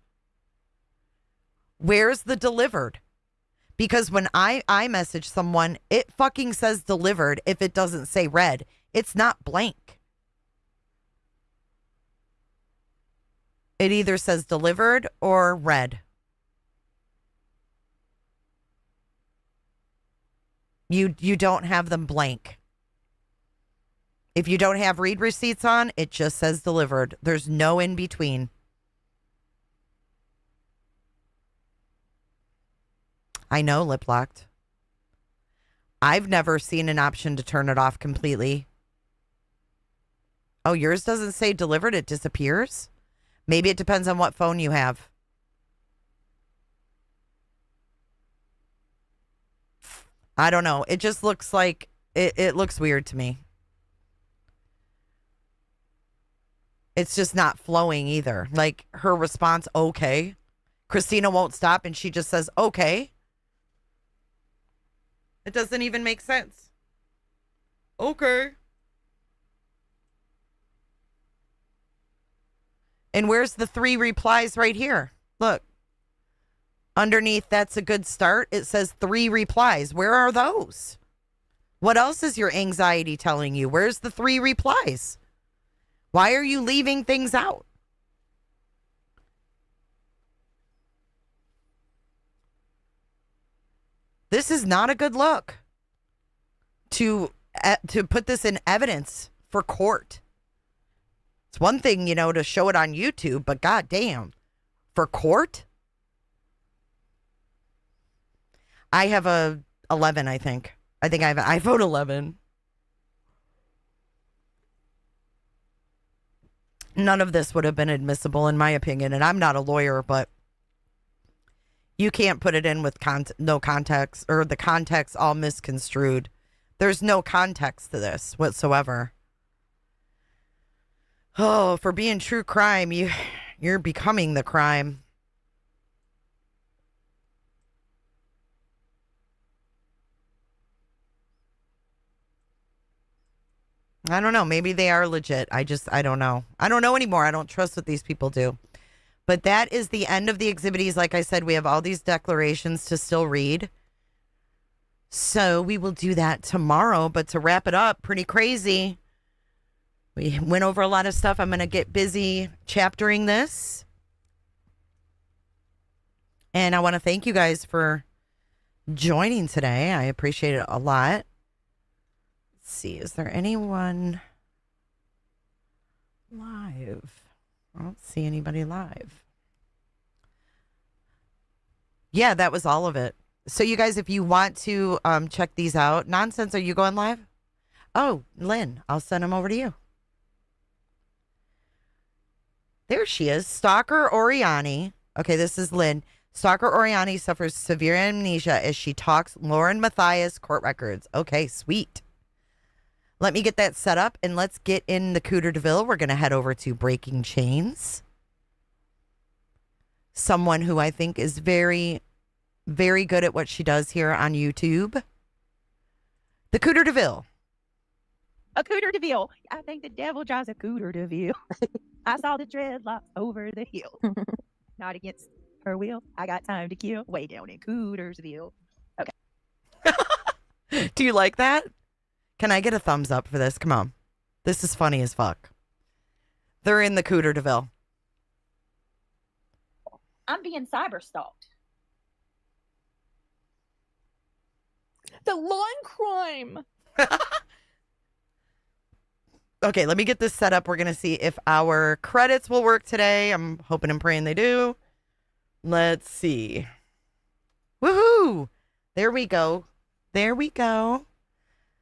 Where's the delivered? Because when I message someone, it fucking says delivered if it doesn't say read. It's not blank. It either says delivered or read. You don't have them blank. If you don't have read receipts on, it just says delivered. There's no in between. I know, lip locked. I've never seen an option to turn it off completely. Oh, yours doesn't say delivered, it disappears? Maybe it depends on what phone you have. I don't know. It just looks like, it looks weird to me. It's just not flowing either. Like her response, okay. Christina won't stop and she just says, okay. It doesn't even make sense. Okay. And where's the 3 replies right here? Look. Underneath, that's a good start. It says 3 replies. Where are those? What else is your anxiety telling you? Where's the 3 replies? Why are you leaving things out? This is not a good look to put this in evidence for court. It's one thing, to show it on YouTube, but goddamn, for court? I have a 11, I think. I think I have an iPhone 11. None of this would have been admissible, in my opinion, and I'm not a lawyer, but you can't put it in with no context, or the context all misconstrued. There's no context to this whatsoever. Oh, for being true crime, you're becoming the crime. I don't know. Maybe they are legit. I don't know. I don't know anymore. I don't trust what these people do. But that is the end of the Exhibities. Like I said, we have all these declarations to still read. So we will do that tomorrow. But to wrap it up, pretty crazy. We went over a lot of stuff. I'm going to get busy chaptering this. And I want to thank you guys for joining today. I appreciate it a lot. Let's see. Is there anyone live? I don't see anybody live. Yeah, that was all of it. So you guys, if you want to check these out. Nonsense, are you going live? Oh, Lynn, I'll send them over to you. There she is. Stalker Oriani. Okay, this is Lynn. Stalker Oriani suffers severe amnesia as she talks Lauren Matthias court records. Okay, sweet. Let me get that set up and let's get in the Cooter DeVille. We're going to head over to Breaking Chains. Someone who I think is very, very good at what she does here on YouTube. The Cooter DeVille. A Cooter DeVille. I think the devil drives a Cooter DeVille. I saw the dreadlocks over the hill. Not against her will. I got time to kill. Way down in Cootersville. Okay. Do you like that? Can I get a thumbs up for this? Come on. This is funny as fuck. They're in the Cooter DeVille. I'm being cyber stalked. The lawn crime. Okay, let me get this set up. We're going to see if our credits will work today. I'm hoping and praying they do. Let's see. Woohoo! There we go. There we go.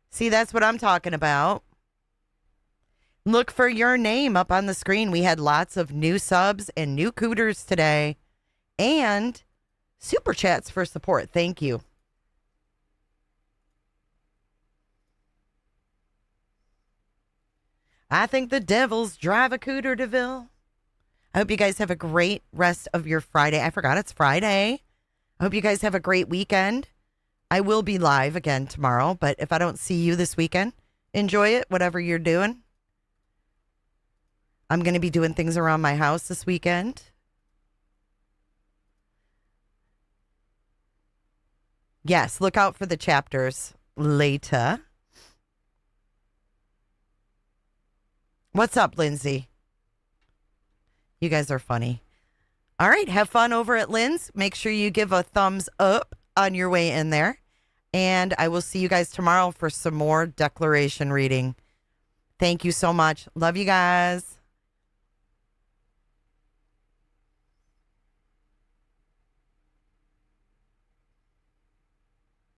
See, that's what I'm talking about. Look for your name up on the screen. We had lots of new subs and new cooters today. And super chats for support. Thank you. I think the Devils drive a cooter to Ville. I hope you guys have a great rest of your Friday. I forgot it's Friday. I hope you guys have a great weekend. I will be live again tomorrow, but if I don't see you this weekend, enjoy it, whatever you're doing. I'm going to be doing things around my house this weekend. Yes, look out for the chapters later. What's up, Lindsay? You guys are funny. All right, have fun over at Lynn's. Make sure you give a thumbs up on your way in there. And I will see you guys tomorrow for some more declaration reading. Thank you so much. Love you guys.